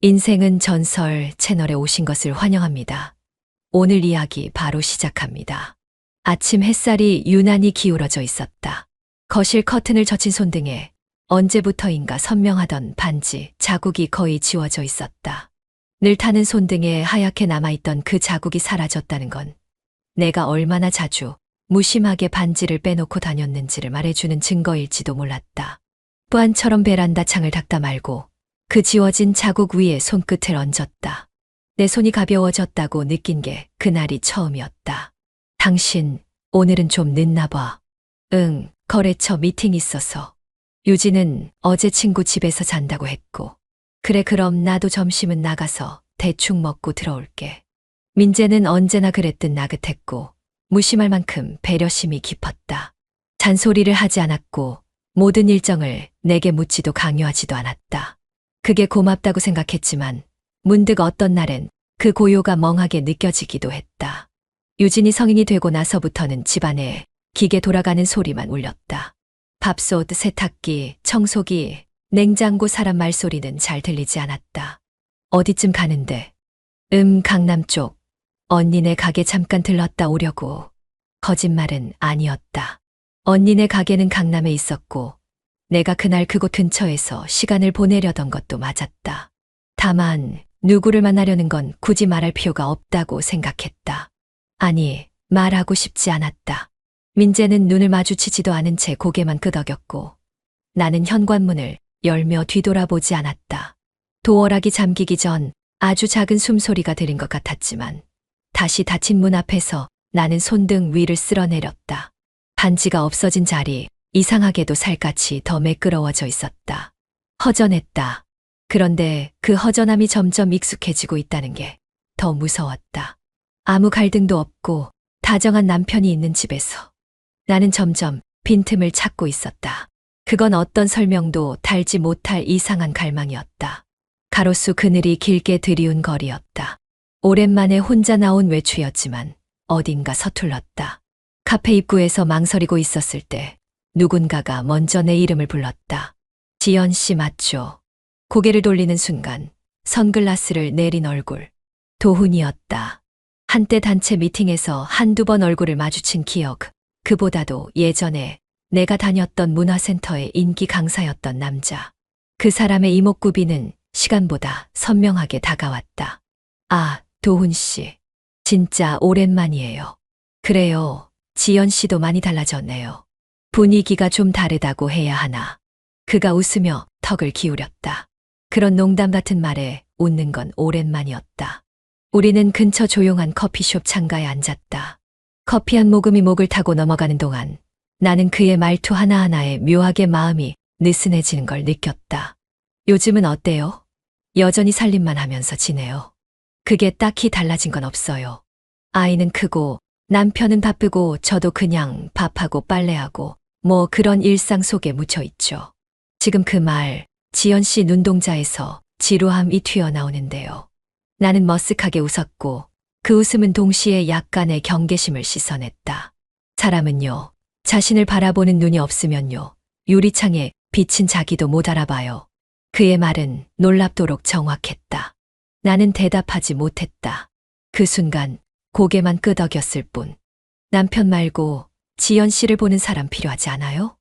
인생은 전설 채널에 오신 것을 환영합니다. 오늘 이야기 바로 시작합니다. 아침 햇살이 유난히 기울어져 있었다. 거실 커튼을 젖힌 손등에 언제부터인가 선명하던 반지 자국이 거의 지워져 있었다. 늘 타는 손등에 하얗게 남아있던 그 자국이 사라졌다는 건 내가 얼마나 자주 무심하게 반지를 빼놓고 다녔는지를 말해주는 증거일지도 몰랐다. 뿌안처럼 베란다 창을 닦다 말고 그 지워진 자국 위에 손끝을 얹었다. 내 손이 가벼워졌다고 느낀 게 그날이 처음이었다. 당신, 오늘은 좀 늦나 봐. 응, 거래처 미팅 있어서. 유진은 어제 친구 집에서 잔다고 했고. 그래, 그럼 나도 점심은 나가서 대충 먹고 들어올게. 민재는 언제나 그랬듯 나긋했고 무심할 만큼 배려심이 깊었다. 잔소리를 하지 않았고 모든 일정을 내게 묻지도 강요하지도 않았다. 그게 고맙다고 생각했지만 문득 어떤 날엔 그 고요가 멍하게 느껴지기도 했다. 유진이 성인이 되고 나서부터는 집안에 기계 돌아가는 소리만 울렸다. 밥솥, 세탁기, 청소기, 냉장고, 사람 말소리는 잘 들리지 않았다. 어디쯤 가는데? 강남 쪽. 언니네 가게 잠깐 들렀다 오려고. 거짓말은 아니었다. 언니네 가게는 강남에 있었고 내가 그날 그곳 근처에서 시간을 보내려던 것도 맞았다. 다만 누구를 만나려는 건 굳이 말할 필요가 없다고 생각했다. 아니, 말하고 싶지 않았다. 민재는 눈을 마주치지도 않은 채 고개만 끄덕였고 나는 현관문을 열며 뒤돌아보지 않았다. 도어락이 잠기기 전 아주 작은 숨소리가 들린 것 같았지만 다시 닫힌 문 앞에서 나는 손등 위를 쓸어내렸다. 반지가 없어진 자리, 이상하게도 살갗이 더 매끄러워져 있었다. 허전했다. 그런데 그 허전함이 점점 익숙해지고 있다는 게 더 무서웠다. 아무 갈등도 없고 다정한 남편이 있는 집에서 나는 점점 빈틈을 찾고 있었다. 그건 어떤 설명도 달지 못할 이상한 갈망이었다. 가로수 그늘이 길게 들이운 거리였다. 오랜만에 혼자 나온 외출이었지만 어딘가 서툴렀다. 카페 입구에서 망설이고 있었을 때 누군가가 먼저 내 이름을 불렀다. 지연 씨 맞죠? 고개를 돌리는 순간 선글라스를 내린 얼굴. 도훈이었다. 한때 단체 미팅에서 한두 번 얼굴을 마주친 기억. 그보다도 예전에 내가 다녔던 문화센터의 인기 강사였던 남자. 그 사람의 이목구비는 시간보다 선명하게 다가왔다. 아, 도훈 씨. 진짜 오랜만이에요. 그래요. 지연 씨도 많이 달라졌네요. 분위기가 좀 다르다고 해야 하나. 그가 웃으며 턱을 기울였다. 그런 농담 같은 말에 웃는 건 오랜만이었다. 우리는 근처 조용한 커피숍 창가에 앉았다. 커피 한 모금이 목을 타고 넘어가는 동안 나는 그의 말투 하나하나에 묘하게 마음이 느슨해지는 걸 느꼈다. 요즘은 어때요? 여전히 살림만 하면서 지내요. 그게 딱히 달라진 건 없어요. 아이는 크고 남편은 바쁘고 저도 그냥 밥하고 빨래하고 뭐 그런 일상 속에 묻혀 있죠. 지금 그 말, 지연 씨 눈동자에서 지루함이 튀어나오는데요. 나는 머쓱하게 웃었고 그 웃음은 동시에 약간의 경계심을 씻어냈다. 사람은요, 자신을 바라보는 눈이 없으면요, 유리창에 비친 자기도 못 알아봐요. 그의 말은 놀랍도록 정확했다. 나는 대답하지 못했다. 그 순간 고개만 끄덕였을 뿐. 남편 말고 지연 씨를 보는 사람 필요하지 않아요?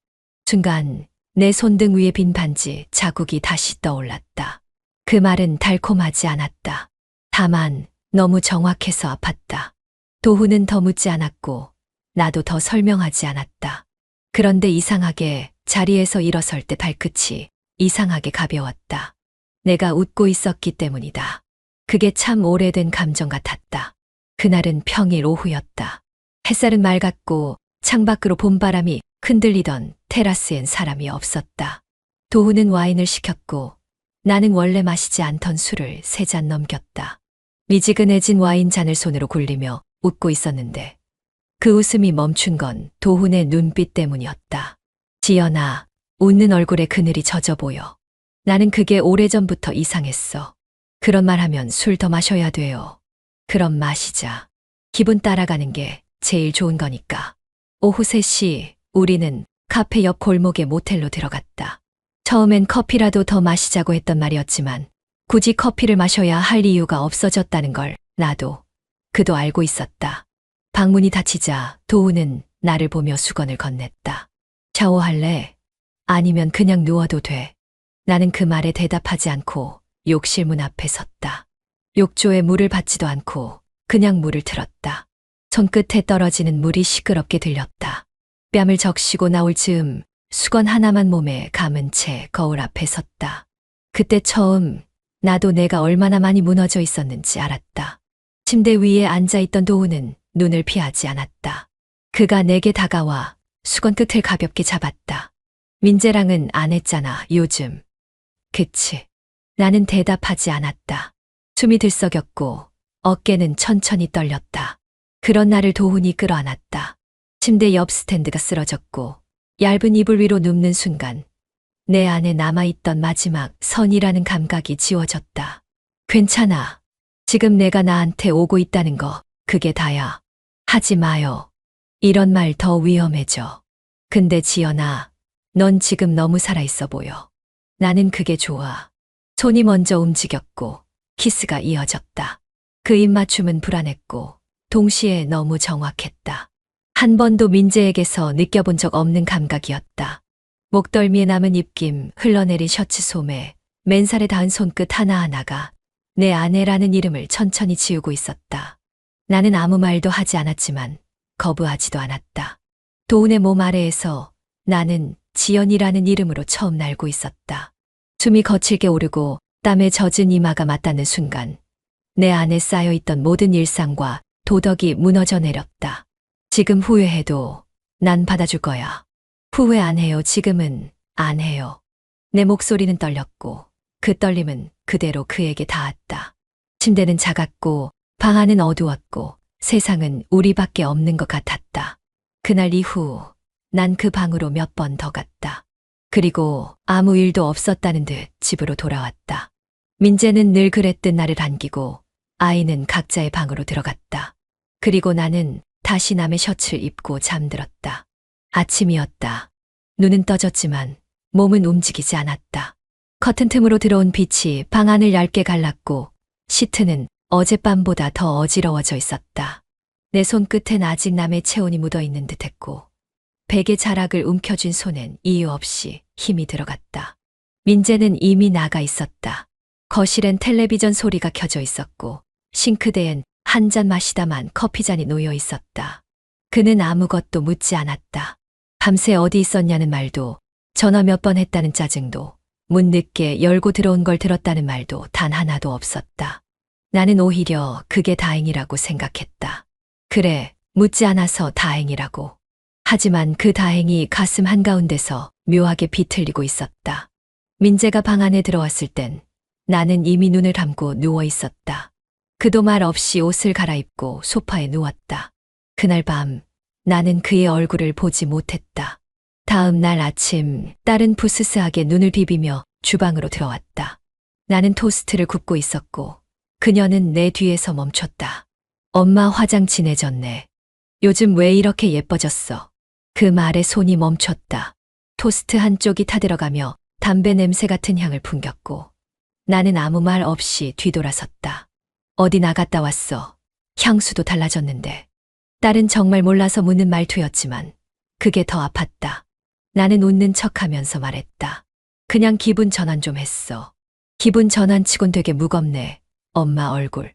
순간 내 손등 위에 빈 반지 자국이 다시 떠올랐다. 그 말은 달콤하지 않았다. 다만 너무 정확해서 아팠다. 도훈은 더 묻지 않았고 나도 더 설명하지 않았다. 그런데 이상하게 자리에서 일어설 때 발끝이 이상하게 가벼웠다. 내가 웃고 있었기 때문이다. 그게 참 오래된 감정 같았다. 그날은 평일 오후였다. 햇살은 맑았고 창밖으로 봄바람이 흔들리던 테라스엔 사람이 없었다. 도훈은 와인을 시켰고 나는 원래 마시지 않던 술을 3잔 넘겼다. 미지근해진 와인 잔을 손으로 굴리며 웃고 있었는데 그 웃음이 멈춘 건 도훈의 눈빛 때문이었다. 지연아, 웃는 얼굴에 그늘이 젖어 보여. 나는 그게 오래전부터 이상했어. 그런 말 하면 술 더 마셔야 돼요. 그럼 마시자. 기분 따라가는 게 제일 좋은 거니까. 오후 3시 우리는 카페 옆 골목의 모텔로 들어갔다. 처음엔 커피라도 더 마시자고 했던 말이었지만 굳이 커피를 마셔야 할 이유가 없어졌다는 걸 나도 그도 알고 있었다. 방문이 닫히자 도우는 나를 보며 수건을 건넸다. 샤워할래? 아니면 그냥 누워도 돼. 나는 그 말에 대답하지 않고 욕실 문 앞에 섰다. 욕조에 물을 받지도 않고 그냥 물을 틀었다. 손끝에 떨어지는 물이 시끄럽게 들렸다. 뺨을 적시고 나올 즈음 수건 하나만 몸에 감은 채 거울 앞에 섰다. 그때 처음 나도 내가 얼마나 많이 무너져 있었는지 알았다. 침대 위에 앉아있던 도우는 눈을 피하지 않았다. 그가 내게 다가와 수건 끝을 가볍게 잡았다. 민재랑은 안 했잖아, 요즘. 그치. 나는 대답하지 않았다. 숨이 들썩였고 어깨는 천천히 떨렸다. 그런 나를 도훈이 끌어안았다. 침대 옆 스탠드가 쓰러졌고 얇은 이불 위로 눕는 순간 내 안에 남아있던 마지막 선이라는 감각이 지워졌다. 괜찮아. 지금 내가 나한테 오고 있다는 거 그게 다야. 하지 마요. 이런 말 더 위험해져. 근데 지연아, 넌 지금 너무 살아있어 보여. 나는 그게 좋아. 손이 먼저 움직였고 키스가 이어졌다. 그 입맞춤은 불안했고 동시에 너무 정확했다. 한 번도 민재에게서 느껴본 적 없는 감각이었다. 목덜미에 남은 입김, 흘러내린 셔츠 소매, 맨살에 닿은 손끝 하나하나가 내 아내라는 이름을 천천히 지우고 있었다. 나는 아무 말도 하지 않았지만 거부하지도 않았다. 도훈의 몸 아래에서 나는 지연이라는 이름으로 처음 날고 있었다. 숨이 거칠게 오르고 땀에 젖은 이마가 맞닿는 순간 내 안에 쌓여있던 모든 일상과 도덕이 무너져 내렸다. 지금 후회해도 난 받아줄 거야. 후회 안 해요. 지금은 안 해요. 내 목소리는 떨렸고 그 떨림은 그대로 그에게 닿았다. 침대는 작았고 방 안은 어두웠고 세상은 우리밖에 없는 것 같았다. 그날 이후 난 그 방으로 몇 번 더 갔다. 그리고 아무 일도 없었다는 듯 집으로 돌아왔다. 민재는 늘 그랬듯 나를 안기고 아이는 각자의 방으로 들어갔다. 그리고 나는 다시 남의 셔츠를 입고 잠들었다. 아침이었다. 눈은 떠졌지만 몸은 움직이지 않았다. 커튼 틈으로 들어온 빛이 방 안을 얇게 갈랐고 시트는 어젯밤보다 더 어지러워져 있었다. 내 손끝엔 아직 남의 체온이 묻어있는 듯했고 베개 자락을 움켜쥔 손엔 이유 없이 힘이 들어갔다. 민재는 이미 나가 있었다. 거실엔 텔레비전 소리가 켜져 있었고 싱크대엔 한 잔 마시다만 커피잔이 놓여 있었다. 그는 아무것도 묻지 않았다. 밤새 어디 있었냐는 말도, 전화 몇 번 했다는 짜증도, 문 늦게 열고 들어온 걸 들었다는 말도 단 하나도 없었다. 나는 오히려 그게 다행이라고 생각했다. 그래, 묻지 않아서 다행이라고. 하지만 그 다행이 가슴 한가운데서 묘하게 비틀리고 있었다. 민재가 방 안에 들어왔을 땐 나는 이미 눈을 감고 누워 있었다. 그도 말 없이 옷을 갈아입고 소파에 누웠다. 그날 밤 나는 그의 얼굴을 보지 못했다. 다음 날 아침 딸은 부스스하게 눈을 비비며 주방으로 들어왔다. 나는 토스트를 굽고 있었고 그녀는 내 뒤에서 멈췄다. 엄마 화장 진해졌네. 요즘 왜 이렇게 예뻐졌어? 그 말에 손이 멈췄다. 토스트 한쪽이 타들어가며 담배 냄새 같은 향을 풍겼고 나는 아무 말 없이 뒤돌아섰다. 어디 나갔다 왔어? 향수도 달라졌는데. 딸은 정말 몰라서 묻는 말투였지만 그게 더 아팠다. 나는 웃는 척하면서 말했다. 그냥 기분 전환 좀 했어. 기분 전환치곤 되게 무겁네. 엄마 얼굴.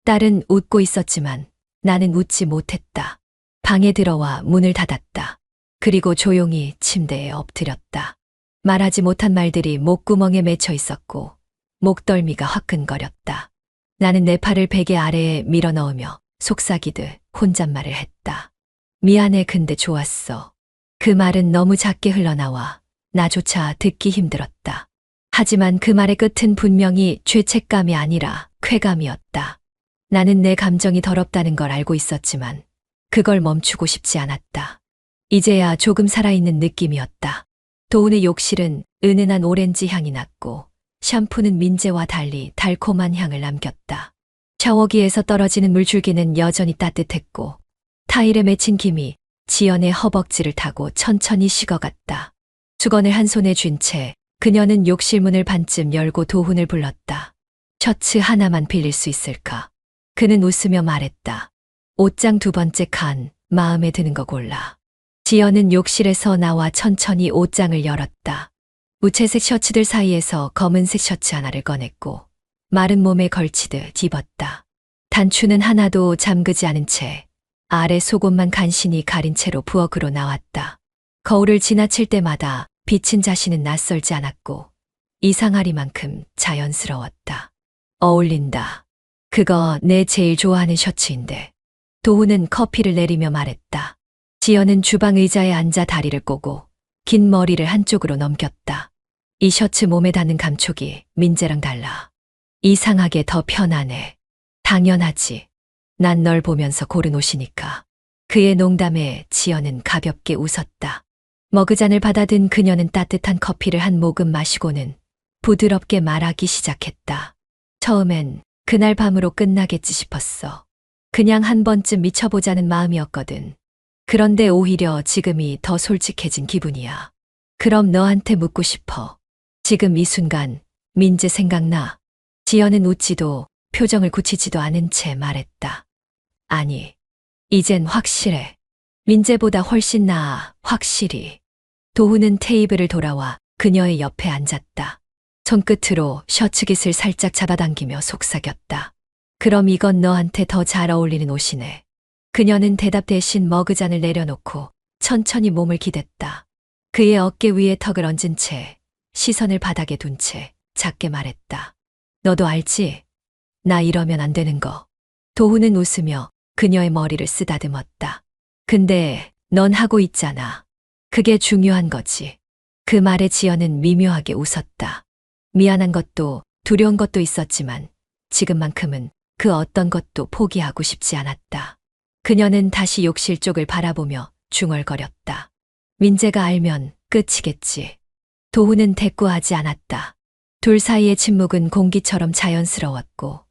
딸은 웃고 있었지만 나는 웃지 못했다. 방에 들어와 문을 닫았다. 그리고 조용히 침대에 엎드렸다. 말하지 못한 말들이 목구멍에 맺혀 있었고 목덜미가 화끈거렸다. 나는 내 팔을 베개 아래에 밀어넣으며 속삭이듯 혼잣말을 했다. 미안해, 근데 좋았어. 그 말은 너무 작게 흘러나와 나조차 듣기 힘들었다. 하지만 그 말의 끝은 분명히 죄책감이 아니라 쾌감이었다. 나는 내 감정이 더럽다는 걸 알고 있었지만 그걸 멈추고 싶지 않았다. 이제야 조금 살아있는 느낌이었다. 도훈의 욕실은 은은한 오렌지 향이 났고 샴푸는 민재와 달리 달콤한 향을 남겼다. 샤워기에서 떨어지는 물줄기는 여전히 따뜻했고 타일에 맺힌 김이 지연의 허벅지를 타고 천천히 식어갔다. 수건을 한 손에 쥔 채 그녀는 욕실 문을 반쯤 열고 도훈을 불렀다. 셔츠 하나만 빌릴 수 있을까? 그는 웃으며 말했다. 옷장 두 번째 칸, 마음에 드는 거 골라. 지연은 욕실에서 나와 천천히 옷장을 열었다. 무채색 셔츠들 사이에서 검은색 셔츠 하나를 꺼냈고 마른 몸에 걸치듯 입었다. 단추는 하나도 잠그지 않은 채 아래 속옷만 간신히 가린 채로 부엌으로 나왔다. 거울을 지나칠 때마다 비친 자신은 낯설지 않았고 이상하리만큼 자연스러웠다. 어울린다. 그거 내 제일 좋아하는 셔츠인데. 도훈은 커피를 내리며 말했다. 지연은 주방 의자에 앉아 다리를 꼬고 긴 머리를 한쪽으로 넘겼다. 이 셔츠 몸에 닿는 감촉이 민재랑 달라. 이상하게 더 편하네. 당연하지. 난 널 보면서 고른 옷이니까. 그의 농담에 지연은 가볍게 웃었다. 머그잔을 받아든 그녀는 따뜻한 커피를 한 모금 마시고는 부드럽게 말하기 시작했다. 처음엔 그날 밤으로 끝나겠지 싶었어. 그냥 한 번쯤 미쳐보자는 마음이었거든. 그런데 오히려 지금이 더 솔직해진 기분이야. 그럼 너한테 묻고 싶어. 지금 이 순간 민재 생각나? 지연은 웃지도 표정을 굳히지도 않은 채 말했다. 아니, 이젠 확실해. 민재보다 훨씬 나아, 확실히. 도훈은 테이블을 돌아와 그녀의 옆에 앉았다. 손끝으로 셔츠 깃을 살짝 잡아당기며 속삭였다. 그럼 이건 너한테 더 잘 어울리는 옷이네. 그녀는 대답 대신 머그잔을 내려놓고 천천히 몸을 기댔다. 그의 어깨 위에 턱을 얹은 채 시선을 바닥에 둔 채 작게 말했다. 너도 알지? 나 이러면 안 되는 거. 도훈은 웃으며 그녀의 머리를 쓰다듬었다. 근데 넌 하고 있잖아. 그게 중요한 거지. 그 말에 지연은 미묘하게 웃었다. 미안한 것도 두려운 것도 있었지만 지금만큼은 그 어떤 것도 포기하고 싶지 않았다. 그녀는 다시 욕실 쪽을 바라보며 중얼거렸다. 민재가 알면 끝이겠지. 도훈은 대꾸하지 않았다. 둘 사이의 침묵은 공기처럼 자연스러웠고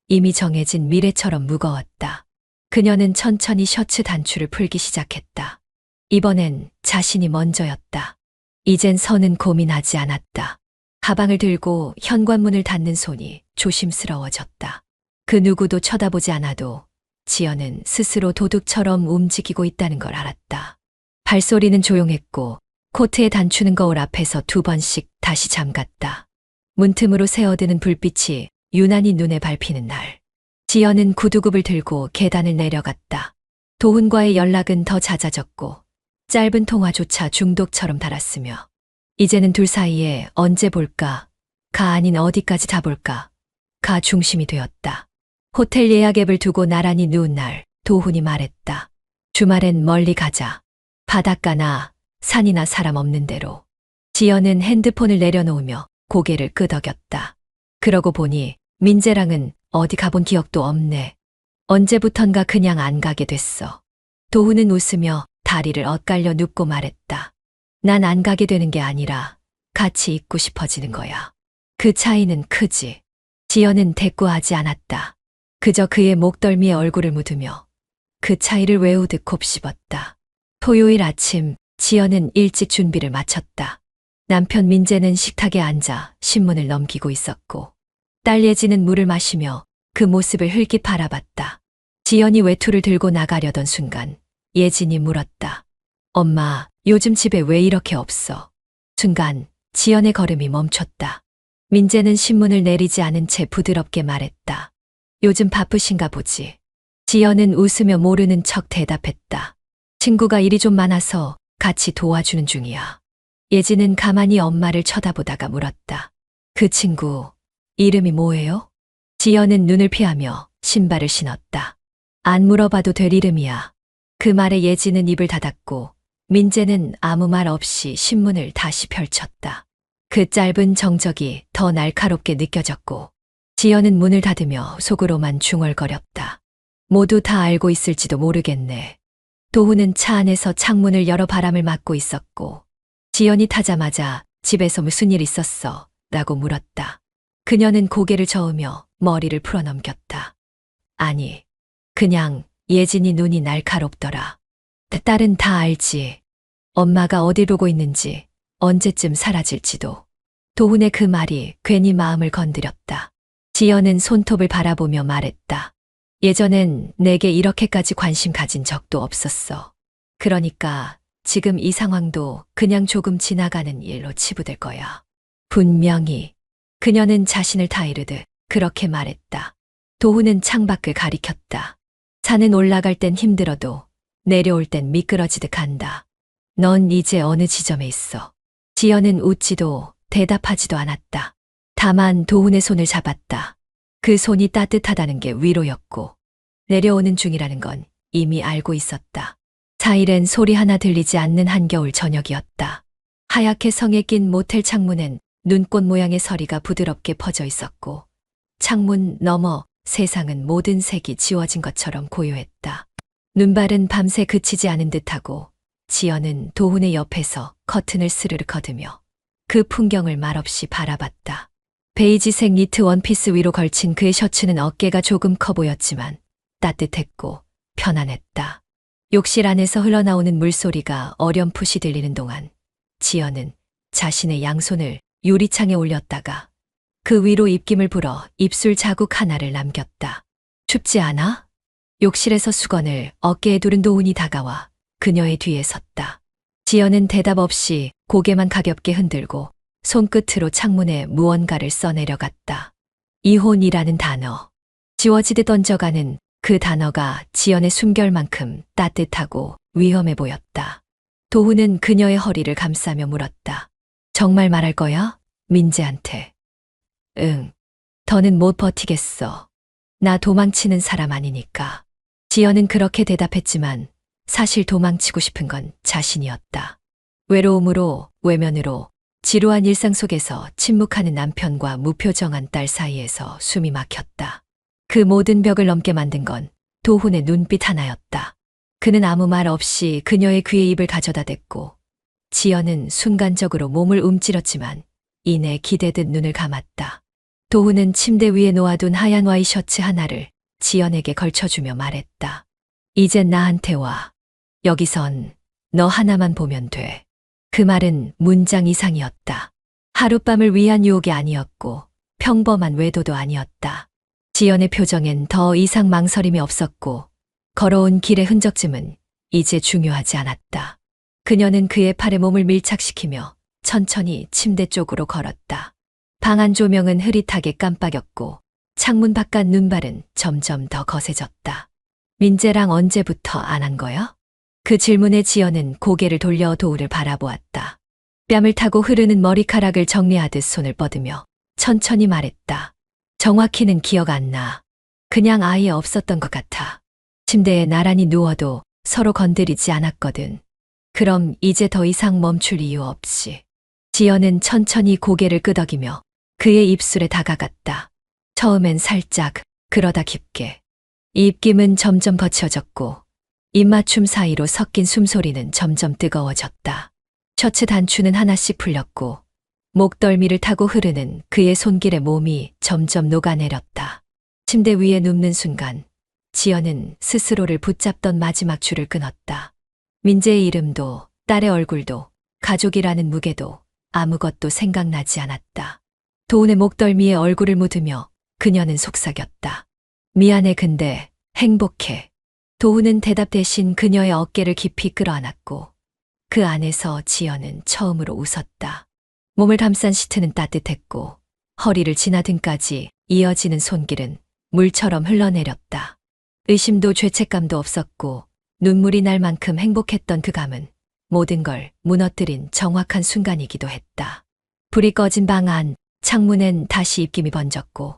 이미 정해진 미래처럼 무거웠다. 그녀는 천천히 셔츠 단추를 풀기 시작했다. 이번엔 자신이 먼저였다. 이젠 선은 고민하지 않았다. 가방을 들고 현관문을 닫는 손이 조심스러워졌다. 그 누구도 쳐다보지 않아도 지연은 스스로 도둑처럼 움직이고 있다는 걸 알았다. 발소리는 조용했고 코트에 단추는 거울 앞에서 두 번씩 다시 잠갔다. 문틈으로 새어드는 불빛이 유난히 눈에 밟히는 날. 지연은 구두굽을 들고 계단을 내려갔다. 도훈과의 연락은 더 잦아졌고 짧은 통화조차 중독처럼 달았으며 이제는 둘 사이에 언제 볼까, 가 아닌 어디까지 다 볼까, 가 중심이 되었다. 호텔 예약 앱을 두고 나란히 누운 날 도훈이 말했다. 주말엔 멀리 가자. 바닷가나 산이나 사람 없는 데로. 지연은 핸드폰을 내려놓으며 고개를 끄덕였다. 그러고 보니 민재랑은 어디 가본 기억도 없네. 언제부턴가 그냥 안 가게 됐어. 도훈은 웃으며 다리를 엇갈려 눕고 말했다. 난 안 가게 되는 게 아니라 같이 있고 싶어지는 거야. 그 차이는 크지. 지연은 대꾸하지 않았다. 그저 그의 목덜미에 얼굴을 묻으며 그 차이를 외우듯 곱씹었다. 토요일 아침 지연은 일찍 준비를 마쳤다. 남편 민재는 식탁에 앉아 신문을 넘기고 있었고 딸 예지는 물을 마시며 그 모습을 흘낏 바라봤다. 지연이 외투를 들고 나가려던 순간 예진이 물었다. 엄마, 요즘 집에 왜 이렇게 없어? 순간 지연의 걸음이 멈췄다. 민재는 신문을 내리지 않은 채 부드럽게 말했다. 요즘 바쁘신가 보지. 지연은 웃으며 모르는 척 대답했다. 친구가 일이 좀 많아서 같이 도와주는 중이야. 예진은 가만히 엄마를 쳐다보다가 물었다. 그 친구, 이름이 뭐예요? 지연은 눈을 피하며 신발을 신었다. 안 물어봐도 될 이름이야. 그 말에 예진은 입을 닫았고 민재는 아무 말 없이 신문을 다시 펼쳤다. 그 짧은 정적이 더 날카롭게 느껴졌고 지연은 문을 닫으며 속으로만 중얼거렸다. 모두 다 알고 있을지도 모르겠네. 도훈은 차 안에서 창문을 열어 바람을 맞고 있었고 지연이 타자마자 집에서 무슨 일 있었어? 라고 물었다. 그녀는 고개를 저으며 머리를 풀어넘겼다. 아니, 그냥 예진이 눈이 날카롭더라. 딸은 다 알지. 엄마가 어딜 보고 있는지, 언제쯤 사라질지도. 도훈의 그 말이 괜히 마음을 건드렸다. 지연은 손톱을 바라보며 말했다. 예전엔 내게 이렇게까지 관심 가진 적도 없었어. 그러니까 지금 이 상황도 그냥 조금 지나가는 일로 치부될 거야. 분명히. 그녀는 자신을 다이르듯 그렇게 말했다. 도훈은 창밖을 가리켰다. 산은 올라갈 땐 힘들어도 내려올 땐 미끄러지듯 간다. 넌 이제 어느 지점에 있어? 지연은 웃지도 대답하지도 않았다. 다만 도훈의 손을 잡았다. 그 손이 따뜻하다는 게 위로였고 내려오는 중이라는 건 이미 알고 있었다. 4일엔 소리 하나 들리지 않는 한겨울 저녁이었다. 하얗게 성에 낀 모텔 창문엔 눈꽃 모양의 서리가 부드럽게 퍼져 있었고 창문 너머 세상은 모든 색이 지워진 것처럼 고요했다. 눈발은 밤새 그치지 않은 듯하고 지연은 도훈의 옆에서 커튼을 스르르 걷으며 그 풍경을 말없이 바라봤다. 베이지색 니트 원피스 위로 걸친 그의 셔츠는 어깨가 조금 커 보였지만 따뜻했고 편안했다. 욕실 안에서 흘러나오는 물소리가 어렴풋이 들리는 동안 지연은 자신의 양손을 유리창에 올렸다가 그 위로 입김을 불어 입술 자국 하나를 남겼다. 춥지 않아? 욕실에서 수건을 어깨에 두른 도훈이 다가와 그녀의 뒤에 섰다. 지연은 대답 없이 고개만 가볍게 흔들고 손끝으로 창문에 무언가를 써내려갔다. 이혼이라는 단어. 지워지듯 얹어가는 그 단어가 지연의 숨결만큼 따뜻하고 위험해 보였다. 도훈은 그녀의 허리를 감싸며 물었다. 정말 말할 거야? 민재한테. 응. 더는 못 버티겠어. 나 도망치는 사람 아니니까. 지연은 그렇게 대답했지만 사실 도망치고 싶은 건 자신이었다. 외로움으로, 외면으로, 지루한 일상 속에서 침묵하는 남편과 무표정한 딸 사이에서 숨이 막혔다. 그 모든 벽을 넘게 만든 건 도훈의 눈빛 하나였다. 그는 아무 말 없이 그녀의 귀에 입을 가져다 댔고 지연은 순간적으로 몸을 움찔렀지만 이내 기대듯 눈을 감았다. 도훈은 침대 위에 놓아둔 하얀 와이셔츠 하나를 지연에게 걸쳐주며 말했다. 이젠 나한테 와. 여기선 너 하나만 보면 돼. 그 말은 문장 이상이었다. 하룻밤을 위한 유혹이 아니었고 평범한 외도도 아니었다. 지연의 표정엔 더 이상 망설임이 없었고 걸어온 길의 흔적쯤은 이제 중요하지 않았다. 그녀는 그의 팔에 몸을 밀착시키며 천천히 침대 쪽으로 걸었다. 방 안 조명은 흐릿하게 깜빡였고 창문 바깥 눈발은 점점 더 거세졌다. 민재랑 언제부터 안 한 거야? 그 질문에 지연은 고개를 돌려 도우를 바라보았다. 뺨을 타고 흐르는 머리카락을 정리하듯 손을 뻗으며 천천히 말했다. 정확히는 기억 안 나. 그냥 아예 없었던 것 같아. 침대에 나란히 누워도 서로 건드리지 않았거든. 그럼 이제 더 이상 멈출 이유 없이. 지연은 천천히 고개를 끄덕이며 그의 입술에 다가갔다. 처음엔 살짝, 그러다 깊게. 이 입김은 점점 거쳐졌고 입맞춤 사이로 섞인 숨소리는 점점 뜨거워졌다. 셔츠 단추는 하나씩 풀렸고 목덜미를 타고 흐르는 그의 손길에 몸이 점점 녹아내렸다. 침대 위에 눕는 순간 지연은 스스로를 붙잡던 마지막 줄을 끊었다. 민재의 이름도 딸의 얼굴도 가족이라는 무게도 아무것도 생각나지 않았다. 도훈의 목덜미에 얼굴을 묻으며 그녀는 속삭였다. 미안해 근데 행복해. 도훈은 대답 대신 그녀의 어깨를 깊이 끌어안았고 그 안에서 지연은 처음으로 웃었다. 몸을 감싼 시트는 따뜻했고 허리를 지나 등까지 이어지는 손길은 물처럼 흘러내렸다. 의심도 죄책감도 없었고 눈물이 날 만큼 행복했던 그 감은 모든 걸 무너뜨린 정확한 순간이기도 했다. 불이 꺼진 방 안, 창문엔 다시 입김이 번졌고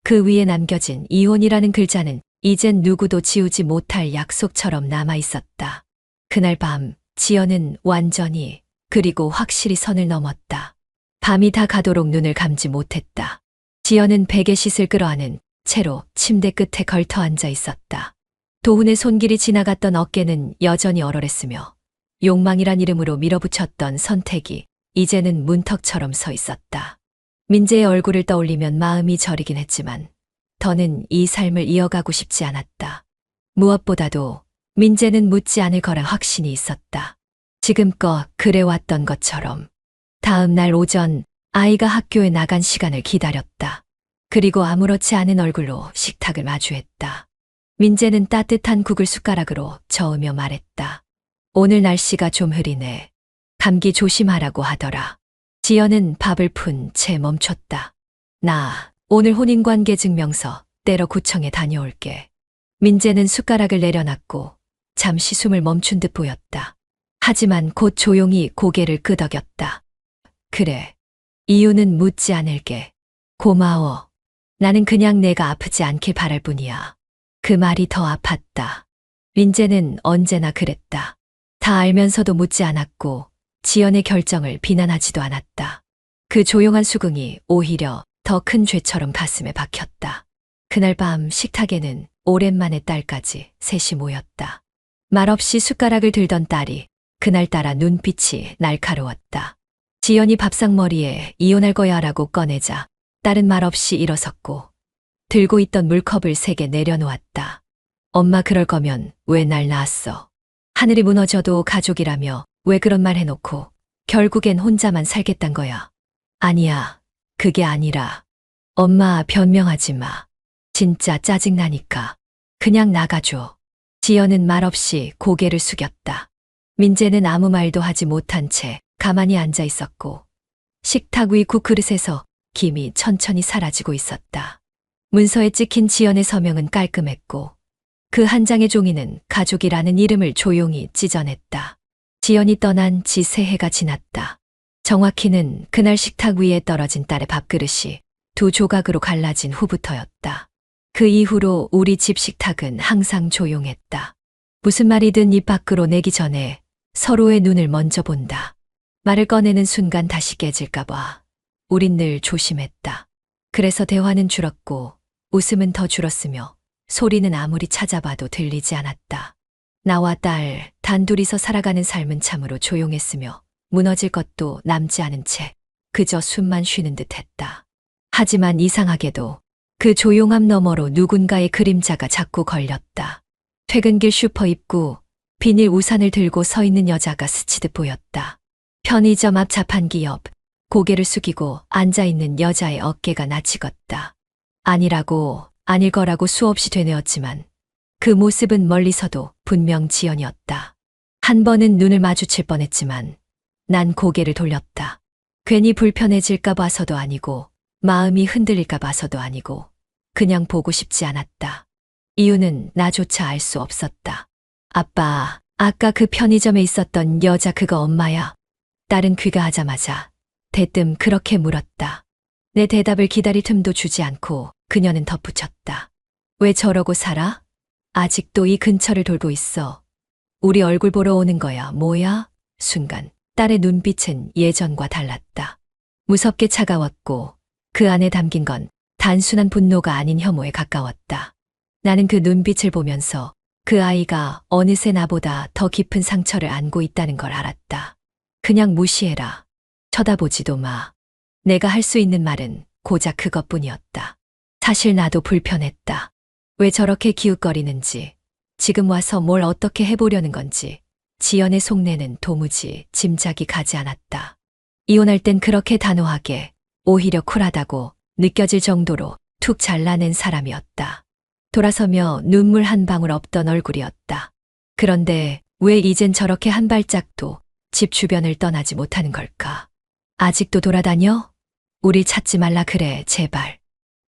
그 위에 남겨진 이혼이라는 글자는 이젠 누구도 지우지 못할 약속처럼 남아 있었다. 그날 밤 지연은 완전히 그리고 확실히 선을 넘었다. 밤이 다 가도록 눈을 감지 못했다. 지연은 베개 싯을 끌어안은 채로 침대 끝에 걸터 앉아 있었다. 도훈의 손길이 지나갔던 어깨는 여전히 얼얼했으며 욕망이란 이름으로 밀어붙였던 선택이 이제는 문턱처럼 서 있었다. 민재의 얼굴을 떠올리면 마음이 저리긴 했지만 더는 이 삶을 이어가고 싶지 않았다. 무엇보다도 민재는 묻지 않을 거란 확신이 있었다. 지금껏 그래왔던 것처럼. 다음 날 오전 아이가 학교에 나간 시간을 기다렸다. 그리고 아무렇지 않은 얼굴로 식탁을 마주했다. 민재는 따뜻한 국을 숟가락으로 저으며 말했다. 오늘 날씨가 좀 흐리네. 감기 조심하라고 하더라. 지연은 밥을 푼 채 멈췄다. 나 오늘 혼인관계 증명서 떼러 구청에 다녀올게. 민재는 숟가락을 내려놨고 잠시 숨을 멈춘 듯 보였다. 하지만 곧 조용히 고개를 끄덕였다. 그래. 이유는 묻지 않을게. 고마워. 나는 그냥 내가 아프지 않길 바랄 뿐이야. 그 말이 더 아팠다. 민재는 언제나 그랬다. 다 알면서도 묻지 않았고 지연의 결정을 비난하지도 않았다. 그 조용한 수긍이 오히려 더 큰 죄처럼 가슴에 박혔다. 그날 밤 식탁에는 오랜만에 딸까지 셋이 모였다. 말없이 숟가락을 들던 딸이 그날따라 눈빛이 날카로웠다. 지연이 밥상머리에 이혼할 거야 라고 꺼내자 딸은 말없이 일어섰고 들고 있던 물컵을 3개 내려놓았다. 엄마 그럴 거면 왜 날 낳았어? 하늘이 무너져도 가족이라며 왜 그런 말 해놓고 결국엔 혼자만 살겠단 거야. 아니야, 그게 아니라 엄마 변명하지 마. 진짜 짜증나니까 그냥 나가줘. 지연은 말없이 고개를 숙였다. 민재는 아무 말도 하지 못한 채 가만히 앉아 있었고 식탁 위 국그릇에서 김이 천천히 사라지고 있었다. 문서에 찍힌 지연의 서명은 깔끔했고 그 한 장의 종이는 가족이라는 이름을 조용히 찢어냈다. 지연이 떠난 지 3해가 지났다. 정확히는 그날 식탁 위에 떨어진 딸의 밥그릇이 2 조각으로 갈라진 후부터였다. 그 이후로 우리 집 식탁은 항상 조용했다. 무슨 말이든 입 밖으로 내기 전에 서로의 눈을 먼저 본다. 말을 꺼내는 순간 다시 깨질까봐 우린 늘 조심했다. 그래서 대화는 줄었고 웃음은 더 줄었으며 소리는 아무리 찾아봐도 들리지 않았다. 나와 딸 단둘이서 살아가는 삶은 참으로 조용했으며 무너질 것도 남지 않은 채 그저 숨만 쉬는 듯 했다. 하지만 이상하게도 그 조용함 너머로 누군가의 그림자가 자꾸 걸렸다. 퇴근길 슈퍼 입구, 비닐 우산을 들고 서 있는 여자가 스치듯 보였다. 편의점 앞 자판기 옆, 고개를 숙이고 앉아있는 여자의 어깨가 나치겄다. 아니라고, 아닐 거라고 수없이 되뇌었지만 그 모습은 멀리서도 분명 지연이었다. 한 번은 눈을 마주칠 뻔했지만 난 고개를 돌렸다. 괜히 불편해질까 봐서도 아니고 마음이 흔들릴까 봐서도 아니고 그냥 보고 싶지 않았다. 이유는 나조차 알 수 없었다. 아빠, 아까 그 편의점에 있었던 여자 그거 엄마야? 딸은 귀가하자마자 대뜸 그렇게 물었다. 내 대답을 기다릴 틈도 주지 않고 그녀는 덧붙였다. 왜 저러고 살아? 아직도 이 근처를 돌고 있어. 우리 얼굴 보러 오는 거야, 뭐야? 순간 딸의 눈빛은 예전과 달랐다. 무섭게 차가웠고 그 안에 담긴 건 단순한 분노가 아닌 혐오에 가까웠다. 나는 그 눈빛을 보면서 그 아이가 어느새 나보다 더 깊은 상처를 안고 있다는 걸 알았다. 그냥 무시해라. 쳐다보지도 마. 내가 할 수 있는 말은 고작 그것뿐이었다. 사실 나도 불편했다. 왜 저렇게 기웃거리는지, 지금 와서 뭘 어떻게 해보려는 건지 지연의 속내는 도무지 짐작이 가지 않았다. 이혼할 땐 그렇게 단호하게, 오히려 쿨하다고 느껴질 정도로 툭 잘라낸 사람이었다. 돌아서며 눈물 한 방울 없던 얼굴이었다. 그런데 왜 이젠 저렇게 한 발짝도 집 주변을 떠나지 못하는 걸까? 아직도 돌아다녀? 우릴 찾지 말라 그래, 제발.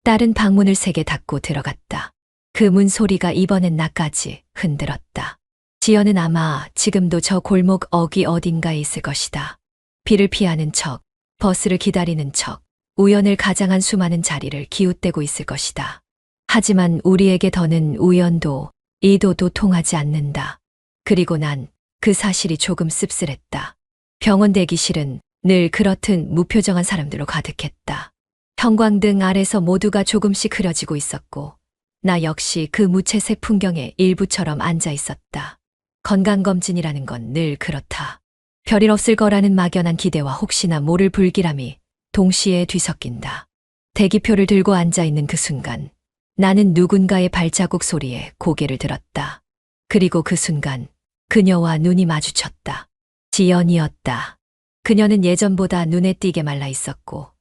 딸은 방문을 3개 닫고 들어갔다. 그 문 소리가 이번엔 나까지 흔들었다. 지연은 아마 지금도 저 골목 어귀 어딘가에 있을 것이다. 비를 피하는 척, 버스를 기다리는 척, 우연을 가장한 수많은 자리를 기웃대고 있을 것이다. 하지만 우리에게 더는 우연도 이도도 통하지 않는다. 그리고 난 그 사실이 조금 씁쓸했다. 병원 대기실은 늘 그렇듯 무표정한 사람들로 가득했다. 형광등 아래서 모두가 조금씩 흐려지고 있었고 나 역시 그 무채색 풍경의 일부처럼 앉아 있었다. 건강검진이라는 건 늘 그렇다. 별일 없을 거라는 막연한 기대와 혹시나 모를 불길함이 동시에 뒤섞인다. 대기표를 들고 앉아 있는 그 순간 나는 누군가의 발자국 소리에 고개를 들었다. 그리고 그 순간 그녀와 눈이 마주쳤다. 지연이었다. 그녀는 예전보다 눈에 띄게 말라 있었고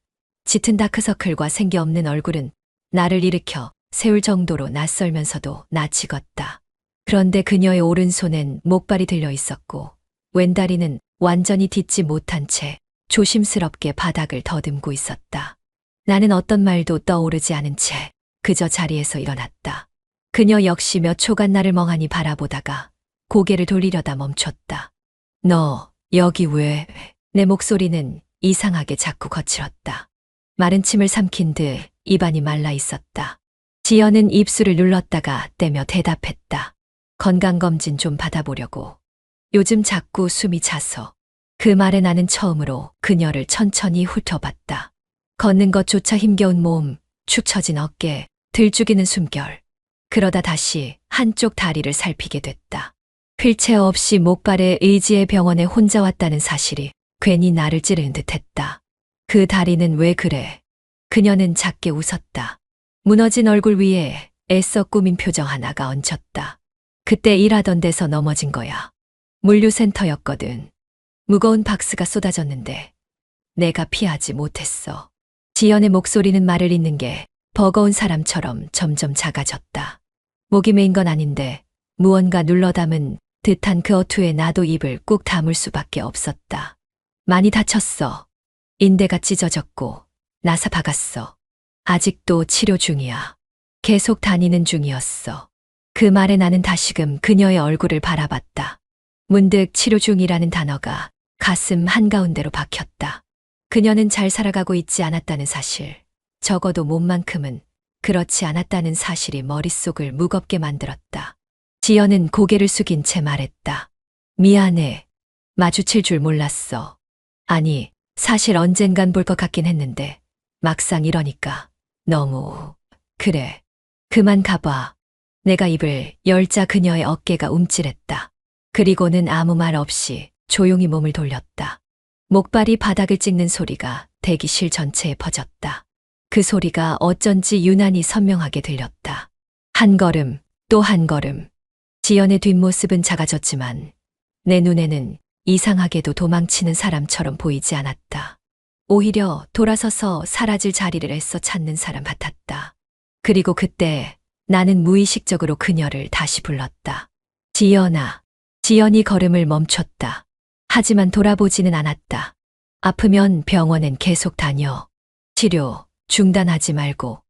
짙은 다크서클과 생기 없는 얼굴은 나를 일으켜 세울 정도로 낯설면서도 낯익었다. 그런데 그녀의 오른손엔 목발이 들려 있었고 왼다리는 완전히 딛지 못한 채 조심스럽게 바닥을 더듬고 있었다. 나는 어떤 말도 떠오르지 않은 채 그저 자리에서 일어났다. 그녀 역시 몇 초간 나를 멍하니 바라보다가 고개를 돌리려다 멈췄다. 너 여기 왜? 내 목소리는 이상하게 자꾸 거칠었다. 마른 침을 삼킨 듯 입안이 말라 있었다. 지연은 입술을 눌렀다가 떼며 대답했다. 건강검진 좀 받아보려고. 요즘 자꾸 숨이 차서. 그 말에 나는 처음으로 그녀를 천천히 훑어봤다. 걷는 것조차 힘겨운 몸, 축 처진 어깨, 들쭉이는 숨결. 그러다 다시 한쪽 다리를 살피게 됐다. 필체 없이 목발에 의지의 병원에 혼자 왔다는 사실이 괜히 나를 찌르는 듯했다. 그 다리는 왜 그래? 그녀는 작게 웃었다. 무너진 얼굴 위에 애써 꾸민 표정 하나가 얹혔다. 그때 일하던 데서 넘어진 거야. 물류센터였거든. 무거운 박스가 쏟아졌는데 내가 피하지 못했어. 지연의 목소리는 말을 잇는 게 버거운 사람처럼 점점 작아졌다. 목이 메인 건 아닌데 무언가 눌러담은 듯한 그 어투에 나도 입을 꾹 다물 수밖에 없었다. 많이 다쳤어. 인대가 찢어졌고 나사 박았어. 아직도 치료 중이야. 계속 다니는 중이었어. 그 말에 나는 다시금 그녀의 얼굴을 바라봤다. 문득 치료 중이라는 단어가 가슴 한가운데로 박혔다. 그녀는 잘 살아가고 있지 않았다는 사실, 적어도 몸만큼은 그렇지 않았다는 사실이 머릿속을 무겁게 만들었다. 지연은 고개를 숙인 채 말했다. 미안해. 마주칠 줄 몰랐어. 아니, 사실 언젠간 볼 것 같긴 했는데 막상 이러니까 너무... 그래. 그만 가봐. 내가 입을 열자 그녀의 어깨가 움찔했다. 그리고는 아무 말 없이 조용히 몸을 돌렸다. 목발이 바닥을 찍는 소리가 대기실 전체에 퍼졌다. 그 소리가 어쩐지 유난히 선명하게 들렸다. 한 걸음, 또 한 걸음. 지연의 뒷모습은 작아졌지만 내 눈에는 이상하게도 도망치는 사람처럼 보이지 않았다. 오히려 돌아서서 사라질 자리를 애써 찾는 사람 같았다. 그리고 그때 나는 무의식적으로 그녀를 다시 불렀다. 지연아. 지연이 걸음을 멈췄다. 하지만 돌아보지는 않았다. 아프면 병원엔 계속 다녀. 치료 중단하지 말고.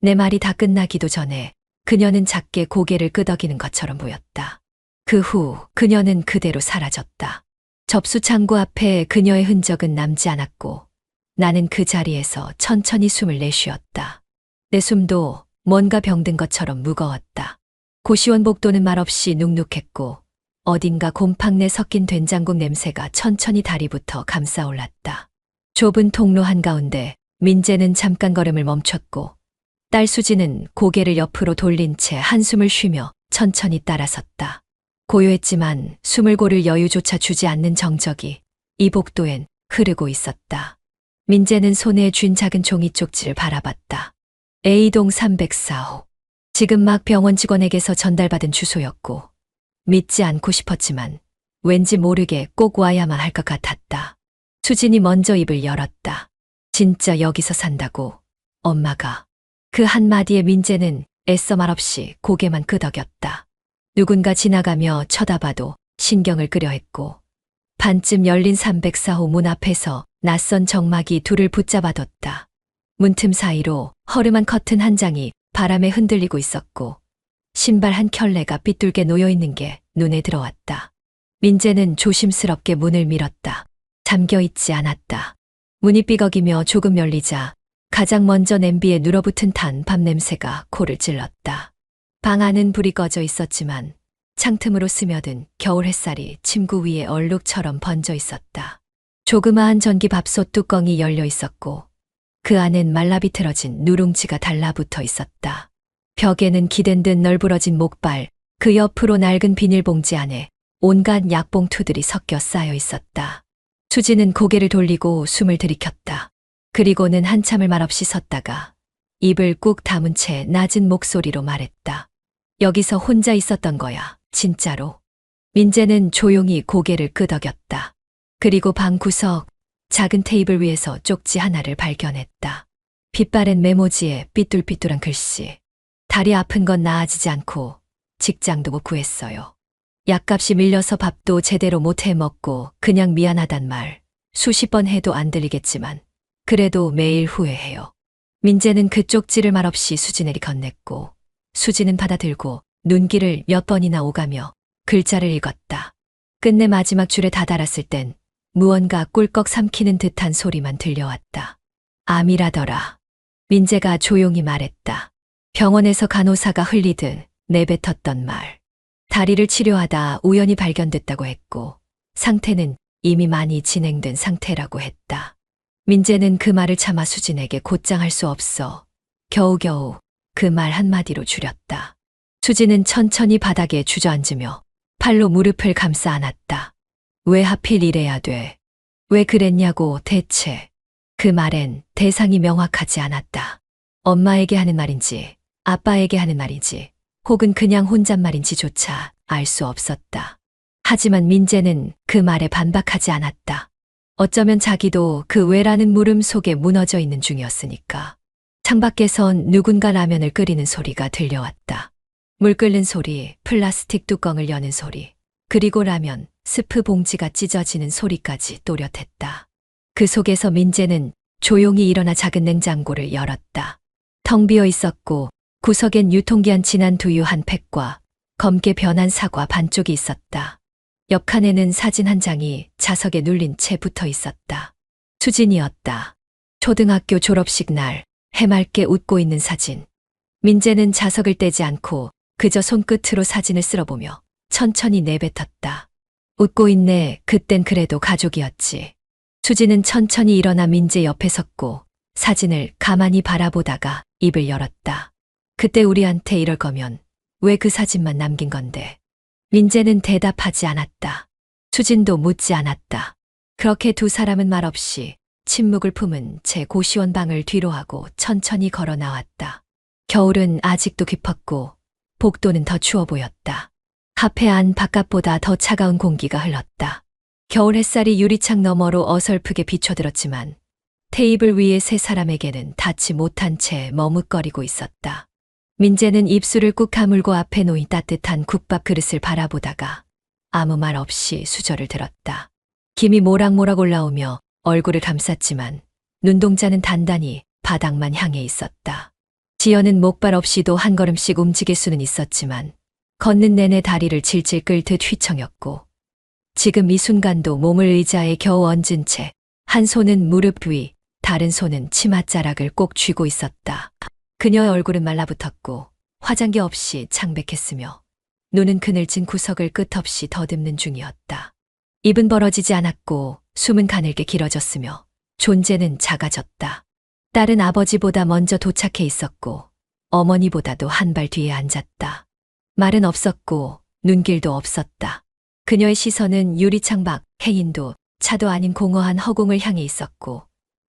내 말이 다 끝나기도 전에 그녀는 작게 고개를 끄덕이는 것처럼 보였다. 그 후 그녀는 그대로 사라졌다. 접수 창구 앞에 그녀의 흔적은 남지 않았고 나는 그 자리에서 천천히 숨을 내쉬었다. 내 숨도 뭔가 병든 것처럼 무거웠다. 고시원 복도는 말없이 눅눅했고 어딘가 곰팡내 섞인 된장국 냄새가 천천히 다리부터 감싸올랐다. 좁은 통로 한가운데 민재는 잠깐 걸음을 멈췄고 딸 수지는 고개를 옆으로 돌린 채 한숨을 쉬며 천천히 따라섰다. 고요했지만 숨을 고를 여유조차 주지 않는 정적이 이 복도엔 흐르고 있었다. 민재는 손에 쥔 작은 종이 쪽지를 바라봤다. A동 304호. 지금 막 병원 직원에게서 전달받은 주소였고 믿지 않고 싶었지만 왠지 모르게 꼭 와야만 할 것 같았다. 수진이 먼저 입을 열었다. 진짜 여기서 산다고? 엄마가. 그 한마디에 민재는 애써 말없이 고개만 끄덕였다. 누군가 지나가며 쳐다봐도 신경을 끄려 했고 반쯤 열린 304호 문 앞에서 낯선 정막이 둘을 붙잡아뒀다. 문틈 사이로 허름한 커튼 한 장이 바람에 흔들리고 있었고 신발 한 켤레가 삐뚤게 놓여있는 게 눈에 들어왔다. 민재는 조심스럽게 문을 밀었다. 잠겨있지 않았다. 문이 삐걱이며 조금 열리자 가장 먼저 냄비에 눌어붙은 탄 밥 냄새가 코를 찔렀다. 방 안은 불이 꺼져 있었지만 창틈으로 스며든 겨울 햇살이 침구 위에 얼룩처럼 번져 있었다. 조그마한 전기 밥솥 뚜껑이 열려 있었고 그 안엔 말라비틀어진 누룽지가 달라붙어 있었다. 벽에는 기댄 듯 널브러진 목발, 그 옆으로 낡은 비닐봉지 안에 온갖 약봉투들이 섞여 쌓여 있었다. 수지는 고개를 돌리고 숨을 들이켰다. 그리고는 한참을 말없이 섰다가 입을 꾹 다문 채 낮은 목소리로 말했다. 여기서 혼자 있었던 거야, 진짜로. 민재는 조용히 고개를 끄덕였다. 그리고 방 구석, 작은 테이블 위에서 쪽지 하나를 발견했다. 빛바랜 메모지에 삐뚤삐뚤한 글씨. 다리 아픈 건 나아지지 않고 직장도 못 구했어요. 약값이 밀려서 밥도 제대로 못 해 먹고 그냥 미안하단 말 수십 번 해도 안 들리겠지만 그래도 매일 후회해요. 민재는 그 쪽지를 말없이 수진에게 건넸고 수진은 받아들고 눈길을 몇 번이나 오가며 글자를 읽었다. 끝내 마지막 줄에 다다랐을 땐 무언가 꿀꺽 삼키는 듯한 소리만 들려왔다. 암이라더라. 민재가 조용히 말했다. 병원에서 간호사가 흘리듯 내뱉었던 말. 다리를 치료하다 우연히 발견됐다고 했고 상태는 이미 많이 진행된 상태라고 했다. 민재는 그 말을 차마 수진에게 곧장 할 수 없어 겨우겨우 그 말 한마디로 줄였다. 수진은 천천히 바닥에 주저앉으며 팔로 무릎을 감싸 안았다. 왜 하필 이래야 돼? 왜 그랬냐고 대체. 그 말엔 대상이 명확하지 않았다. 엄마에게 하는 말인지 아빠에게 하는 말인지 혹은 그냥 혼잣말인지조차 알 수 없었다. 하지만 민재는 그 말에 반박하지 않았다. 어쩌면 자기도 그 왜라는 물음 속에 무너져 있는 중이었으니까. 창밖에선 누군가 라면을 끓이는 소리가 들려왔다. 물 끓는 소리, 플라스틱 뚜껑을 여는 소리, 그리고 라면, 스프 봉지가 찢어지는 소리까지 또렷했다. 그 속에서 민재는 조용히 일어나 작은 냉장고를 열었다. 텅 비어 있었고 구석엔 유통기한 지난 두유 한 팩과 검게 변한 사과 반쪽이 있었다. 옆 칸에는 사진 한 장이 자석에 눌린 채 붙어 있었다. 수진이었다. 초등학교 졸업식 날 해맑게 웃고 있는 사진. 민재는 자석을 떼지 않고 그저 손끝으로 사진을 쓸어보며 천천히 내뱉었다. 웃고 있네. 그땐 그래도 가족이었지. 수진은 천천히 일어나 민재 옆에 섰고 사진을 가만히 바라보다가 입을 열었다. 그때 우리한테 이럴 거면 왜 그 사진만 남긴 건데. 민재는 대답하지 않았다. 수진도 묻지 않았다. 그렇게 두 사람은 말없이 침묵을 품은 채 고시원 방을 뒤로 하고 천천히 걸어 나왔다. 겨울은 아직도 깊었고 복도는 더 추워 보였다. 카페 안 바깥보다 더 차가운 공기가 흘렀다. 겨울 햇살이 유리창 너머로 어설프게 비춰들었지만 테이블 위에 세 사람에게는 닿지 못한 채 머뭇거리고 있었다. 민재는 입술을 꾹 다물고 앞에 놓인 따뜻한 국밥 그릇을 바라보다가 아무 말 없이 수저를 들었다. 김이 모락모락 올라오며 얼굴을 감쌌지만 눈동자는 단단히 바닥만 향해 있었다. 지연은 목발 없이도 한 걸음씩 움직일 수는 있었지만 걷는 내내 다리를 질질 끌듯 휘청였고 지금 이 순간도 몸을 의자에 겨우 얹은 채 한 손은 무릎 위, 다른 손은 치맛자락을 꼭 쥐고 있었다. 그녀의 얼굴은 말라붙었고 화장기 없이 창백했으며 눈은 그늘진 구석을 끝없이 더듬는 중이었다. 입은 벌어지지 않았고 숨은 가늘게 길어졌으며 존재는 작아졌다. 딸은 아버지보다 먼저 도착해 있었고 어머니보다도 한 발 뒤에 앉았다. 말은 없었고 눈길도 없었다. 그녀의 시선은 유리창 밖 행인도 차도 아닌 공허한 허공을 향해 있었고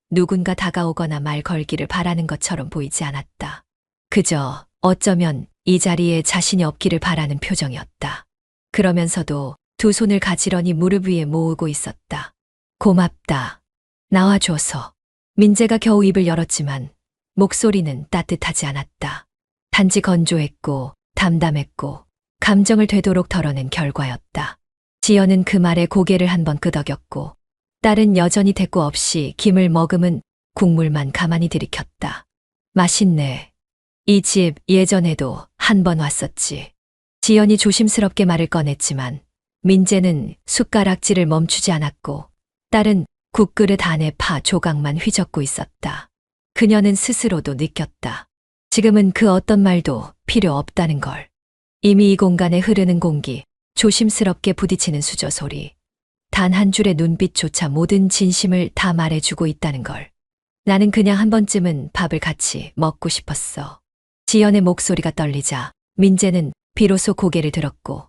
누군가 다가오거나 말 걸기를 바라는 것처럼 보이지 않았다. 그저 어쩌면 이 자리에 자신이 없기를 바라는 표정이었다. 그러면서도 두 손을 가지런히 무릎 위에 모으고 있었다. 고맙다. 나와줘서. 민재가 겨우 입을 열었지만 목소리는 따뜻하지 않았다. 단지 건조했고 담담했고 감정을 되도록 덜어낸 결과였다. 지연은 그 말에 고개를 한번 끄덕였고 딸은 여전히 대꾸 없이 김을 머금은 국물만 가만히 들이켰다. 맛있네. 이 집 예전에도 한 번 왔었지. 지연이 조심스럽게 말을 꺼냈지만 민재는 숟가락질을 멈추지 않았고 딸은 국그릇 안에 파 조각만 휘젓고 있었다. 그녀는 스스로도 느꼈다. 지금은 그 어떤 말도 필요 없다는 걸. 이미 이 공간에 흐르는 공기, 조심스럽게 부딪히는 수저 소리, 단 한 줄의 눈빛조차 모든 진심을 다 말해주고 있다는 걸. 나는 그냥 한 번쯤은 밥을 같이 먹고 싶었어. 지연의 목소리가 떨리자 민재는 비로소 고개를 들었고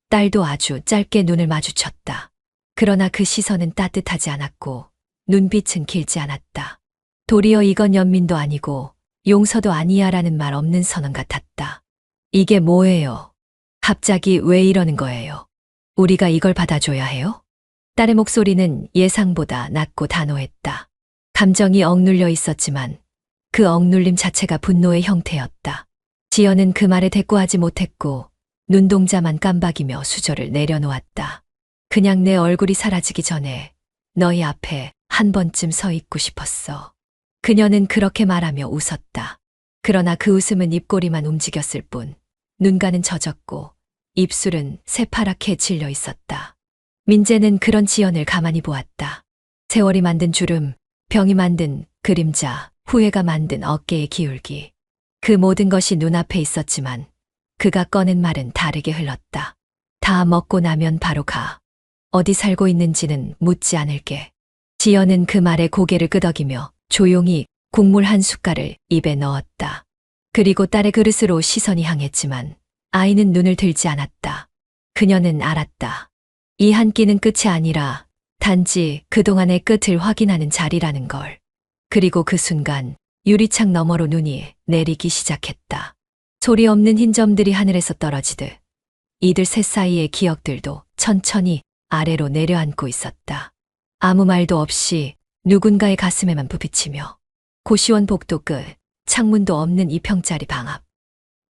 딸도 아주 짧게 눈을 마주쳤다. 그러나 그 시선은 따뜻하지 않았고 눈빛은 길지 않았다. 도리어 이건 연민도 아니고 용서도 아니야라는 말 없는 선언 같았다. 이게 뭐예요? 갑자기 왜 이러는 거예요? 우리가 이걸 받아줘야 해요? 딸의 목소리는 예상보다 낮고 단호했다. 감정이 억눌려 있었지만 그 억눌림 자체가 분노의 형태였다. 지연은 그 말에 대꾸하지 못했고 눈동자만 깜박이며 수저를 내려놓았다. 그냥 내 얼굴이 사라지기 전에 너희 앞에 한 번쯤 서 있고 싶었어. 그녀는 그렇게 말하며 웃었다. 그러나 그 웃음은 입꼬리만 움직였을 뿐 눈가는 젖었고 입술은 새파랗게 질려 있었다. 민재는 그런 지연을 가만히 보았다. 세월이 만든 주름, 병이 만든 그림자, 후회가 만든 어깨의 기울기. 그 모든 것이 눈앞에 있었지만 그가 꺼낸 말은 다르게 흘렀다. 다 먹고 나면 바로 가. 어디 살고 있는지는 묻지 않을게. 지연은 그 말에 고개를 끄덕이며 조용히 국물 한 숟갈을 입에 넣었다. 그리고 딸의 그릇으로 시선이 향했지만 아이는 눈을 들지 않았다. 그녀는 알았다. 이 한 끼는 끝이 아니라 단지 그동안의 끝을 확인하는 자리라는 걸. 그리고 그 순간 유리창 너머로 눈이 내리기 시작했다. 소리 없는 흰 점들이 하늘에서 떨어지듯 이들 셋 사이의 기억들도 천천히 아래로 내려앉고 있었다. 아무 말도 없이 누군가의 가슴에만 부비치며 고시원 복도 끝, 창문도 없는 2평짜리 방 앞.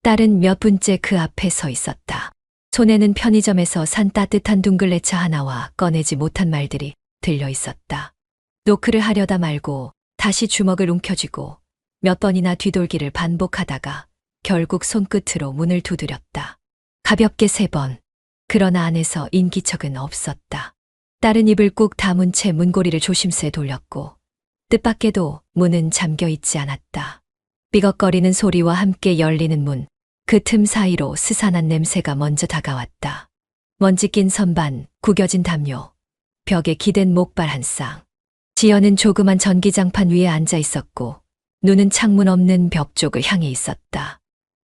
딸은 몇 분째 그 앞에 서 있었다. 손에는 편의점에서 산 따뜻한 둥글레차 하나와 꺼내지 못한 말들이 들려 있었다. 노크를 하려다 말고 다시 주먹을 움켜쥐고 몇 번이나 뒤돌기를 반복하다가 결국 손끝으로 문을 두드렸다. 가볍게 3번. 그러나 안에서 인기척은 없었다. 딸은 입을 꾹 다문 채 문고리를 조심스레 돌렸고 뜻밖에도 문은 잠겨 있지 않았다. 삐걱거리는 소리와 함께 열리는 문, 그 틈 사이로 스산한 냄새가 먼저 다가왔다. 먼지 낀 선반, 구겨진 담요, 벽에 기댄 목발 한 쌍. 지연은 조그만 전기장판 위에 앉아 있었고 눈은 창문 없는 벽 쪽을 향해 있었다.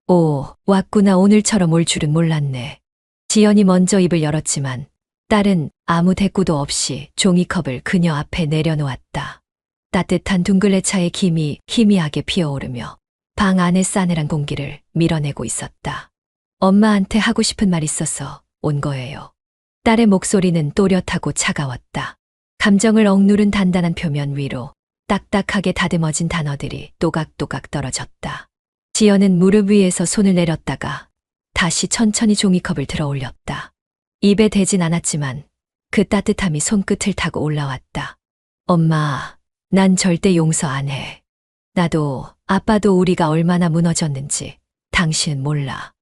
오, 왔구나. 오늘처럼 올 줄은 몰랐네. 지연이 먼저 입을 열었지만 딸은 아무 대꾸도 없이 종이컵을 그녀 앞에 내려놓았다. 따뜻한 둥글레차의 김이 희미하게 피어오르며 방 안의 싸늘한 공기를 밀어내고 있었다. 엄마한테 하고 싶은 말 있어서 온 거예요. 딸의 목소리는 또렷하고 차가웠다. 감정을 억누른 단단한 표면 위로 딱딱하게 다듬어진 단어들이 또각또각 떨어졌다. 지연은 무릎 위에서 손을 내렸다가 다시 천천히 종이컵을 들어 올렸다. 입에 대진 않았지만 그 따뜻함이 손끝을 타고 올라왔다. 엄마, 난 절대 용서 안 해. 나도 아빠도 우리가 얼마나 무너졌는지 당신은 몰라.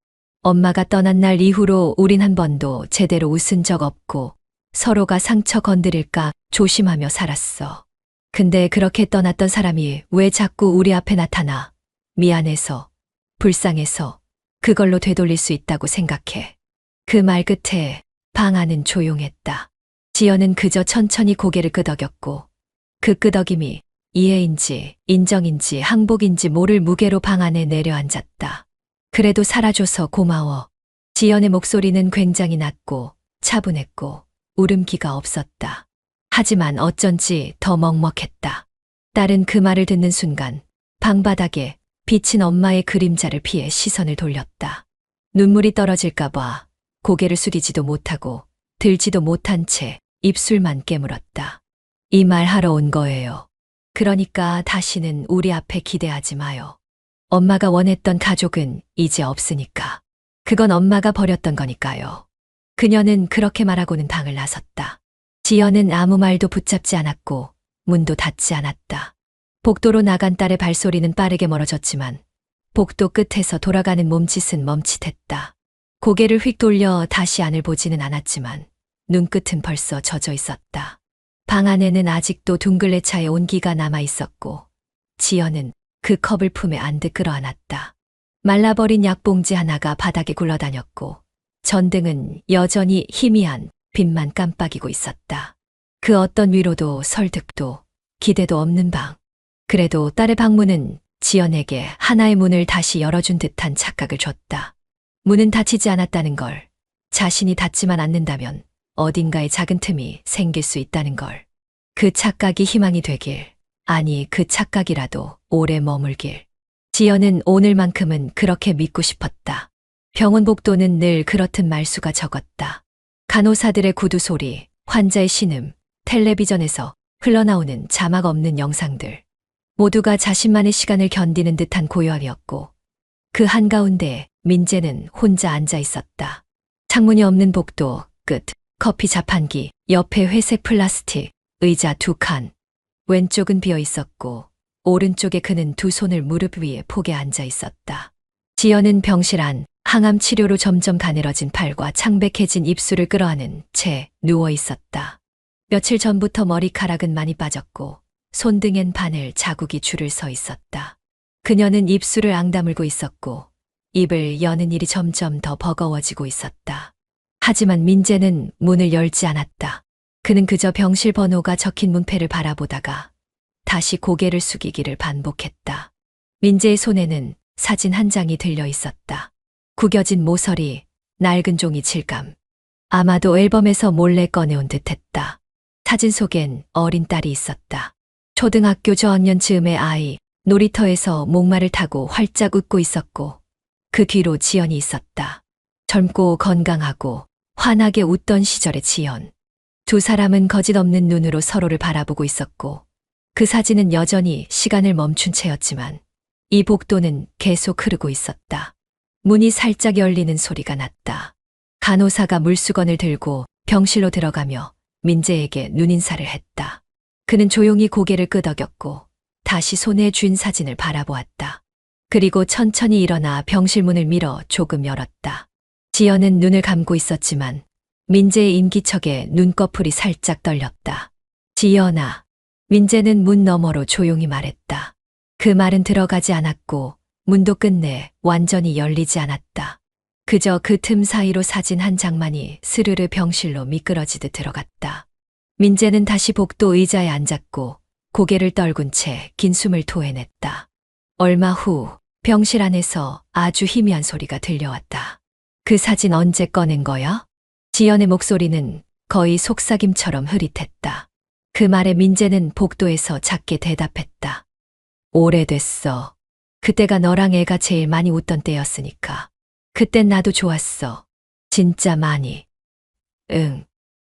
엄마가 떠난 날 이후로 우린 한 번도 제대로 웃은 적 없고 서로가 상처 건드릴까 조심하며 살았어. 근데 그렇게 떠났던 사람이 왜 자꾸 우리 앞에 나타나? 미안해서, 불쌍해서 그걸로 되돌릴 수 있다고 생각해. 그 말 끝에 방 안은 조용했다. 지연은 그저 천천히 고개를 끄덕였고 그 끄덕임이 이해인지 인정인지 항복인지 모를 무게로 방 안에 내려앉았다. 그래도 살아줘서 고마워. 지연의 목소리는 굉장히 낮고 차분했고 울음기가 없었다. 하지만 어쩐지 더 먹먹했다. 딸은 그 말을 듣는 순간 방바닥에 비친 엄마의 그림자를 피해 시선을 돌렸다. 눈물이 떨어질까봐 고개를 숙이지도 못하고 들지도 못한 채 입술만 깨물었다. 이 말 하러 온 거예요. 그러니까 다시는 우리 앞에 기대하지 마요. 엄마가 원했던 가족은 이제 없으니까. 그건 엄마가 버렸던 거니까요. 그녀는 그렇게 말하고는 방을 나섰다. 지연은 아무 말도 붙잡지 않았고 문도 닫지 않았다. 복도로 나간 딸의 발소리는 빠르게 멀어졌지만 복도 끝에서 돌아가는 몸짓은 멈칫했다. 고개를 휙 돌려 다시 안을 보지는 않았지만 눈끝은 벌써 젖어 있었다. 방 안에는 아직도 둥글레차의 온기가 남아 있었고 지연은 그 컵을 품에 안듯 끌어안았다. 말라버린 약봉지 하나가 바닥에 굴러다녔고 전등은 여전히 희미한 빛만 깜빡이고 있었다. 그 어떤 위로도 설득도 기대도 없는 방. 그래도 딸의 방문은 지연에게 하나의 문을 다시 열어준 듯한 착각을 줬다. 문은 닫히지 않았다는 걸, 자신이 닫지만 않는다면 어딘가에 작은 틈이 생길 수 있다는 걸. 그 착각이 희망이 되길, 아니 그 착각이라도 오래 머물길. 지연은 오늘만큼은 그렇게 믿고 싶었다. 병원 복도는 늘 그렇듯 말수가 적었다. 간호사들의 구두 소리, 환자의 신음, 텔레비전에서 흘러나오는 자막 없는 영상들. 모두가 자신만의 시간을 견디는 듯한 고요함이었고 그 한가운데 민재는 혼자 앉아 있었다. 창문이 없는 복도 끝, 커피 자판기, 옆에 회색 플라스틱, 의자 2칸. 왼쪽은 비어 있었고 오른쪽에 그는 두 손을 무릎 위에 포개 앉아 있었다. 지연은 병실 안, 항암 치료로 점점 가늘어진 팔과 창백해진 입술을 끌어안은 채 누워 있었다. 며칠 전부터 머리카락은 많이 빠졌고 손등엔 바늘 자국이 줄을 서 있었다. 그녀는 입술을 앙다물고 있었고 입을 여는 일이 점점 더 버거워지고 있었다. 하지만 민재는 문을 열지 않았다. 그는 그저 병실 번호가 적힌 문패를 바라보다가 다시 고개를 숙이기를 반복했다. 민재의 손에는 사진 한 장이 들려 있었다. 구겨진 모서리, 낡은 종이 질감. 아마도 앨범에서 몰래 꺼내온 듯했다. 사진 속엔 어린 딸이 있었다. 초등학교 저학년 즈음의 아이, 놀이터에서 목마를 타고 활짝 웃고 있었고 그 뒤로 지연이 있었다. 젊고 건강하고 환하게 웃던 시절의 지연. 두 사람은 거짓 없는 눈으로 서로를 바라보고 있었고 그 사진은 여전히 시간을 멈춘 채였지만 이 복도는 계속 흐르고 있었다. 문이 살짝 열리는 소리가 났다. 간호사가 물수건을 들고 병실로 들어가며 민재에게 눈인사를 했다. 그는 조용히 고개를 끄덕였고 다시 손에 쥔 사진을 바라보았다. 그리고 천천히 일어나 병실 문을 밀어 조금 열었다. 지연은 눈을 감고 있었지만 민재의 인기척에 눈꺼풀이 살짝 떨렸다. 지연아. 민재는 문 너머로 조용히 말했다. 그 말은 들어가지 않았고 문도 끝내 완전히 열리지 않았다. 그저 그 틈 사이로 사진 한 장만이 스르르 병실로 미끄러지듯 들어갔다. 민재는 다시 복도 의자에 앉았고 고개를 떨군 채 긴 숨을 토해냈다. 얼마 후 병실 안에서 아주 희미한 소리가 들려왔다. 그 사진 언제 꺼낸 거야? 지연의 목소리는 거의 속삭임처럼 흐릿했다. 그 말에 민재는 복도에서 작게 대답했다. 오래됐어. 그때가 너랑 애가 제일 많이 웃던 때였으니까. 그땐 나도 좋았어. 진짜 많이. 응.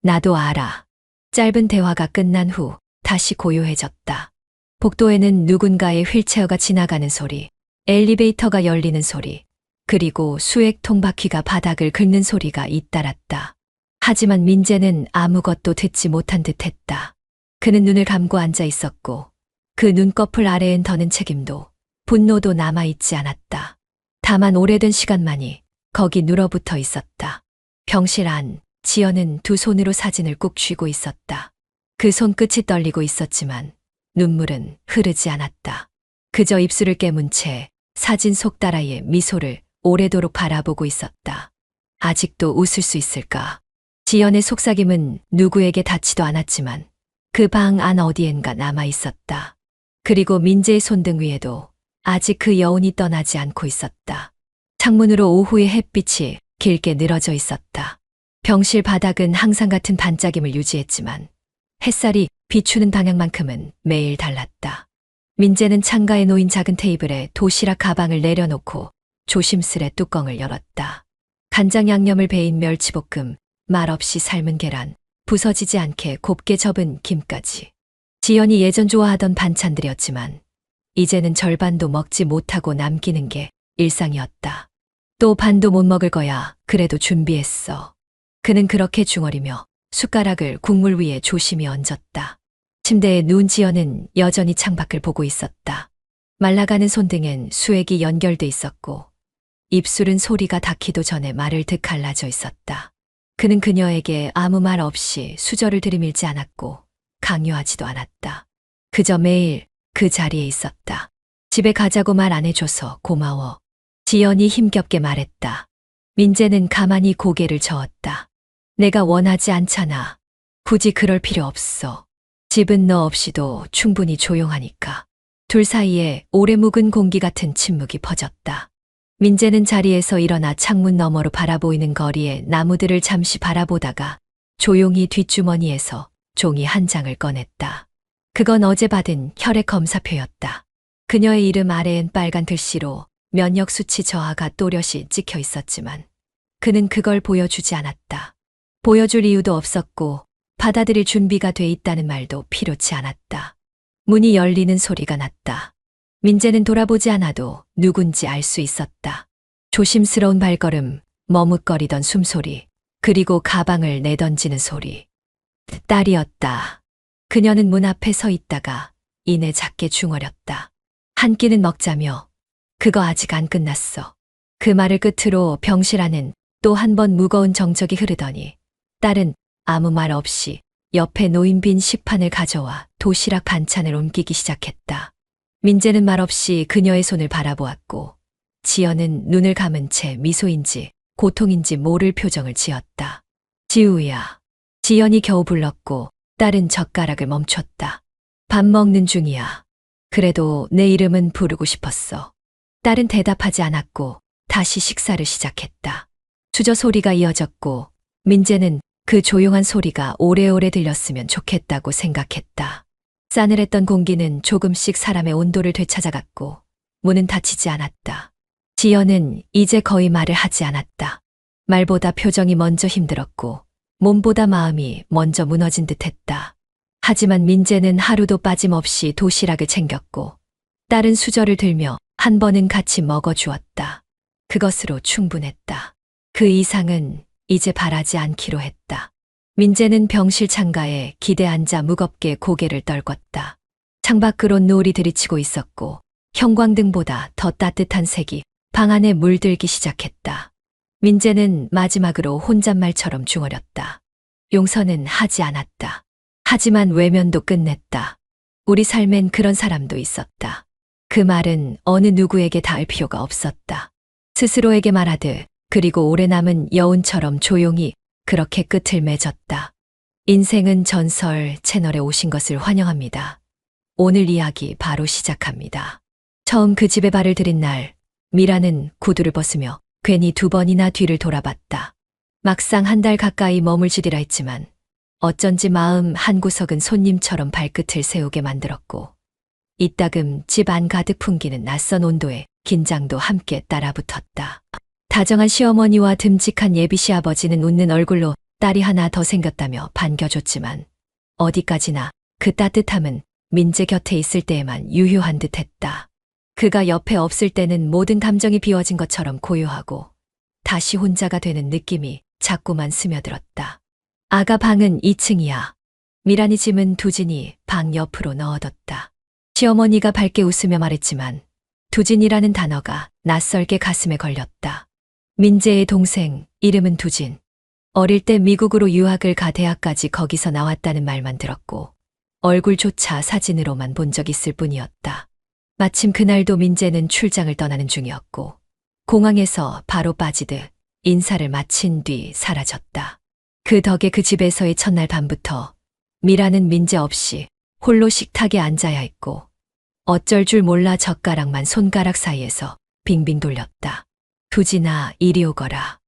나도 알아. 짧은 대화가 끝난 후 다시 고요해졌다. 복도에는 누군가의 휠체어가 지나가는 소리, 엘리베이터가 열리는 소리, 그리고 수액통 바퀴가 바닥을 긁는 소리가 잇따랐다. 하지만 민재는 아무것도 듣지 못한 듯했다. 그는 눈을 감고 앉아 있었고 그 눈꺼풀 아래엔 더는 책임도 분노도 남아있지 않았다. 다만 오래된 시간만이 거기 눌어붙어 있었다. 병실 안, 지연은 두 손으로 사진을 꾹 쥐고 있었다. 그 손끝이 떨리고 있었지만 눈물은 흐르지 않았다. 그저 입술을 깨문 채 사진 속 딸아이의 미소를 오래도록 바라보고 있었다. 아직도 웃을 수 있을까? 지연의 속삭임은 누구에게 닿지도 않았지만 그 방 안 어디엔가 남아 있었다. 그리고 민재의 손등 위에도 아직 그 여운이 떠나지 않고 있었다. 창문으로 오후의 햇빛이 길게 늘어져 있었다. 병실 바닥은 항상 같은 반짝임을 유지했지만 햇살이 비추는 방향만큼은 매일 달랐다. 민재는 창가에 놓인 작은 테이블에 도시락 가방을 내려놓고 조심스레 뚜껑을 열었다. 간장 양념을 베인 멸치볶음, 말없이 삶은 계란, 부서지지 않게 곱게 접은 김까지. 지연이 예전 좋아하던 반찬들이었지만 이제는 절반도 먹지 못하고 남기는 게 일상이었다. 또 반도 못 먹을 거야. 그래도 준비했어. 그는 그렇게 중얼이며 숟가락을 국물 위에 조심히 얹었다. 침대에 누운 지연은 여전히 창밖을 보고 있었다. 말라가는 손등엔 수액이 연결돼 있었고 입술은 소리가 닿기도 전에 말을 득 갈라져 있었다. 그는 그녀에게 아무 말 없이 수저를 들이밀지 않았고 강요하지도 않았다. 그저 매일 그 자리에 있었다. 집에 가자고 말 안 해줘서 고마워. 지연이 힘겹게 말했다. 민재는 가만히 고개를 저었다. 내가 원하지 않잖아. 굳이 그럴 필요 없어. 집은 너 없이도 충분히 조용하니까. 둘 사이에 오래 묵은 공기 같은 침묵이 퍼졌다. 민재는 자리에서 일어나 창문 너머로 바라보이는 거리의 나무들을 잠시 바라보다가 조용히 뒷주머니에서 종이 한 장을 꺼냈다. 그건 어제 받은 혈액 검사표였다. 그녀의 이름 아래엔 빨간 글씨로 면역 수치 저하가 또렷이 찍혀 있었지만 그는 그걸 보여주지 않았다. 보여줄 이유도 없었고 받아들일 준비가 돼 있다는 말도 필요치 않았다. 문이 열리는 소리가 났다. 민재는 돌아보지 않아도 누군지 알 수 있었다. 조심스러운 발걸음, 머뭇거리던 숨소리, 그리고 가방을 내던지는 소리. 딸이었다. 그녀는 문 앞에 서 있다가 이내 작게 중얼였다. 한 끼는 먹자며. 그거 아직 안 끝났어. 그 말을 끝으로 병실 안은 또 한 번 무거운 정적이 흐르더니 딸은 아무 말 없이 옆에 놓인 빈 식판을 가져와 도시락 반찬을 옮기기 시작했다. 민재는 말없이 그녀의 손을 바라보았고 지연은 눈을 감은 채 미소인지 고통인지 모를 표정을 지었다. 지우야. 지연이 겨우 불렀고 딸은 젓가락을 멈췄다. 밥 먹는 중이야. 그래도 내 이름은 부르고 싶었어. 딸은 대답하지 않았고 다시 식사를 시작했다. 수저 소리가 이어졌고 민재는 그 조용한 소리가 오래오래 들렸으면 좋겠다고 생각했다. 싸늘했던 공기는 조금씩 사람의 온도를 되찾아갔고 문은 닫히지 않았다. 지연은 이제 거의 말을 하지 않았다. 말보다 표정이 먼저 힘들었고 몸보다 마음이 먼저 무너진 듯했다. 하지만 민재는 하루도 빠짐없이 도시락을 챙겼고 딸은 수저를 들며 한 번은 같이 먹어주었다. 그것으로 충분했다. 그 이상은 이제 바라지 않기로 했다. 민재는 병실 창가에 기대 앉아 무겁게 고개를 떨궜다. 창밖으로 노을이 들이치고 있었고 형광등보다 더 따뜻한 색이 방 안에 물들기 시작했다. 민재는 마지막으로 혼잣말처럼 중얼였다. 용서는 하지 않았다. 하지만 외면도 끝냈다. 우리 삶엔 그런 사람도 있었다. 그 말은 어느 누구에게 닿을 필요가 없었다. 스스로에게 말하듯 그리고 오래 남은 여운처럼 조용히 그렇게 끝을 맺었다. 인생은 전설 채널에 오신 것을 환영합니다. 오늘 이야기 바로 시작합니다. 처음 그 집에 발을 들인 날, 미라는 구두를 벗으며 괜히 2번이나 뒤를 돌아봤다. 막상 한 달 가까이 머물지리라 했지만 어쩐지 마음 한구석은 손님처럼 발끝을 세우게 만들었고 이따금 집 안 가득 풍기는 낯선 온도에 긴장도 함께 따라붙었다. 다정한 시어머니와 듬직한 예비 시아버지는 웃는 얼굴로 딸이 하나 더 생겼다며 반겨줬지만 어디까지나 그 따뜻함은 민재 곁에 있을 때에만 유효한 듯했다. 그가 옆에 없을 때는 모든 감정이 비워진 것처럼 고요하고 다시 혼자가 되는 느낌이 자꾸만 스며들었다. 아가 방은 2층이야. 미란이 짐은 두진이 방 옆으로 넣어뒀다. 시어머니가 밝게 웃으며 말했지만 두진이라는 단어가 낯설게 가슴에 걸렸다. 민재의 동생, 이름은 두진. 어릴 때 미국으로 유학을 가 대학까지 거기서 나왔다는 말만 들었고 얼굴조차 사진으로만 본 적 있을 뿐이었다. 마침 그날도 민재는 출장을 떠나는 중이었고 공항에서 바로 빠지듯 인사를 마친 뒤 사라졌다. 그 덕에 그 집에서의 첫날 밤부터 미라는 민재 없이 홀로 식탁에 앉아야 했고 어쩔 줄 몰라 젓가락만 손가락 사이에서 빙빙 돌렸다. 두진아, 이리 오거라.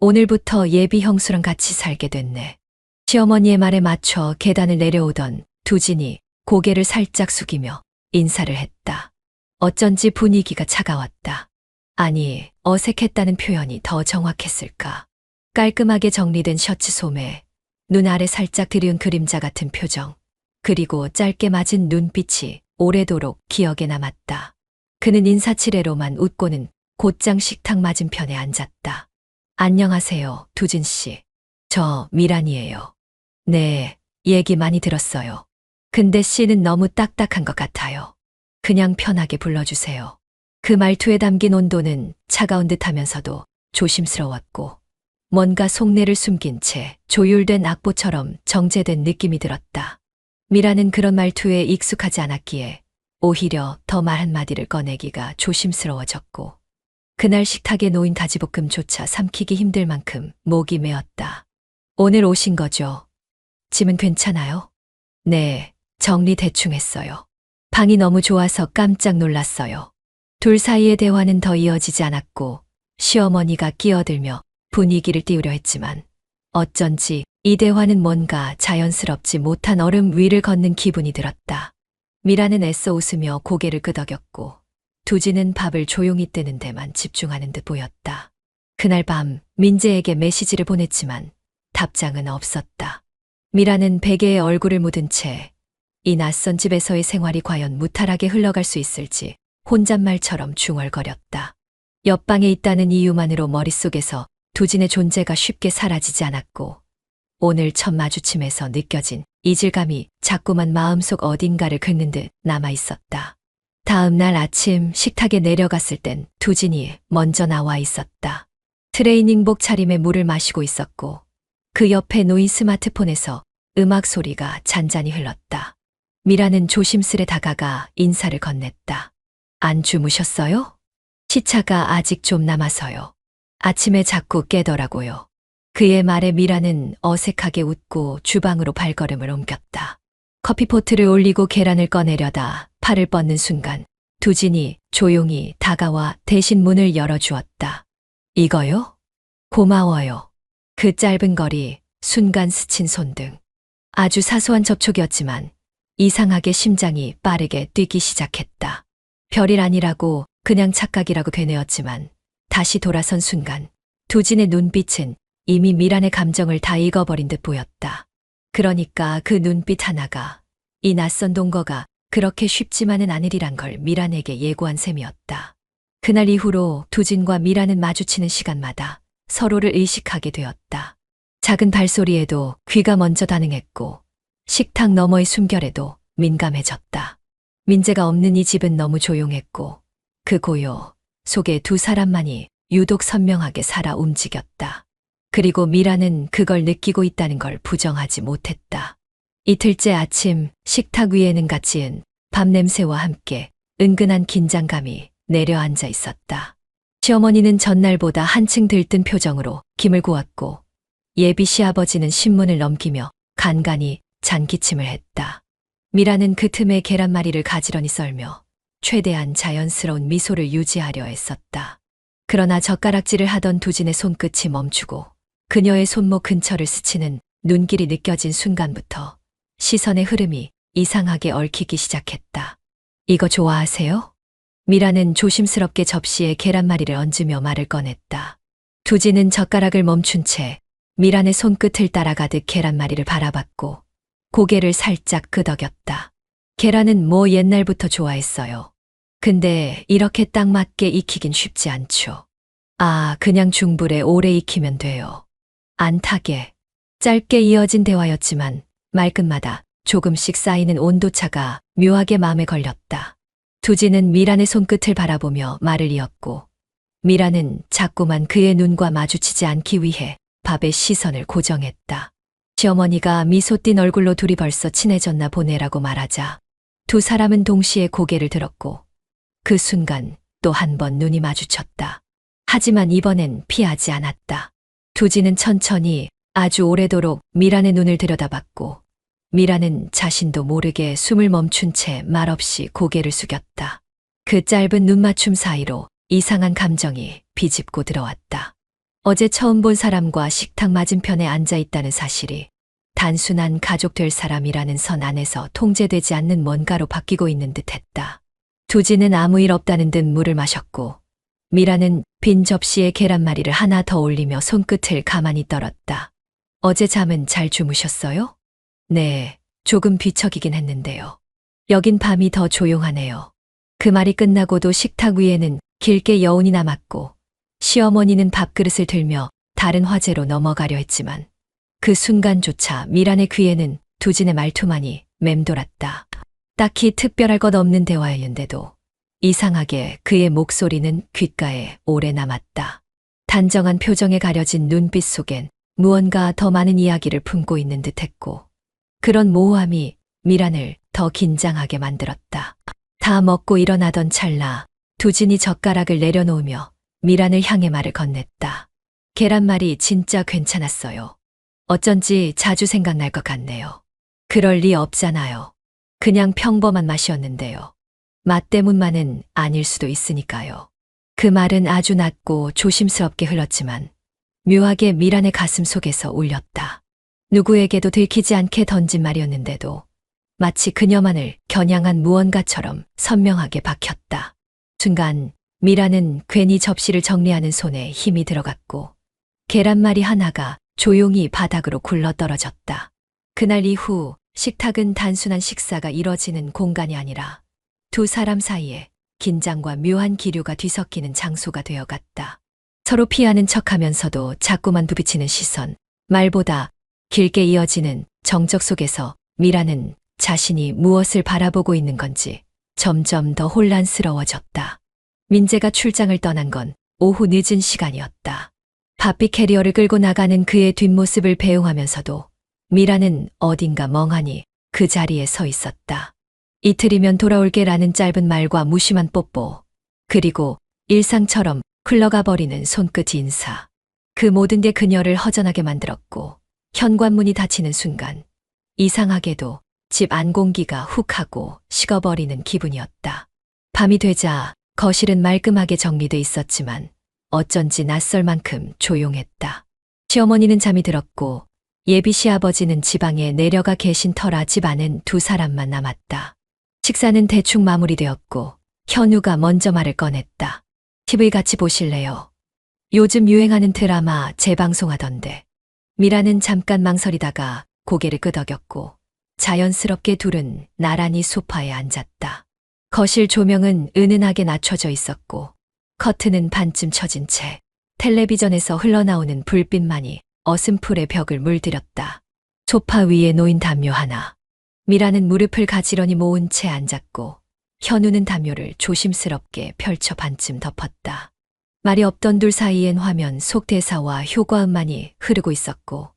오늘부터 예비 형수랑 같이 살게 됐네. 시어머니의 말에 맞춰 계단을 내려오던 두진이 고개를 살짝 숙이며 인사를 했다. 어쩐지 분위기가 차가웠다. 아니, 어색했다는 표현이 더 정확했을까. 깔끔하게 정리된 셔츠 소매, 눈 아래 살짝 드리운 그림자 같은 표정, 그리고 짧게 맞은 눈빛이 오래도록 기억에 남았다. 그는 인사치레로만 웃고는 곧장 식탁 맞은편에 앉았다. 안녕하세요, 두진 씨. 저 미란이에요. 네, 얘기 많이 들었어요. 근데 씨는 너무 딱딱한 것 같아요. 그냥 편하게 불러주세요. 그 말투에 담긴 온도는 차가운 듯하면서도 조심스러웠고 뭔가 속내를 숨긴 채 조율된 악보처럼 정제된 느낌이 들었다. 미라는 그런 말투에 익숙하지 않았기에 오히려 더 말 한마디를 꺼내기가 조심스러워졌고 그날 식탁에 놓인 가지볶음조차 삼키기 힘들 만큼 목이 메었다. 오늘 오신 거죠? 짐은 괜찮아요? 네, 정리 대충 했어요. 방이 너무 좋아서 깜짝 놀랐어요. 둘 사이의 대화는 더 이어지지 않았고 시어머니가 끼어들며 분위기를 띄우려 했지만 어쩐지 이 대화는 뭔가 자연스럽지 못한 얼음 위를 걷는 기분이 들었다. 미라는 애써 웃으며 고개를 끄덕였고 두진은 밥을 조용히 뜨는 데만 집중하는 듯 보였다. 그날 밤 민재에게 메시지를 보냈지만 답장은 없었다. 미라는 베개에 얼굴을 묻은 채 이 낯선 집에서의 생활이 과연 무탈하게 흘러갈 수 있을지 혼잣말처럼 중얼거렸다. 옆방에 있다는 이유만으로 머릿속에서 두진의 존재가 쉽게 사라지지 않았고 오늘 첫 마주침에서 느껴진 이질감이 자꾸만 마음속 어딘가를 긁는 듯 남아 있었다. 다음 날 아침 식탁에 내려갔을 땐 두진이 먼저 나와 있었다. 트레이닝복 차림에 물을 마시고 있었고 그 옆에 놓인 스마트폰에서 음악 소리가 잔잔히 흘렀다. 미라는 조심스레 다가가 인사를 건넸다. 안 주무셨어요? 시차가 아직 좀 남아서요. 아침에 자꾸 깨더라고요. 그의 말에 미라는 어색하게 웃고 주방으로 발걸음을 옮겼다. 커피포트를 올리고 계란을 꺼내려다 팔을 뻗는 순간 두진이 조용히 다가와 대신 문을 열어주었다. 이거요? 고마워요. 그 짧은 거리, 순간 스친 손등. 아주 사소한 접촉이었지만 이상하게 심장이 빠르게 뛰기 시작했다. 별일 아니라고 그냥 착각이라고 되뇌었지만 다시 돌아선 순간 두진의 눈빛은 이미 미란의 감정을 다 읽어버린 듯 보였다. 그러니까 그 눈빛 하나가 이 낯선 동거가 그렇게 쉽지만은 않으리란 걸 미란에게 예고한 셈이었다. 그날 이후로 두진과 미란은 마주치는 시간마다 서로를 의식하게 되었다. 작은 발소리에도 귀가 먼저 반응했고 식탁 너머의 숨결에도 민감해졌다. 민재가 없는 이 집은 너무 조용했고 그 고요 속에 두 사람만이 유독 선명하게 살아 움직였다. 그리고 미라는 그걸 느끼고 있다는 걸 부정하지 못했다. 이틀째 아침 식탁 위에는 갓지은 밥 냄새와 함께 은근한 긴장감이 내려앉아 있었다. 시어머니는 전날보다 한층 들뜬 표정으로 김을 구웠고 예비 시아버지는 신문을 넘기며 간간히 잔기침을 했다. 미라는 그 틈에 계란말이를 가지런히 썰며 최대한 자연스러운 미소를 유지하려 애썼다. 그러나 젓가락질을 하던 두진의 손끝이 멈추고 그녀의 손목 근처를 스치는 눈길이 느껴진 순간부터 시선의 흐름이 이상하게 얽히기 시작했다. 이거 좋아하세요? 미라는 조심스럽게 접시에 계란말이를 얹으며 말을 꺼냈다. 두진은 젓가락을 멈춘 채 미란의 손끝을 따라가듯 계란말이를 바라봤고 고개를 살짝 끄덕였다. 계란은 뭐 옛날부터 좋아했어요. 근데 이렇게 딱 맞게 익히긴 쉽지 않죠. 아, 그냥 중불에 오래 익히면 돼요. 안 타게. 짧게 이어진 대화였지만 말끝마다 조금씩 쌓이는 온도차가 묘하게 마음에 걸렸다. 두진은 미란의 손끝을 바라보며 말을 이었고 미란은 자꾸만 그의 눈과 마주치지 않기 위해 밥에 시선을 고정했다. 시어머니가 미소 띤 얼굴로 둘이 벌써 친해졌나 보네라고 말하자 두 사람은 동시에 고개를 들었고 그 순간 또 한 번 눈이 마주쳤다. 하지만 이번엔 피하지 않았다. 두진은 천천히 아주 오래도록 미란의 눈을 들여다봤고 미란은 자신도 모르게 숨을 멈춘 채 말없이 고개를 숙였다. 그 짧은 눈맞춤 사이로 이상한 감정이 비집고 들어왔다. 어제 처음 본 사람과 식탁 맞은편에 앉아 있다는 사실이 단순한 가족 될 사람이라는 선 안에서 통제되지 않는 뭔가로 바뀌고 있는 듯했다. 두진은 아무 일 없다는 듯 물을 마셨고 미라는 빈 접시에 계란말이를 하나 더 올리며 손끝을 가만히 떨었다. 어제 잠은 잘 주무셨어요? 네, 조금 뒤척이긴 했는데요. 여긴 밤이 더 조용하네요. 그 말이 끝나고도 식탁 위에는 길게 여운이 남았고 시어머니는 밥그릇을 들며 다른 화제로 넘어가려 했지만 그 순간조차 미란의 귀에는 두진의 말투만이 맴돌았다. 딱히 특별할 것 없는 대화였는데도 이상하게 그의 목소리는 귓가에 오래 남았다. 단정한 표정에 가려진 눈빛 속엔 무언가 더 많은 이야기를 품고 있는 듯했고 그런 모호함이 미란을 더 긴장하게 만들었다. 다 먹고 일어나던 찰나 두진이 젓가락을 내려놓으며 미란을 향해 말을 건넸다. 계란말이 진짜 괜찮았어요. 어쩐지 자주 생각날 것 같네요. 그럴 리 없잖아요. 그냥 평범한 맛이었는데요. 맛 때문만은 아닐 수도 있으니까요. 그 말은 아주 낮고 조심스럽게 흘렀지만 묘하게 미란의 가슴 속에서 울렸다. 누구에게도 들키지 않게 던진 말이었는데도 마치 그녀만을 겨냥한 무언가처럼 선명하게 박혔다. 순간 미라는 괜히 접시를 정리하는 손에 힘이 들어갔고 계란말이 하나가 조용히 바닥으로 굴러떨어졌다. 그날 이후 식탁은 단순한 식사가 이뤄지는 공간이 아니라 두 사람 사이에 긴장과 묘한 기류가 뒤섞이는 장소가 되어갔다. 서로 피하는 척하면서도 자꾸만 부비치는 시선, 말보다 길게 이어지는 정적 속에서 미라는 자신이 무엇을 바라보고 있는 건지 점점 더 혼란스러워졌다. 민재가 출장을 떠난 건 오후 늦은 시간이었다. 바삐 캐리어를 끌고 나가는 그의 뒷모습을 배웅하면서도 미라는 어딘가 멍하니 그 자리에 서 있었다. 이틀이면 돌아올게라는 짧은 말과 무심한 뽀뽀, 그리고 일상처럼 흘러가 버리는 손끝 인사. 그 모든 게 그녀를 허전하게 만들었고 현관문이 닫히는 순간 이상하게도 집 안 공기가 훅 하고 식어버리는 기분이었다. 밤이 되자 거실은 말끔하게 정리돼 있었지만 어쩐지 낯설 만큼 조용했다. 시어머니는 잠이 들었고 예비 시아버지는 지방에 내려가 계신 터라 집 안엔 두 사람만 남았다. 식사는 대충 마무리되었고 현우가 먼저 말을 꺼냈다. TV 같이 보실래요? 요즘 유행하는 드라마 재방송하던데. 미라는 잠깐 망설이다가 고개를 끄덕였고 자연스럽게 둘은 나란히 소파에 앉았다. 거실 조명은 은은하게 낮춰져 있었고 커튼은 반쯤 쳐진 채 텔레비전에서 흘러나오는 불빛만이 어슴풀의 벽을 물들였다. 소파 위에 놓인 담요 하나. 미라는 무릎을 가지런히 모은 채 앉았고 현우는 담요를 조심스럽게 펼쳐 반쯤 덮었다. 말이 없던 둘 사이엔 화면 속 대사와 효과음만이 흐르고 있었고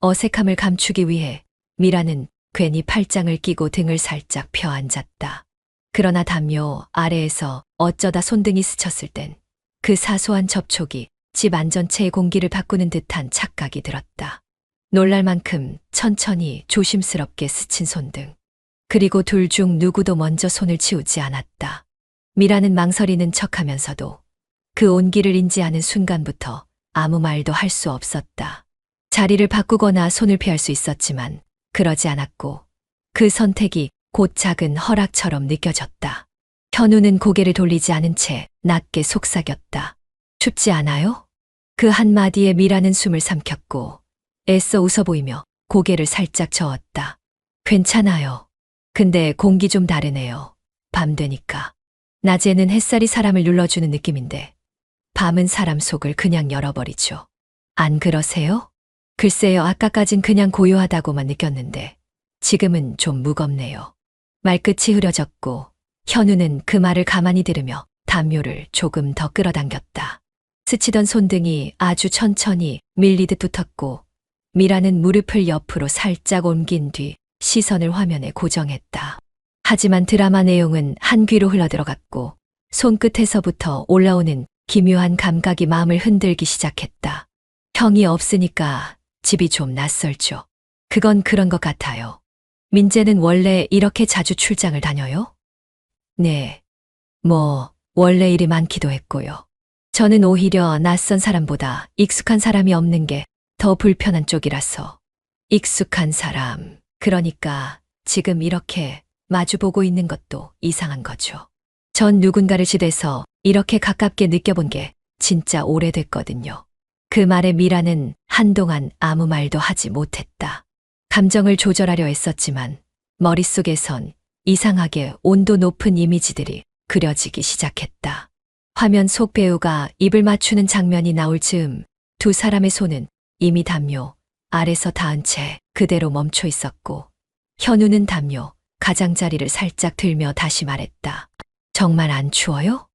어색함을 감추기 위해 미라는 괜히 팔짱을 끼고 등을 살짝 펴 앉았다. 그러나 담요 아래에서 어쩌다 손등이 스쳤을 땐 그 사소한 접촉이 집 안전체의 공기를 바꾸는 듯한 착각이 들었다. 놀랄 만큼 천천히 조심스럽게 스친 손등. 그리고 둘 중 누구도 먼저 손을 치우지 않았다. 미라는 망설이는 척하면서도 그 온기를 인지하는 순간부터 아무 말도 할 수 없었다. 자리를 바꾸거나 손을 피할 수 있었지만 그러지 않았고 그 선택이 곧 작은 허락처럼 느껴졌다. 현우는 고개를 돌리지 않은 채 낮게 속삭였다. 춥지 않아요? 그 한마디에 미라는 숨을 삼켰고 애써 웃어 보이며 고개를 살짝 저었다. 괜찮아요. 근데 공기 좀 다르네요. 밤 되니까. 낮에는 햇살이 사람을 눌러주는 느낌인데 밤은 사람 속을 그냥 열어버리죠. 안 그러세요? 글쎄요, 아까까진 그냥 고요하다고만 느꼈는데 지금은 좀 무겁네요. 말끝이 흐려졌고 현우는 그 말을 가만히 들으며 담요를 조금 더 끌어당겼다. 스치던 손등이 아주 천천히 밀리듯 붙었고 미라는 무릎을 옆으로 살짝 옮긴 뒤 시선을 화면에 고정했다. 하지만 드라마 내용은 한 귀로 흘러들어갔고 손끝에서부터 올라오는 기묘한 감각이 마음을 흔들기 시작했다. 형이 없으니까 집이 좀 낯설죠. 그건 그런 것 같아요. 민재는 원래 이렇게 자주 출장을 다녀요? 네. 원래 일이 많기도 했고요. 저는 오히려 낯선 사람보다 익숙한 사람이 없는 게 더 불편한 쪽이라서. 익숙한 사람. 그러니까 지금 이렇게 마주보고 있는 것도 이상한 거죠. 전 누군가를 집에서 이렇게 가깝게 느껴본 게 진짜 오래됐거든요. 그 말에 미라는 한동안 아무 말도 하지 못했다. 감정을 조절하려 했었지만 머릿속에선 이상하게 온도 높은 이미지들이 그려지기 시작했다. 화면 속 배우가 입을 맞추는 장면이 나올 즈음 두 사람의 손은 이미 담요 아래서 닿은 채 그대로 멈춰 있었고 현우는 담요 가장자리를 살짝 들며 다시 말했다. 정말 안 추워요?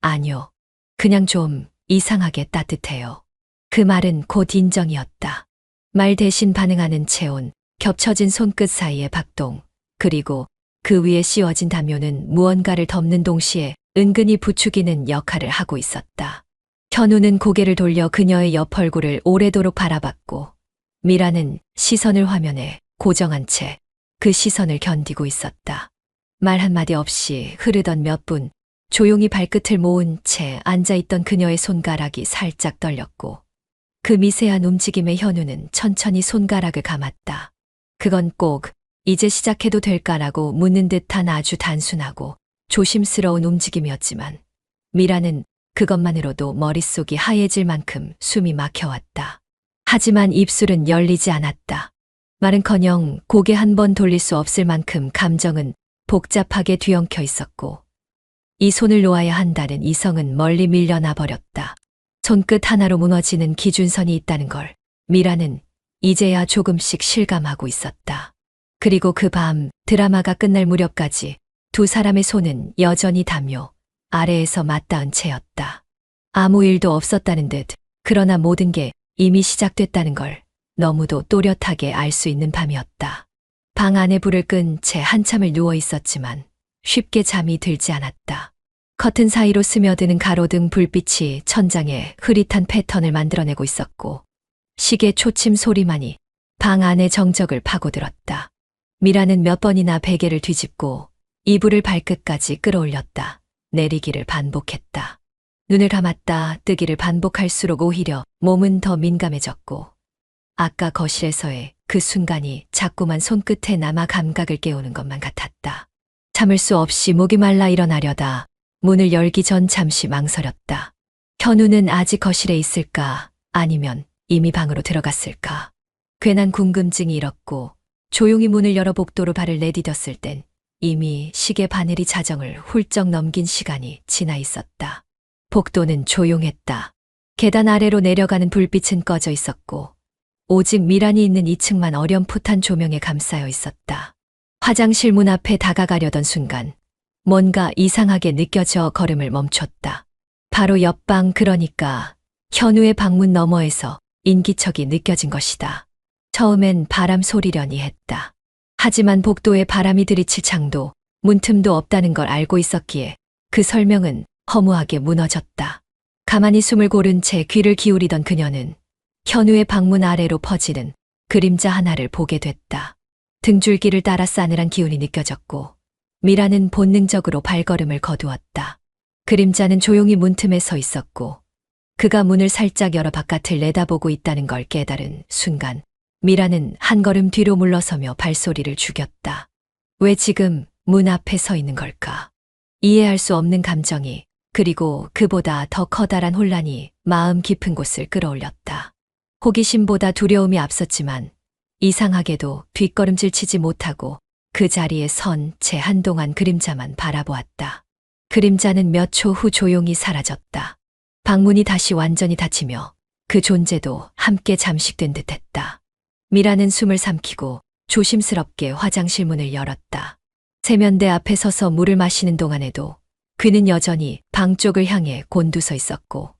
아니요. 그냥 좀 이상하게 따뜻해요. 그 말은 곧 인정이었다. 말 대신 반응하는 체온, 겹쳐진 손끝 사이의 박동, 그리고 그 위에 씌워진 담요는 무언가를 덮는 동시에 은근히 부추기는 역할을 하고 있었다. 현우는 고개를 돌려 그녀의 옆 얼굴을 오래도록 바라봤고 미라는 시선을 화면에 고정한 채 그 시선을 견디고 있었다. 말 한마디 없이 흐르던 몇 분, 조용히 발끝을 모은 채 앉아있던 그녀의 손가락이 살짝 떨렸고 그 미세한 움직임에 현우는 천천히 손가락을 감았다. 그건 꼭 이제 시작해도 될까라고 묻는 듯한 아주 단순하고 조심스러운 움직임이었지만 미라는 그것만으로도 머릿속이 하얘질 만큼 숨이 막혀왔다. 하지만 입술은 열리지 않았다. 말은커녕 고개 한 번 돌릴 수 없을 만큼 감정은 복잡하게 뒤엉켜 있었고, 이 손을 놓아야 한다는 이성은 멀리 밀려나 버렸다. 손끝 하나로 무너지는 기준선이 있다는 걸 미라는 이제야 조금씩 실감하고 있었다. 그리고 그 밤 드라마가 끝날 무렵까지 두 사람의 손은 여전히 담요 아래에서 맞닿은 채였다. 아무 일도 없었다는 듯, 그러나 모든 게 이미 시작됐다는 걸 너무도 또렷하게 알 수 있는 밤이었다. 방 안에 불을 끈 채 한참을 누워 있었지만 쉽게 잠이 들지 않았다. 커튼 사이로 스며드는 가로등 불빛이 천장에 흐릿한 패턴을 만들어내고 있었고, 시계 초침 소리만이 방 안의 정적을 파고들었다. 미라는 몇 번이나 베개를 뒤집고 이불을 발끝까지 끌어올렸다. 내리기를 반복했다. 눈을 감았다 뜨기를 반복할수록 오히려 몸은 더 민감해졌고, 아까 거실에서의 그 순간이 자꾸만 손끝에 남아 감각을 깨우는 것만 같았다. 참을 수 없이 목이 말라 일어나려다 문을 열기 전 잠시 망설였다. 현우는 아직 거실에 있을까? 아니면 이미 방으로 들어갔을까? 괜한 궁금증이 일었고, 조용히 문을 열어 복도로 발을 내디뎠을 땐 이미 시계 바늘이 자정을 훌쩍 넘긴 시간이 지나 있었다. 복도는 조용했다. 계단 아래로 내려가는 불빛은 꺼져 있었고, 오직 미란이 있는 2층만 어렴풋한 조명에 감싸여 있었다. 화장실 문 앞에 다가가려던 순간 뭔가 이상하게 느껴져 걸음을 멈췄다. 바로 옆방, 그러니까 현우의 방문 너머에서 인기척이 느껴진 것이다. 처음엔 바람 소리려니 했다. 하지만 복도에 바람이 들이칠 창도 문틈도 없다는 걸 알고 있었기에 그 설명은 허무하게 무너졌다. 가만히 숨을 고른 채 귀를 기울이던 그녀는 현우의 방문 아래로 퍼지는 그림자 하나를 보게 됐다. 등줄기를 따라 싸늘한 기운이 느껴졌고, 미라는 본능적으로 발걸음을 거두었다. 그림자는 조용히 문틈에 서 있었고, 그가 문을 살짝 열어 바깥을 내다보고 있다는 걸 깨달은 순간 미라는 한 걸음 뒤로 물러서며 발소리를 죽였다. 왜 지금 문 앞에 서 있는 걸까? 이해할 수 없는 감정이, 그리고 그보다 더 커다란 혼란이 마음 깊은 곳을 끌어올렸다. 호기심보다 두려움이 앞섰지만 이상하게도 뒷걸음질 치지 못하고 그 자리에 선 채 한동안 그림자만 바라보았다. 그림자는 몇 초 후 조용히 사라졌다. 방문이 다시 완전히 닫히며 그 존재도 함께 잠식된 듯했다. 미라는 숨을 삼키고 조심스럽게 화장실 문을 열었다. 세면대 앞에 서서 물을 마시는 동안에도 그는 여전히 방 쪽을 향해 곤두서 있었고,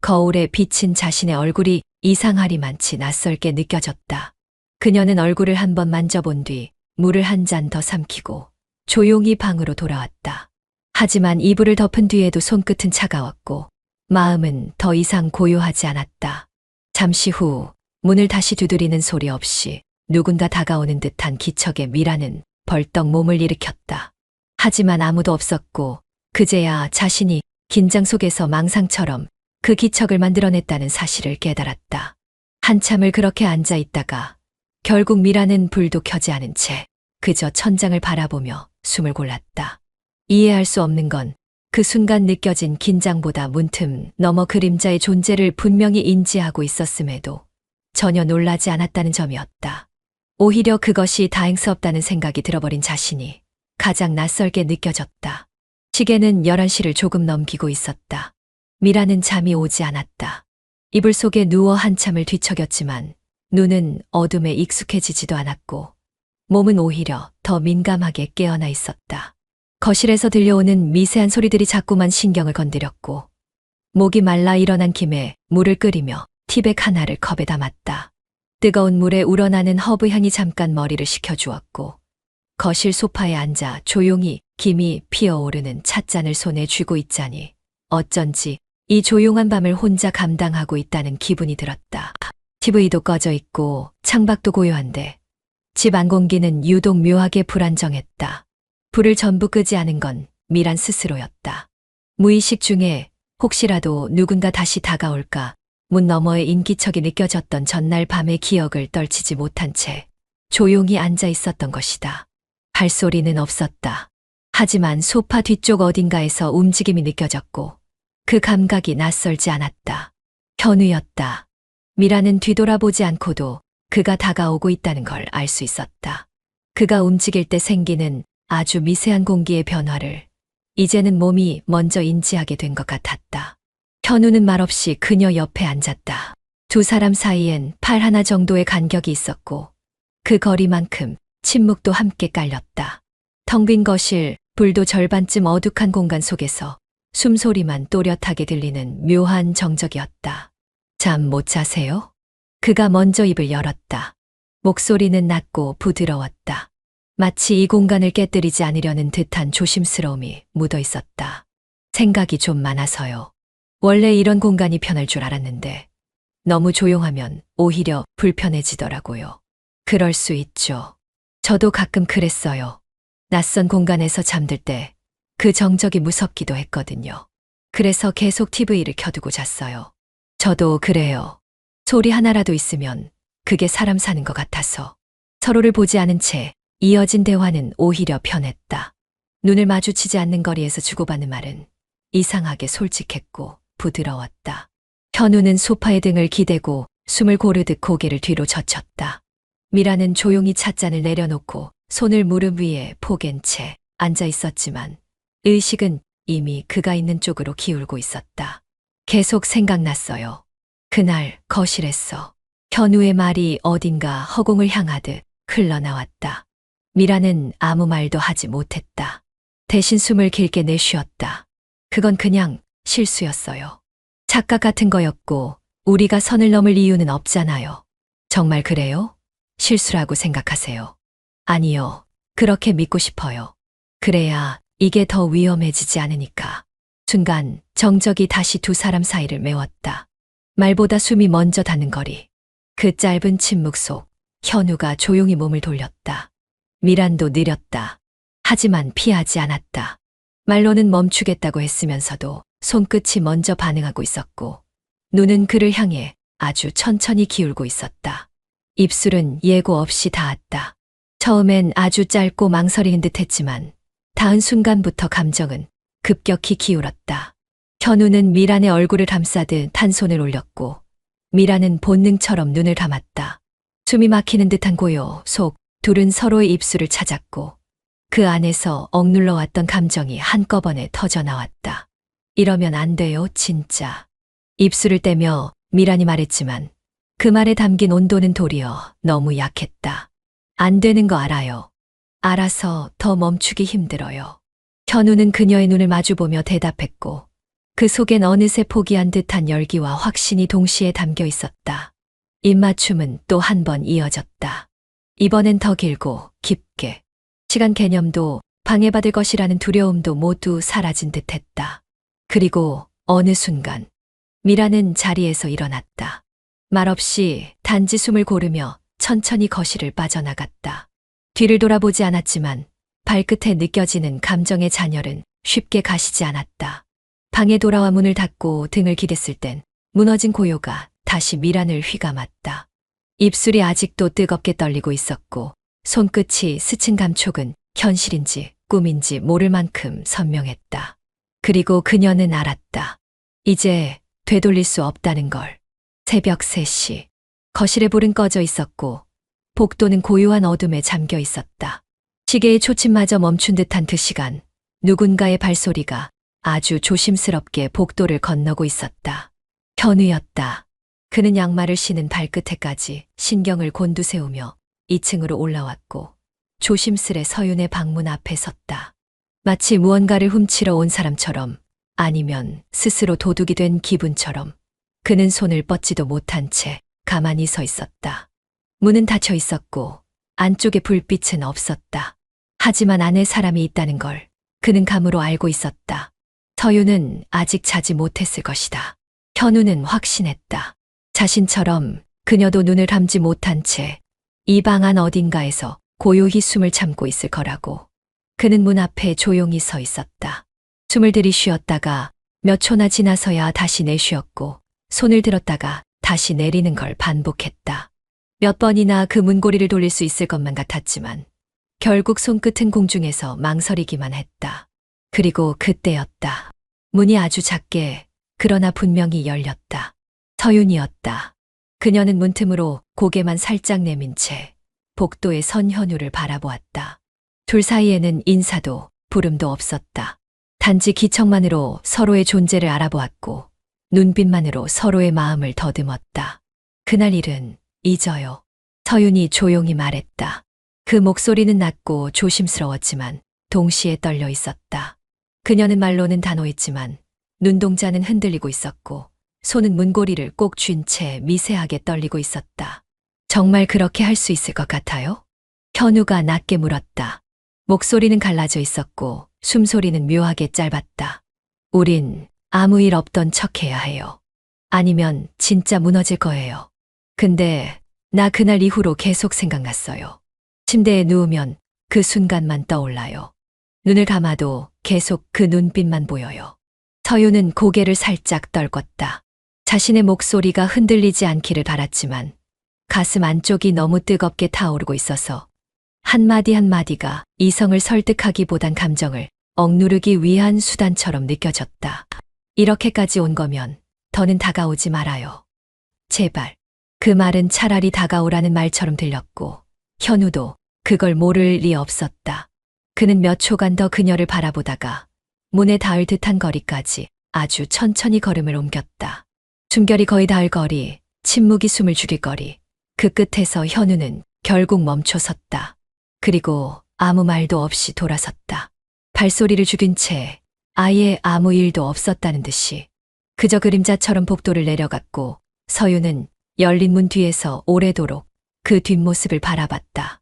거울에 비친 자신의 얼굴이 이상하리만치 낯설게 느껴졌다. 그녀는 얼굴을 한번 만져본 뒤 물을 한 잔 더 삼키고 조용히 방으로 돌아왔다. 하지만 이불을 덮은 뒤에도 손끝은 차가웠고 마음은 더 이상 고요하지 않았다. 잠시 후 문을 다시 두드리는 소리 없이 누군가 다가오는 듯한 기척에 미라는 벌떡 몸을 일으켰다. 하지만 아무도 없었고, 그제야 자신이 긴장 속에서 망상처럼 그 기척을 만들어냈다는 사실을 깨달았다. 한참을 그렇게 앉아 있다가 결국 미라는 불도 켜지 않은 채 그저 천장을 바라보며 숨을 골랐다. 이해할 수 없는 건 그 순간 느껴진 긴장보다 문틈 너머 그림자의 존재를 분명히 인지하고 있었음에도 전혀 놀라지 않았다는 점이었다. 오히려 그것이 다행스럽다는 생각이 들어버린 자신이 가장 낯설게 느껴졌다. 시계는 11시를 조금 넘기고 있었다. 미라는 잠이 오지 않았다. 이불 속에 누워 한참을 뒤척였지만 눈은 어둠에 익숙해지지도 않았고 몸은 오히려 더 민감하게 깨어나 있었다. 거실에서 들려오는 미세한 소리들이 자꾸만 신경을 건드렸고, 목이 말라 일어난 김에 물을 끓이며 티백 하나를 컵에 담았다. 뜨거운 물에 우러나는 허브 향이 잠깐 머리를 식혀주었고, 거실 소파에 앉아 조용히 김이 피어오르는 찻잔을 손에 쥐고 있자니 어쩐지 이 조용한 밤을 혼자 감당하고 있다는 기분이 들었다. TV도 꺼져 있고 창밖도 고요한데 집 안 공기는 유독 묘하게 불안정했다. 불을 전부 끄지 않은 건 미란 스스로였다. 무의식 중에 혹시라도 누군가 다시 다가올까 문 너머의 인기척이 느껴졌던 전날 밤의 기억을 떨치지 못한 채 조용히 앉아 있었던 것이다. 발소리는 없었다. 하지만 소파 뒤쪽 어딘가에서 움직임이 느껴졌고 그 감각이 낯설지 않았다. 현우였다. 미라는 뒤돌아보지 않고도 그가 다가오고 있다는 걸 알 수 있었다. 그가 움직일 때 생기는 아주 미세한 공기의 변화를 이제는 몸이 먼저 인지하게 된 것 같았다. 현우는 말없이 그녀 옆에 앉았다. 두 사람 사이엔 팔 하나 정도의 간격이 있었고 그 거리만큼 침묵도 함께 깔렸다. 텅 빈 거실, 불도 절반쯤 어둑한 공간 속에서 숨소리만 또렷하게 들리는 묘한 정적이었다. 잠 못 자세요? 그가 먼저 입을 열었다. 목소리는 낮고 부드러웠다. 마치 이 공간을 깨뜨리지 않으려는 듯한 조심스러움이 묻어 있었다. 생각이 좀 많아서요. 원래 이런 공간이 편할 줄 알았는데 너무 조용하면 오히려 불편해지더라고요. 그럴 수 있죠. 저도 가끔 그랬어요. 낯선 공간에서 잠들 때 그 정적이 무섭기도 했거든요. 그래서 계속 TV를 켜두고 잤어요. 저도 그래요. 소리 하나라도 있으면 그게 사람 사는 것 같아서. 서로를 보지 않은 채 이어진 대화는 오히려 편했다. 눈을 마주치지 않는 거리에서 주고받는 말은 이상하게 솔직했고 부드러웠다. 현우는 소파에 등을 기대고 숨을 고르듯 고개를 뒤로 젖혔다. 미라는 조용히 찻잔을 내려놓고 손을 무릎 위에 포갠 채 앉아 있었지만 의식은 이미 그가 있는 쪽으로 기울고 있었다. 계속 생각났어요. 그날 거실에서 현우의 말이 어딘가 허공을 향하듯 흘러나왔다. 미라는 아무 말도 하지 못했다. 대신 숨을 길게 내쉬었다. 그건 그냥 실수였어요. 착각 같은 거였고 우리가 선을 넘을 이유는 없잖아요. 정말 그래요? 실수라고 생각하세요? 아니요. 그렇게 믿고 싶어요. 그래야 이게 더 위험해지지 않으니까. 순간 정적이 다시 두 사람 사이를 메웠다. 말보다 숨이 먼저 닿는 거리. 그 짧은 침묵 속 현우가 조용히 몸을 돌렸다. 미란도 느렸다. 하지만 피하지 않았다. 말로는 멈추겠다고 했으면서도 손끝이 먼저 반응하고 있었고 눈은 그를 향해 아주 천천히 기울고 있었다. 입술은 예고 없이 닿았다. 처음엔 아주 짧고 망설이는 듯 했지만 닿은 순간부터 감정은 급격히 기울었다. 현우는 미란의 얼굴을 감싸듯 한 손을 올렸고 미란은 본능처럼 눈을 감았다. 숨이 막히는 듯한 고요 속 둘은 서로의 입술을 찾았고 그 안에서 억눌러 왔던 감정이 한꺼번에 터져나왔다. 이러면 안 돼요, 진짜. 입술을 떼며 미란이 말했지만 그 말에 담긴 온도는 도리어 너무 약했다. 안 되는 거 알아요. 알아서 더 멈추기 힘들어요. 현우는 그녀의 눈을 마주보며 대답했고 그 속엔 어느새 포기한 듯한 열기와 확신이 동시에 담겨 있었다. 입맞춤은 또 한 번 이어졌다. 이번엔 더 길고 깊게. 시간 개념도 방해받을 것이라는 두려움도 모두 사라진 듯했다. 그리고 어느 순간 미라는 자리에서 일어났다. 말없이 단지 숨을 고르며 천천히 거실을 빠져나갔다. 뒤를 돌아보지 않았지만 발끝에 느껴지는 감정의 잔열은 쉽게 가시지 않았다. 방에 돌아와 문을 닫고 등을 기댔을 땐 무너진 고요가 다시 미란을 휘감았다. 입술이 아직도 뜨겁게 떨리고 있었고 손끝이 스친 감촉은 현실인지 꿈인지 모를 만큼 선명했다. 그리고 그녀는 알았다. 이제 되돌릴 수 없다는 걸. 새벽 3시. 거실에 불은 꺼져 있었고 복도는 고요한 어둠에 잠겨 있었다. 시계의 초침마저 멈춘 듯한 그 시간, 누군가의 발소리가 아주 조심스럽게 복도를 건너고 있었다. 현우였다. 그는 양말을 신은 발끝에까지 신경을 곤두세우며 2층으로 올라왔고 조심스레 서윤의 방문 앞에 섰다. 마치 무언가를 훔치러 온 사람처럼 아니면 스스로 도둑이 된 기분처럼 그는 손을 뻗지도 못한 채 가만히 서 있었다. 문은 닫혀 있었고 안쪽에 불빛은 없었다. 하지만 안에 사람이 있다는 걸 그는 감으로 알고 있었다. 서윤은 아직 자지 못했을 것이다. 현우는 확신했다. 자신처럼 그녀도 눈을 감지 못한 채 이 방 안 어딘가에서 고요히 숨을 참고 있을 거라고. 그는 문 앞에 조용히 서 있었다. 숨을 들이쉬었다가 몇 초나 지나서야 다시 내쉬었고 손을 들었다가 다시 내리는 걸 반복했다. 몇 번이나 그 문고리를 돌릴 수 있을 것만 같았지만 결국 손끝은 공중에서 망설이기만 했다. 그리고 그때였다. 문이 아주 작게 그러나 분명히 열렸다. 서윤이었다. 그녀는 문틈으로 고개만 살짝 내민 채 복도에 선 현우를 바라보았다. 둘 사이에는 인사도 부름도 없었다. 단지 기척만으로 서로의 존재를 알아보았고 눈빛만으로 서로의 마음을 더듬었다. 그날 일은 잊어요. 서윤이 조용히 말했다. 그 목소리는 낮고 조심스러웠지만 동시에 떨려 있었다. 그녀는 말로는 단호했지만 눈동자는 흔들리고 있었고 손은 문고리를 꼭 쥔 채 미세하게 떨리고 있었다. 정말 그렇게 할 수 있을 것 같아요? 현우가 낮게 물었다. 목소리는 갈라져 있었고 숨소리는 묘하게 짧았다. 우린 아무 일 없던 척해야 해요. 아니면 진짜 무너질 거예요. 근데 나 그날 이후로 계속 생각났어요. 침대에 누우면 그 순간만 떠올라요. 눈을 감아도 계속 그 눈빛만 보여요. 서윤은 고개를 살짝 떨궜다. 자신의 목소리가 흔들리지 않기를 바랐지만 가슴 안쪽이 너무 뜨겁게 타오르고 있어서 한마디 한마디가 이성을 설득하기보단 감정을 억누르기 위한 수단처럼 느껴졌다. 이렇게까지 온 거면 더는 다가오지 말아요. 제발. 그 말은 차라리 다가오라는 말처럼 들렸고 현우도 그걸 모를 리 없었다. 그는 몇 초간 더 그녀를 바라보다가 문에 닿을 듯한 거리까지 아주 천천히 걸음을 옮겼다. 숨결이 거의 닿을 거리, 침묵이 숨을 죽일 거리. 그 끝에서 현우는 결국 멈춰 섰다. 그리고 아무 말도 없이 돌아섰다. 발소리를 죽인 채 아예 아무 일도 없었다는 듯이 그저 그림자처럼 복도를 내려갔고 서윤은 열린 문 뒤에서 오래도록 그 뒷모습을 바라봤다.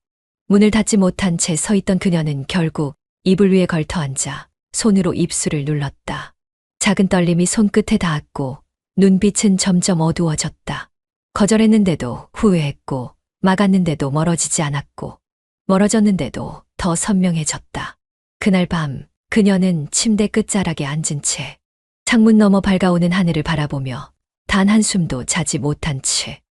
문을 닫지 못한 채 서 있던 그녀는 결국 이불 위에 걸터 앉아 손으로 입술을 눌렀다. 작은 떨림이 손끝에 닿았고 눈빛은 점점 어두워졌다. 거절했는데도 후회했고 막았는데도 멀어지지 않았고 멀어졌는데도 더 선명해졌다. 그날 밤 그녀는 침대 끝자락에 앉은 채 창문 너머 밝아오는 하늘을 바라보며 단 한숨도 자지 못한 채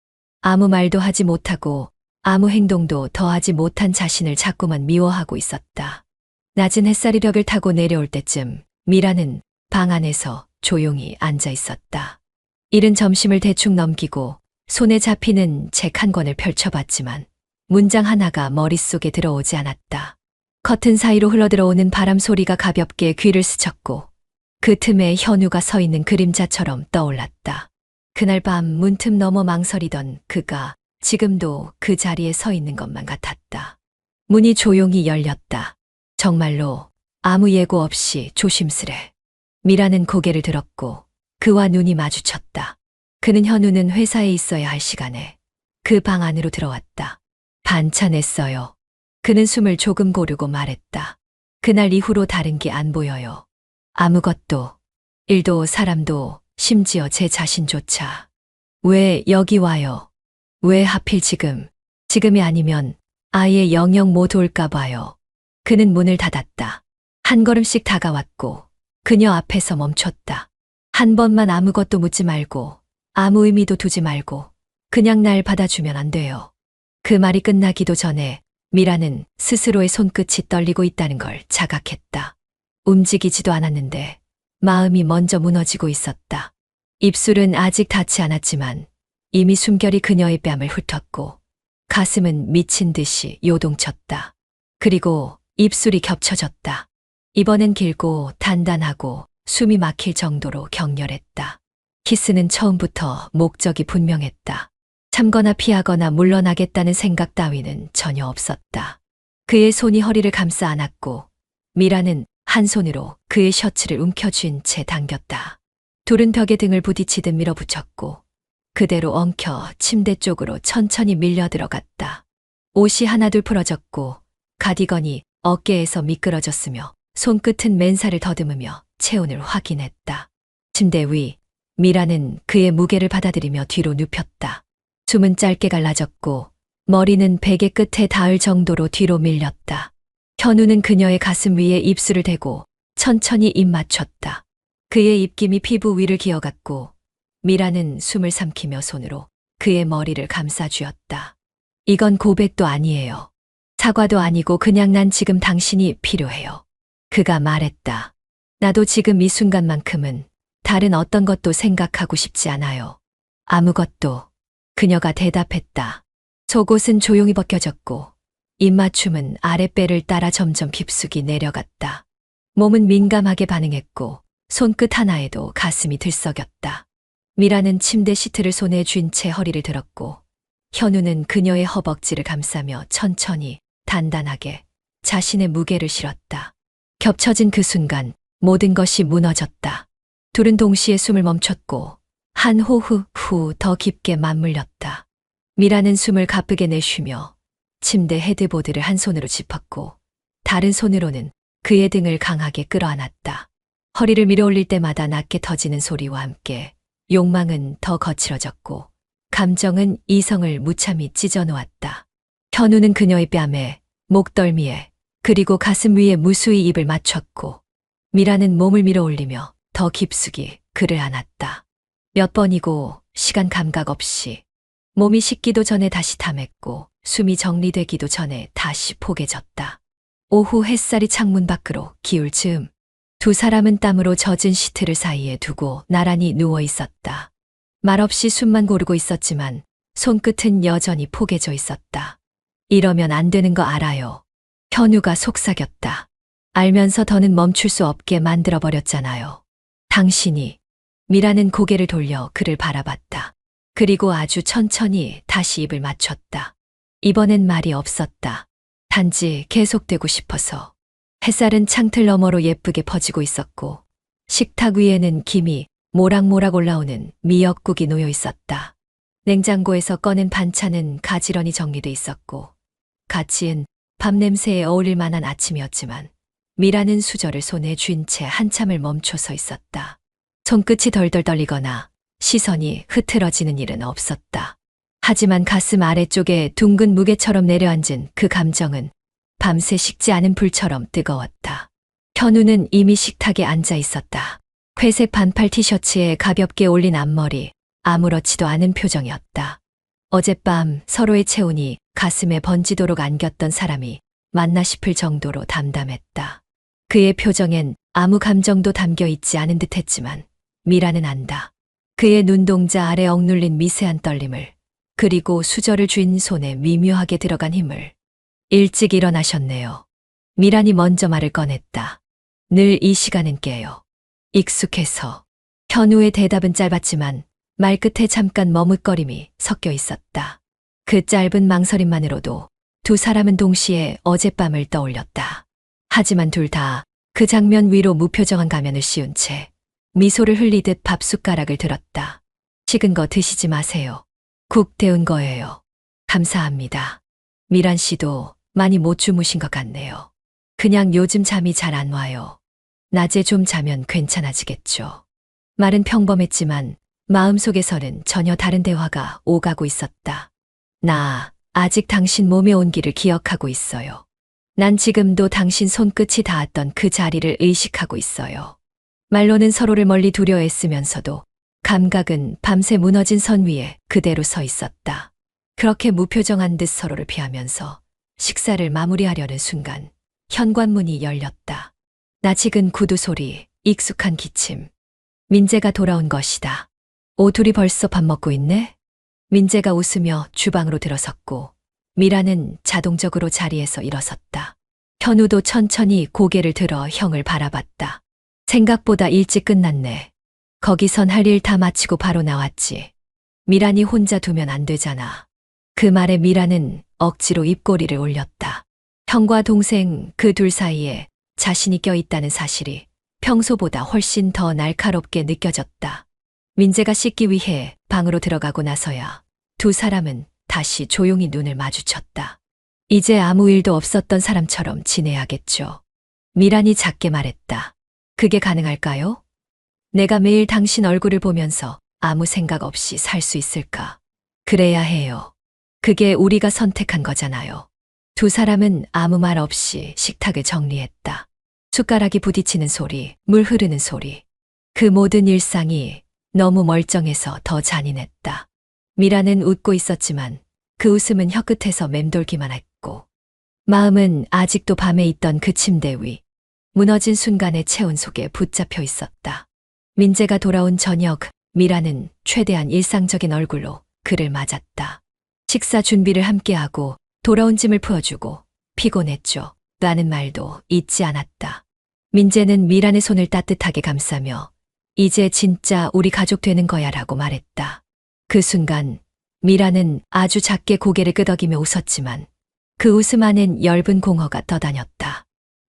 아무 말도 하지 못하고 아무 행동도 더하지 못한 자신을 자꾸만 미워하고 있었다. 낮은 햇살이 벽을 타고 내려올 때쯤 미라는 방 안에서 조용히 앉아 있었다. 이른 점심을 대충 넘기고 손에 잡히는 책 한 권을 펼쳐봤지만 문장 하나가 머릿속에 들어오지 않았다. 커튼 사이로 흘러들어오는 바람 소리가 가볍게 귀를 스쳤고 그 틈에 현우가 서 있는 그림자처럼 떠올랐다. 그날 밤 문틈 넘어 망설이던 그가 지금도 그 자리에 서 있는 것만 같았다. 문이 조용히 열렸다. 정말로 아무 예고 없이 조심스레. 미라는 고개를 들었고 그와 눈이 마주쳤다. 그는 현우는 회사에 있어야 할 시간에 그 방 안으로 들어왔다. 반찬했어요. 그는 숨을 조금 고르고 말했다. 그날 이후로 다른 게 안 보여요. 아무것도, 일도 사람도 심지어 제 자신조차. 왜 여기 와요? 왜 하필 지금? 지금이 아니면 아예 영영 못 올까 봐요. 그는 문을 닫았다. 한 걸음씩 다가왔고 그녀 앞에서 멈췄다. 한 번만 아무것도 묻지 말고 아무 의미도 두지 말고 그냥 날 받아주면 안 돼요. 그 말이 끝나기도 전에 미라는 스스로의 손끝이 떨리고 있다는 걸 자각했다. 움직이지도 않았는데 마음이 먼저 무너지고 있었다. 입술은 아직 닿지 않았지만 이미 숨결이 그녀의 뺨을 훑었고 가슴은 미친 듯이 요동쳤다. 그리고 입술이 겹쳐졌다. 이번엔 길고 단단하고 숨이 막힐 정도로 격렬했다. 키스는 처음부터 목적이 분명했다. 참거나 피하거나 물러나겠다는 생각 따위는 전혀 없었다. 그의 손이 허리를 감싸 안았고 미라는 한 손으로 그의 셔츠를 움켜쥔 채 당겼다. 둘은 벽에 등을 부딪히듯 밀어붙였고 그대로 엉켜 침대 쪽으로 천천히 밀려 들어갔다. 옷이 하나둘 풀어졌고 가디건이 어깨에서 미끄러졌으며 손끝은 맨살을 더듬으며 체온을 확인했다. 침대 위 미라는 그의 무게를 받아들이며 뒤로 눕혔다. 숨은 짧게 갈라졌고 머리는 베개 끝에 닿을 정도로 뒤로 밀렸다. 현우는 그녀의 가슴 위에 입술을 대고 천천히 입 맞췄다. 그의 입김이 피부 위를 기어갔고 미라는 숨을 삼키며 손으로 그의 머리를 감싸쥐었다. 이건 고백도 아니에요. 사과도 아니고 그냥 난 지금 당신이 필요해요. 그가 말했다. 나도 지금 이 순간만큼은 다른 어떤 것도 생각하고 싶지 않아요. 아무것도. 그녀가 대답했다. 속옷은 조용히 벗겨졌고 입맞춤은 아랫배를 따라 점점 깊숙이 내려갔다. 몸은 민감하게 반응했고 손끝 하나에도 가슴이 들썩였다. 미라는 침대 시트를 손에 쥔 채 허리를 들었고 현우는 그녀의 허벅지를 감싸며 천천히 단단하게 자신의 무게를 실었다. 겹쳐진 그 순간 모든 것이 무너졌다. 둘은 동시에 숨을 멈췄고 한 호흡 후 더 깊게 맞물렸다. 미라는 숨을 가쁘게 내쉬며 침대 헤드보드를 한 손으로 짚었고 다른 손으로는 그의 등을 강하게 끌어안았다. 허리를 밀어올릴 때마다 낮게 터지는 소리와 함께 욕망은 더 거칠어졌고 감정은 이성을 무참히 찢어놓았다. 현우는 그녀의 뺨에, 목덜미에, 그리고 가슴 위에 무수히 입을 맞췄고 미라는 몸을 밀어올리며 더 깊숙이 그를 안았다. 몇 번이고 시간 감각 없이 몸이 식기도 전에 다시 탐했고 숨이 정리되기도 전에 다시 포개졌다. 오후 햇살이 창문 밖으로 기울 즈음 두 사람은 땀으로 젖은 시트를 사이에 두고 나란히 누워 있었다. 말없이 숨만 고르고 있었지만 손끝은 여전히 포개져 있었다. 이러면 안 되는 거 알아요. 현우가 속삭였다. 알면서 더는 멈출 수 없게 만들어버렸잖아요. 당신이. 미라는 고개를 돌려 그를 바라봤다. 그리고 아주 천천히 다시 입을 맞췄다. 이번엔 말이 없었다. 단지 계속되고 싶어서. 햇살은 창틀 너머로 예쁘게 퍼지고 있었고 식탁 위에는 김이 모락모락 올라오는 미역국이 놓여 있었다. 냉장고에서 꺼낸 반찬은 가지런히 정리돼 있었고 갓 지은 밥 냄새에 어울릴 만한 아침이었지만 미라는 수저를 손에 쥔 채 한참을 멈춰 서 있었다. 손끝이 덜덜 떨리거나 시선이 흐트러지는 일은 없었다. 하지만 가슴 아래쪽에 둥근 무게처럼 내려앉은 그 감정은 밤새 식지 않은 불처럼 뜨거웠다. 현우는 이미 식탁에 앉아 있었다. 회색 반팔 티셔츠에 가볍게 올린 앞머리, 아무렇지도 않은 표정이었다. 어젯밤 서로의 체온이 가슴에 번지도록 안겼던 사람이 맞나 싶을 정도로 담담했다. 그의 표정엔 아무 감정도 담겨 있지 않은 듯했지만 미라는 안다. 그의 눈동자 아래 억눌린 미세한 떨림을, 그리고 수저를 쥔 손에 미묘하게 들어간 힘을. 일찍 일어나셨네요. 미란이 먼저 말을 꺼냈다. 늘 이 시간은 깨요. 익숙해서. 현우의 대답은 짧았지만 말끝에 잠깐 머뭇거림이 섞여 있었다. 그 짧은 망설임만으로도 두 사람은 동시에 어젯밤을 떠올렸다. 하지만 둘 다 그 장면 위로 무표정한 가면을 씌운 채 미소를 흘리듯 밥숟가락을 들었다. 식은 거 드시지 마세요. 국 데운 거예요. 감사합니다. 미란 씨도 많이 못 주무신 것 같네요. 그냥 요즘 잠이 잘 안 와요. 낮에 좀 자면 괜찮아지겠죠. 말은 평범했지만 마음속에서는 전혀 다른 대화가 오가고 있었다. 나 아직 당신 몸의 온기를 기억하고 있어요. 난 지금도 당신 손끝이 닿았던 그 자리를 의식하고 있어요. 말로는 서로를 멀리 두려 애쓰면서도 감각은 밤새 무너진 선 위에 그대로 서 있었다. 그렇게 무표정한 듯 서로를 피하면서 식사를 마무리하려는 순간 현관문이 열렸다. 낯익은 구두 소리, 익숙한 기침. 민재가 돌아온 것이다. 둘이 벌써 밥 먹고 있네? 민재가 웃으며 주방으로 들어섰고 미라는 자동적으로 자리에서 일어섰다. 현우도 천천히 고개를 들어 형을 바라봤다. 생각보다 일찍 끝났네. 거기선 할 일 다 마치고 바로 나왔지. 미란이 혼자 두면 안 되잖아. 그 말에 미라는 억지로 입꼬리를 올렸다. 형과 동생 그 둘 사이에 자신이 껴있다는 사실이 평소보다 훨씬 더 날카롭게 느껴졌다. 민재가 씻기 위해 방으로 들어가고 나서야 두 사람은 다시 조용히 눈을 마주쳤다. 이제 아무 일도 없었던 사람처럼 지내야겠죠. 미란이 작게 말했다. 그게 가능할까요? 내가 매일 당신 얼굴을 보면서 아무 생각 없이 살 수 있을까? 그래야 해요. 그게 우리가 선택한 거잖아요. 두 사람은 아무 말 없이 식탁을 정리했다. 숟가락이 부딪히는 소리, 물 흐르는 소리. 그 모든 일상이 너무 멀쩡해서 더 잔인했다. 미라는 웃고 있었지만 그 웃음은 혀끝에서 맴돌기만 했고 마음은 아직도 밤에 있던 그 침대 위 무너진 순간의 체온 속에 붙잡혀 있었다. 민재가 돌아온 저녁 미라는 최대한 일상적인 얼굴로 그를 맞았다. 식사 준비를 함께하고 돌아온 짐을 풀어주고 피곤했죠. 라는 말도 잊지 않았다. 민재는 미란의 손을 따뜻하게 감싸며 이제 진짜 우리 가족 되는 거야 라고 말했다. 그 순간 미란은 아주 작게 고개를 끄덕이며 웃었지만 그 웃음 안엔 엷은 공허가 떠다녔다.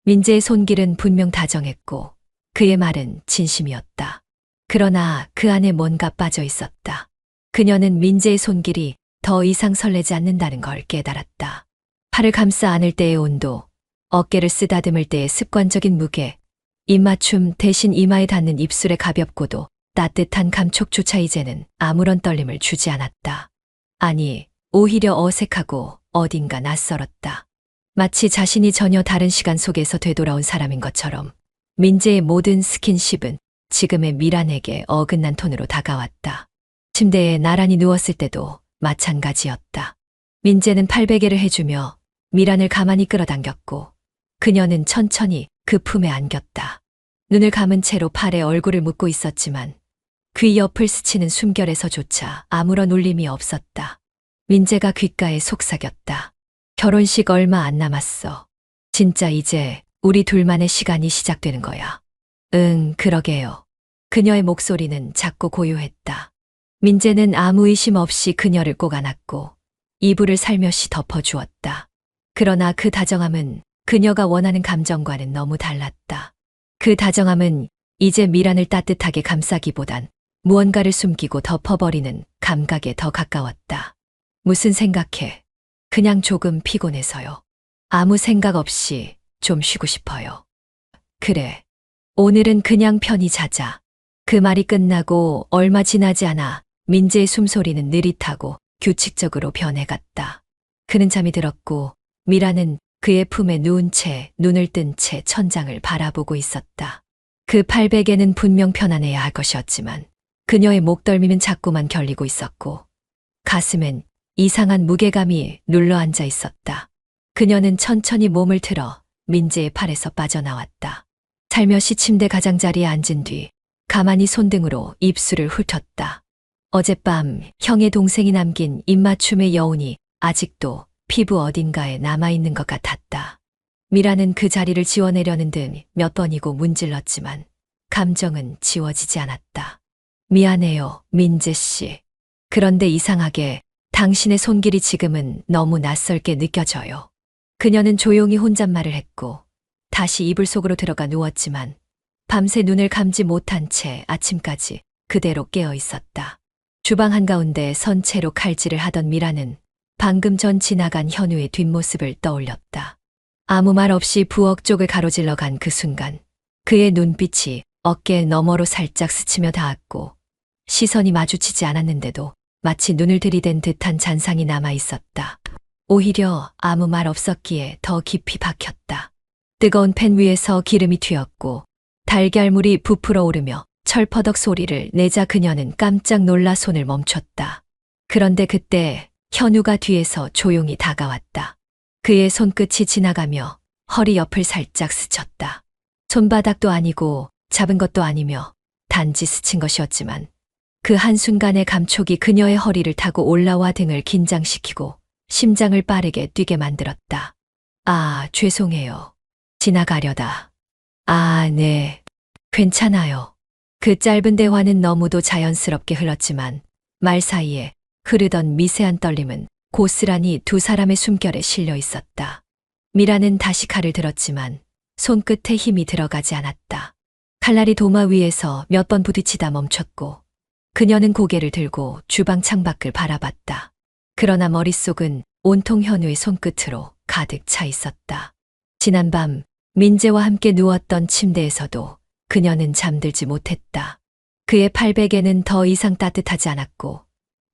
민재의 손길은 분명 다정했고 그의 말은 진심이었다. 그러나 그 안에 뭔가 빠져 있었다. 그녀는 민재의 손길이 더 이상 설레지 않는다는 걸 깨달았다. 팔을 감싸 안을 때의 온도, 어깨를 쓰다듬을 때의 습관적인 무게, 입맞춤 대신 이마에 닿는 입술의 가볍고도 따뜻한 감촉조차 이제는 아무런 떨림을 주지 않았다. 아니, 오히려 어색하고 어딘가 낯설었다. 마치 자신이 전혀 다른 시간 속에서 되돌아온 사람인 것처럼 민재의 모든 스킨십은 지금의 미란에게 어긋난 톤으로 다가왔다. 침대에 나란히 누웠을 때도 마찬가지였다. 민재는 팔베개를 해주며 미란을 가만히 끌어당겼고 그녀는 천천히 그 품에 안겼다. 눈을 감은 채로 팔에 얼굴을 묻고 있었지만 귀 옆을 스치는 숨결에서조차 아무런 울림이 없었다. 민재가 귓가에 속삭였다. 결혼식 얼마 안 남았어. 진짜 이제 우리 둘만의 시간이 시작되는 거야. 응, 그러게요. 그녀의 목소리는 작고 고요했다. 민재는 아무 의심 없이 그녀를 꼭 안았고 이불을 살며시 덮어주었다. 그러나 그 다정함은 그녀가 원하는 감정과는 너무 달랐다. 그 다정함은 이제 미란을 따뜻하게 감싸기보단 무언가를 숨기고 덮어버리는 감각에 더 가까웠다. 무슨 생각해? 그냥 조금 피곤해서요. 아무 생각 없이 좀 쉬고 싶어요. 그래. 오늘은 그냥 편히 자자. 그 말이 끝나고 얼마 지나지 않아 민재의 숨소리는 느릿하고 규칙적으로 변해갔다. 그는 잠이 들었고 미라는 그의 품에 누운 채 눈을 뜬 채 천장을 바라보고 있었다. 그 팔베개는 분명 편안해야 할 것이었지만 그녀의 목덜미는 자꾸만 결리고 있었고 가슴엔 이상한 무게감이 눌러앉아 있었다. 그녀는 천천히 몸을 틀어 민재의 팔에서 빠져나왔다. 살며시 침대 가장자리에 앉은 뒤 가만히 손등으로 입술을 훑었다. 어젯밤 형의 동생이 남긴 입맞춤의 여운이 아직도 피부 어딘가에 남아있는 것 같았다. 미라는 그 자리를 지워내려는 듯 몇 번이고 문질렀지만 감정은 지워지지 않았다. 미안해요, 민재 씨. 그런데 이상하게 당신의 손길이 지금은 너무 낯설게 느껴져요. 그녀는 조용히 혼잣말을 했고 다시 이불 속으로 들어가 누웠지만 밤새 눈을 감지 못한 채 아침까지 그대로 깨어 있었다. 주방 한가운데 선 채로 칼질을 하던 미라는 방금 전 지나간 현우의 뒷모습을 떠올렸다. 아무 말 없이 부엌 쪽을 가로질러 간 그 순간 그의 눈빛이 어깨 너머로 살짝 스치며 닿았고 시선이 마주치지 않았는데도 마치 눈을 들이댄 듯한 잔상이 남아 있었다. 오히려 아무 말 없었기에 더 깊이 박혔다. 뜨거운 팬 위에서 기름이 튀었고 달걀물이 부풀어 오르며 철퍼덕 소리를 내자 그녀는 깜짝 놀라 손을 멈췄다. 그런데 그때 현우가 뒤에서 조용히 다가왔다. 그의 손끝이 지나가며 허리 옆을 살짝 스쳤다. 손바닥도 아니고 잡은 것도 아니며 단지 스친 것이었지만 그 한순간의 감촉이 그녀의 허리를 타고 올라와 등을 긴장시키고 심장을 빠르게 뛰게 만들었다. 아, 죄송해요. 지나가려다. 아, 네. 괜찮아요. 그 짧은 대화는 너무도 자연스럽게 흘렀지만 말 사이에 흐르던 미세한 떨림은 고스란히 두 사람의 숨결에 실려 있었다. 미라는 다시 칼을 들었지만 손끝에 힘이 들어가지 않았다. 칼날이 도마 위에서 몇 번 부딪히다 멈췄고 그녀는 고개를 들고 주방 창밖을 바라봤다. 그러나 머릿속은 온통 현우의 손끝으로 가득 차 있었다. 지난밤 민재와 함께 누웠던 침대에서도 그녀는 잠들지 못했다. 그의 팔베개는 더 이상 따뜻하지 않았고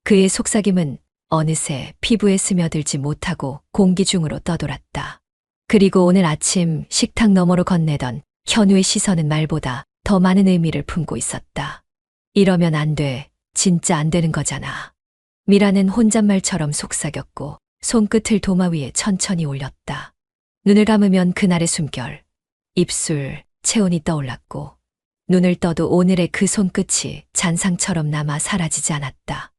그의 속삭임은 어느새 피부에 스며들지 못하고 공기 중으로 떠돌았다. 그리고 오늘 아침 식탁 너머로 건네던 현우의 시선은 말보다 더 많은 의미를 품고 있었다. 이러면 안 돼. 진짜 안 되는 거잖아. 미라는 혼잣말처럼 속삭였고 손끝을 도마 위에 천천히 올렸다. 눈을 감으면 그날의 숨결, 입술, 체온이 떠올랐고 눈을 떠도 오늘의 그 손끝이 잔상처럼 남아 사라지지 않았다.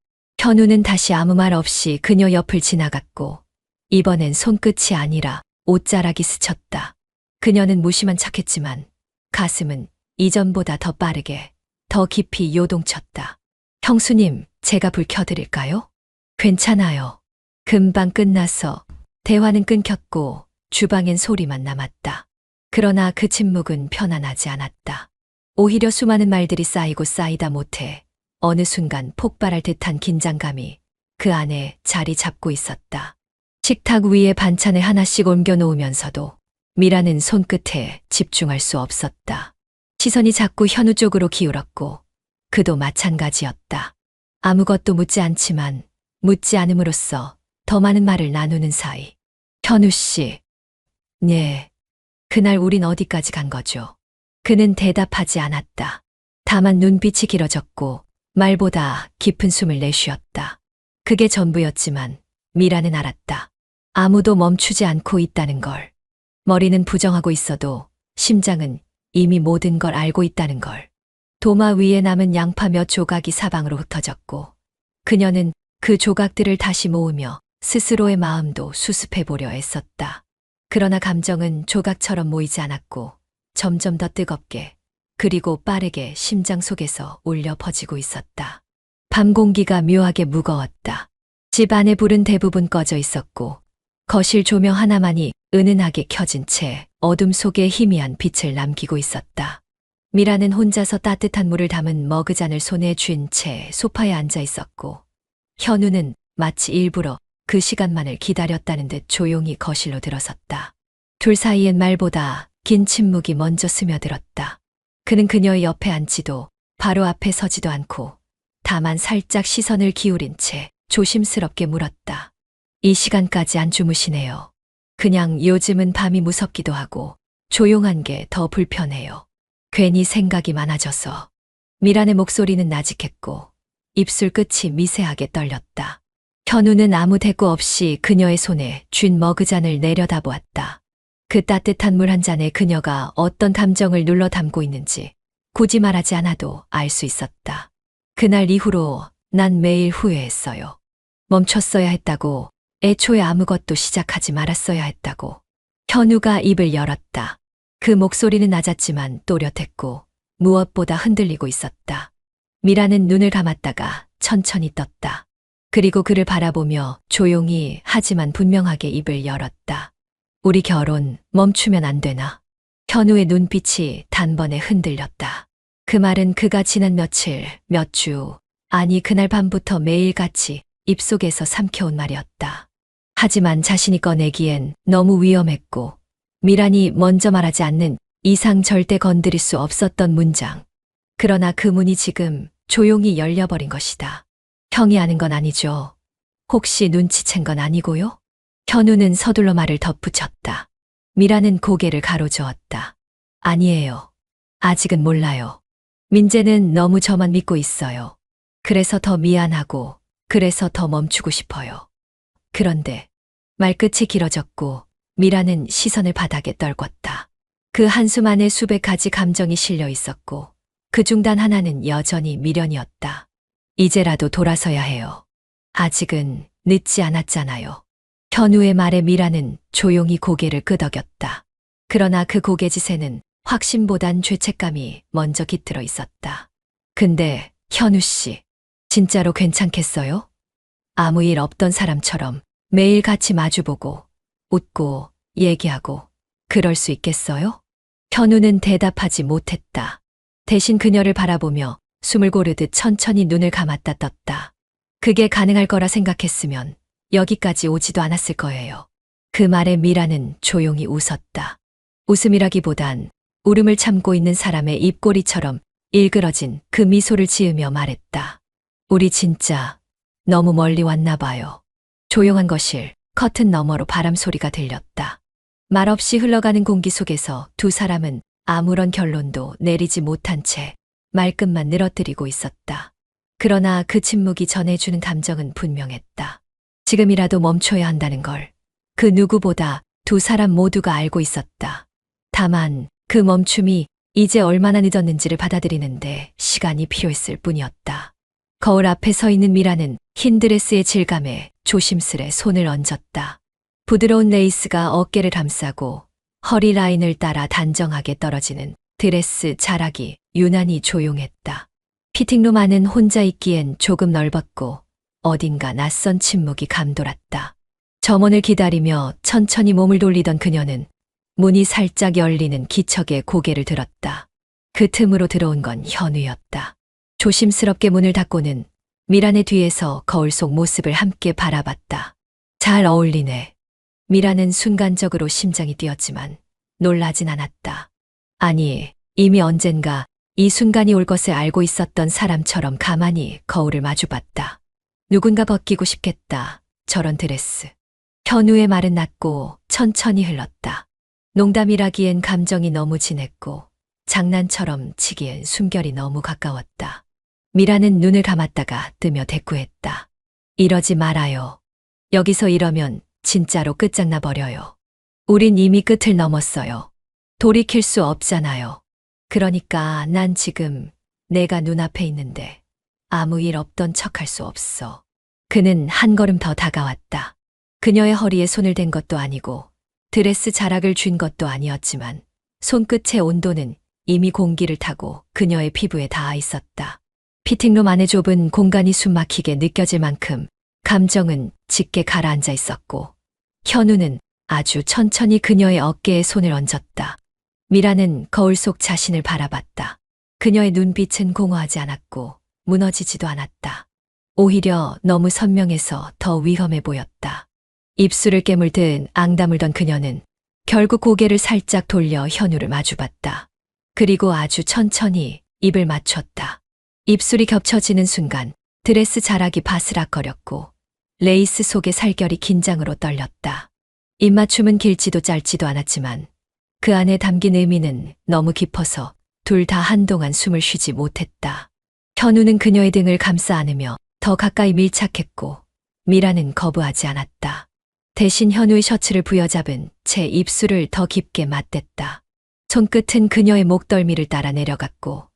현우는 다시 아무 말 없이 그녀 옆을 지나갔고 이번엔 손끝이 아니라 옷자락이 스쳤다. 그녀는 무심한 척했지만 가슴은 이전보다 더 빠르게, 더 깊이 요동쳤다. 형수님, 제가 불 켜드릴까요? 괜찮아요. 금방 끝나서 대화는 끊겼고 주방엔 소리만 남았다. 그러나 그 침묵은 편안하지 않았다. 오히려 수많은 말들이 쌓이고 쌓이다 못해 어느 순간 폭발할 듯한 긴장감이 그 안에 자리 잡고 있었다. 식탁 위에 반찬을 하나씩 옮겨 놓으면서도 미라는 손끝에 집중할 수 없었다. 시선이 자꾸 현우 쪽으로 기울었고 그도 마찬가지였다. 아무것도 묻지 않지만 묻지 않음으로써 더 많은 말을 나누는 사이. 현우 씨. 네. 그날 우린 어디까지 간 거죠? 그는 대답하지 않았다. 다만 눈빛이 길어졌고 말보다 깊은 숨을 내쉬었다. 그게 전부였지만 미라는 알았다. 아무도 멈추지 않고 있다는 걸. 머리는 부정하고 있어도 심장은 이미 모든 걸 알고 있다는 걸. 도마 위에 남은 양파 몇 조각이 사방으로 흩어졌고 그녀는 그 조각들을 다시 모으며 스스로의 마음도 수습해 보려 애썼다. 그러나 감정은 조각처럼 모이지 않았고 점점 더 뜨겁게 그리고 빠르게 심장 속에서 울려 퍼지고 있었다. 밤 공기가 묘하게 무거웠다. 집 안의 불은 대부분 꺼져 있었고 거실 조명 하나만이 은은하게 켜진 채 어둠 속에 희미한 빛을 남기고 있었다. 미라는 혼자서 따뜻한 물을 담은 머그잔을 손에 쥔 채 소파에 앉아 있었고 현우는 마치 일부러 그 시간만을 기다렸다는 듯 조용히 거실로 들어섰다. 둘 사이엔 말보다 긴 침묵이 먼저 스며들었다. 그는 그녀의 옆에 앉지도 바로 앞에 서지도 않고 다만 살짝 시선을 기울인 채 조심스럽게 물었다. 이 시간까지 안 주무시네요. 그냥 요즘은 밤이 무섭기도 하고 조용한 게 더 불편해요. 괜히 생각이 많아져서. 미란의 목소리는 나직했고 입술 끝이 미세하게 떨렸다. 현우는 아무 대꾸 없이 그녀의 손에 쥔 머그잔을 내려다보았다. 그 따뜻한 물 한 잔에 그녀가 어떤 감정을 눌러 담고 있는지 굳이 말하지 않아도 알 수 있었다. 그날 이후로 난 매일 후회했어요. 멈췄어야 했다고, 애초에 아무것도 시작하지 말았어야 했다고. 현우가 입을 열었다. 그 목소리는 낮았지만 또렷했고 무엇보다 흔들리고 있었다. 미라는 눈을 감았다가 천천히 떴다. 그리고 그를 바라보며 조용히 하지만 분명하게 입을 열었다. 우리 결혼 멈추면 안 되나? 현우의 눈빛이 단번에 흔들렸다. 그 말은 그가 지난 며칠, 몇 주, 아니 그날 밤부터 매일같이 입속에서 삼켜온 말이었다. 하지만 자신이 꺼내기엔 너무 위험했고 미란이 먼저 말하지 않는 이상 절대 건드릴 수 없었던 문장. 그러나 그 문이 지금 조용히 열려버린 것이다. 형이 아는 건 아니죠. 혹시 눈치챈 건 아니고요? 현우는 서둘러 말을 덧붙였다. 미라는 고개를 가로저었다. 아니에요. 아직은 몰라요. 민재는 너무 저만 믿고 있어요. 그래서 더 미안하고 그래서 더 멈추고 싶어요. 그런데 말끝이 길어졌고 미라는 시선을 바닥에 떨궜다. 그 한숨 안에 수백 가지 감정이 실려 있었고 그 중 단 하나는 여전히 미련이었다. 이제라도 돌아서야 해요. 아직은 늦지 않았잖아요. 현우의 말에 미라는 조용히 고개를 끄덕였다. 그러나 그 고개짓에는 확신보단 죄책감이 먼저 깃들어 있었다. 근데 현우 씨, 진짜로 괜찮겠어요? 아무 일 없던 사람처럼 매일 같이 마주보고 웃고 얘기하고 그럴 수 있겠어요? 현우는 대답하지 못했다. 대신 그녀를 바라보며 숨을 고르듯 천천히 눈을 감았다 떴다. 그게 가능할 거라 생각했으면 여기까지 오지도 않았을 거예요. 그 말에 미라는 조용히 웃었다. 웃음이라기보단 울음을 참고 있는 사람의 입꼬리처럼 일그러진 그 미소를 지으며 말했다. 우리 진짜 너무 멀리 왔나 봐요. 조용한 거실, 커튼 너머로 바람 소리가 들렸다. 말없이 흘러가는 공기 속에서 두 사람은 아무런 결론도 내리지 못한 채 말끝만 늘어뜨리고 있었다. 그러나 그 침묵이 전해주는 감정은 분명했다. 지금이라도 멈춰야 한다는 걸 그 누구보다 두 사람 모두가 알고 있었다. 다만 그 멈춤이 이제 얼마나 늦었는지를 받아들이는데 시간이 필요했을 뿐이었다. 거울 앞에 서 있는 미라는 흰 드레스의 질감에 조심스레 손을 얹었다. 부드러운 레이스가 어깨를 감싸고 허리 라인을 따라 단정하게 떨어지는 드레스 자락이 유난히 조용했다. 피팅룸 안은 혼자 있기엔 조금 넓었고 어딘가 낯선 침묵이 감돌았다. 점원을 기다리며 천천히 몸을 돌리던 그녀는 문이 살짝 열리는 기척에 고개를 들었다. 그 틈으로 들어온 건 현우였다. 조심스럽게 문을 닫고는 미란의 뒤에서 거울 속 모습을 함께 바라봤다. 잘 어울리네. 미란은 순간적으로 심장이 뛰었지만 놀라진 않았다. 아니, 이미 언젠가 이 순간이 올 것을 알고 있었던 사람처럼 가만히 거울을 마주봤다. 누군가 벗기고 싶겠다. 저런 드레스. 현우의 말은 낮고 천천히 흘렀다. 농담이라기엔 감정이 너무 진했고 장난처럼 치기엔 숨결이 너무 가까웠다. 미라는 눈을 감았다가 뜨며 대꾸했다. 이러지 말아요. 여기서 이러면 진짜로 끝장나 버려요. 우린 이미 끝을 넘었어요. 돌이킬 수 없잖아요. 그러니까 난 지금 내가 눈앞에 있는데 아무 일 없던 척할 수 없어. 그는 한 걸음 더 다가왔다. 그녀의 허리에 손을 댄 것도 아니고 드레스 자락을 쥔 것도 아니었지만 손끝의 온도는 이미 공기를 타고 그녀의 피부에 닿아 있었다. 피팅룸 안의 좁은 공간이 숨막히게 느껴질 만큼 감정은 짙게 가라앉아 있었고 현우는 아주 천천히 그녀의 어깨에 손을 얹었다. 미라는 거울 속 자신을 바라봤다. 그녀의 눈빛은 공허하지 않았고 무너지지도 않았다. 오히려 너무 선명해서 더 위험해 보였다. 입술을 깨물듯 앙다물던 그녀는 결국 고개를 살짝 돌려 현우를 마주봤다. 그리고 아주 천천히 입을 맞췄다. 입술이 겹쳐지는 순간 드레스 자락이 바스락거렸고 레이스 속의 살결이 긴장으로 떨렸다. 입맞춤은 길지도 짧지도 않았지만 그 안에 담긴 의미는 너무 깊어서 둘 다 한동안 숨을 쉬지 못했다. 현우는 그녀의 등을 감싸 안으며 더 가까이 밀착했고 미라는 거부하지 않았다. 대신 현우의 셔츠를 부여잡은 채 입술을 더 깊게 맞댔다. 손끝은 그녀의 목덜미를 따라 내려갔고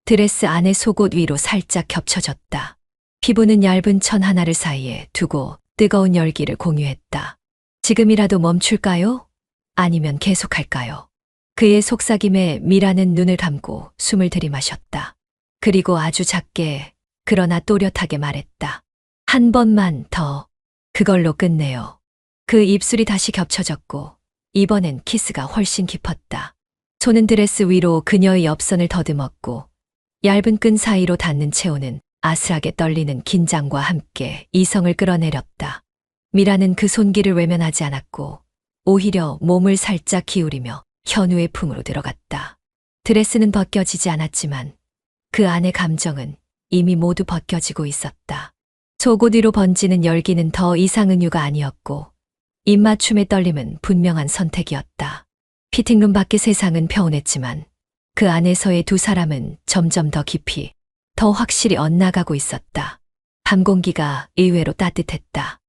드레스 안의 속옷 위로 살짝 겹쳐졌다. 피부는 얇은 천 하나를 사이에 두고 뜨거운 열기를 공유했다. 지금이라도 멈출까요? 아니면 계속할까요? 그의 속삭임에 미라는 눈을 감고 숨을 들이마셨다. 그리고 아주 작게 그러나 또렷하게 말했다. 한 번만 더. 그걸로 끝내요. 그 입술이 다시 겹쳐졌고 이번엔 키스가 훨씬 깊었다. 손은 드레스 위로 그녀의 옆선을 더듬었고 얇은 끈 사이로 닿는 체온은 아슬하게 떨리는 긴장과 함께 이성을 끌어내렸다. 미라는 그 손길을 외면하지 않았고 오히려 몸을 살짝 기울이며 현우의 품으로 들어갔다. 드레스는 벗겨지지 않았지만 그 안의 감정은 이미 모두 벗겨지고 있었다. 속옷 위로 번지는 열기는 더 이상 은유가 아니었고 입맞춤의 떨림은 분명한 선택이었다. 피팅룸 밖의 세상은 평온했지만 그 안에서의 두 사람은 점점 더 깊이, 더 확실히 엇나가고 있었다. 밤 공기가 의외로 따뜻했다.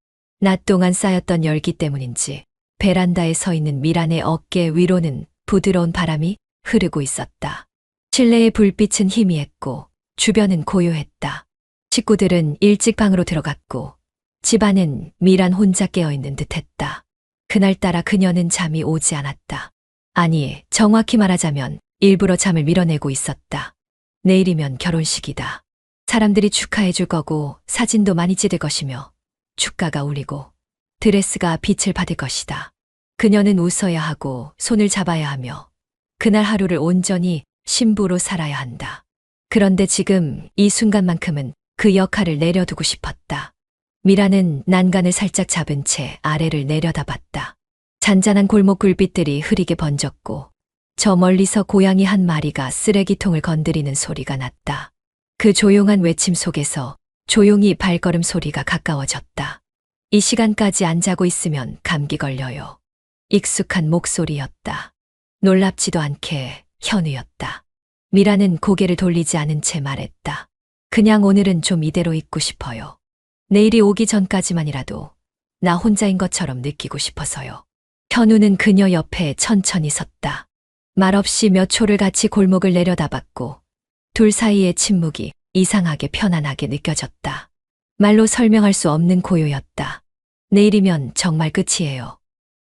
낮 동안 쌓였던 열기 때문인지 베란다에 서 있는 미란의 어깨 위로는 부드러운 바람이 흐르고 있었다. 실내의 불빛은 희미했고 주변은 고요했다. 식구들은 일찍 방으로 들어갔고 집안은 미란 혼자 깨어있는 듯했다. 그날따라 그녀는 잠이 오지 않았다. 아니, 정확히 말하자면 일부러 잠을 밀어내고 있었다. 내일이면 결혼식이다. 사람들이 축하해 줄 거고 사진도 많이 찍을 것이며 축가가 울리고 드레스가 빛을 받을 것이다. 그녀는 웃어야 하고 손을 잡아야 하며 그날 하루를 온전히 신부로 살아야 한다. 그런데 지금 이 순간만큼은 그 역할을 내려두고 싶었다. 미라는 난간을 살짝 잡은 채 아래를 내려다봤다. 잔잔한 골목 불빛들이 흐리게 번졌고 저 멀리서 고양이 한 마리가 쓰레기통을 건드리는 소리가 났다. 그 조용한 외침 속에서 조용히 발걸음 소리가 가까워졌다. 이 시간까지 안 자고 있으면 감기 걸려요. 익숙한 목소리였다. 놀랍지도 않게 현우였다. 미라는 고개를 돌리지 않은 채 말했다. 그냥 오늘은 좀 이대로 있고 싶어요. 내일이 오기 전까지만이라도 나 혼자인 것처럼 느끼고 싶어서요. 현우는 그녀 옆에 천천히 섰다. 말없이 몇 초를 같이 골목을 내려다봤고 둘 사이의 침묵이 이상하게 편안하게 느껴졌다. 말로 설명할 수 없는 고요였다. 내일이면 정말 끝이에요.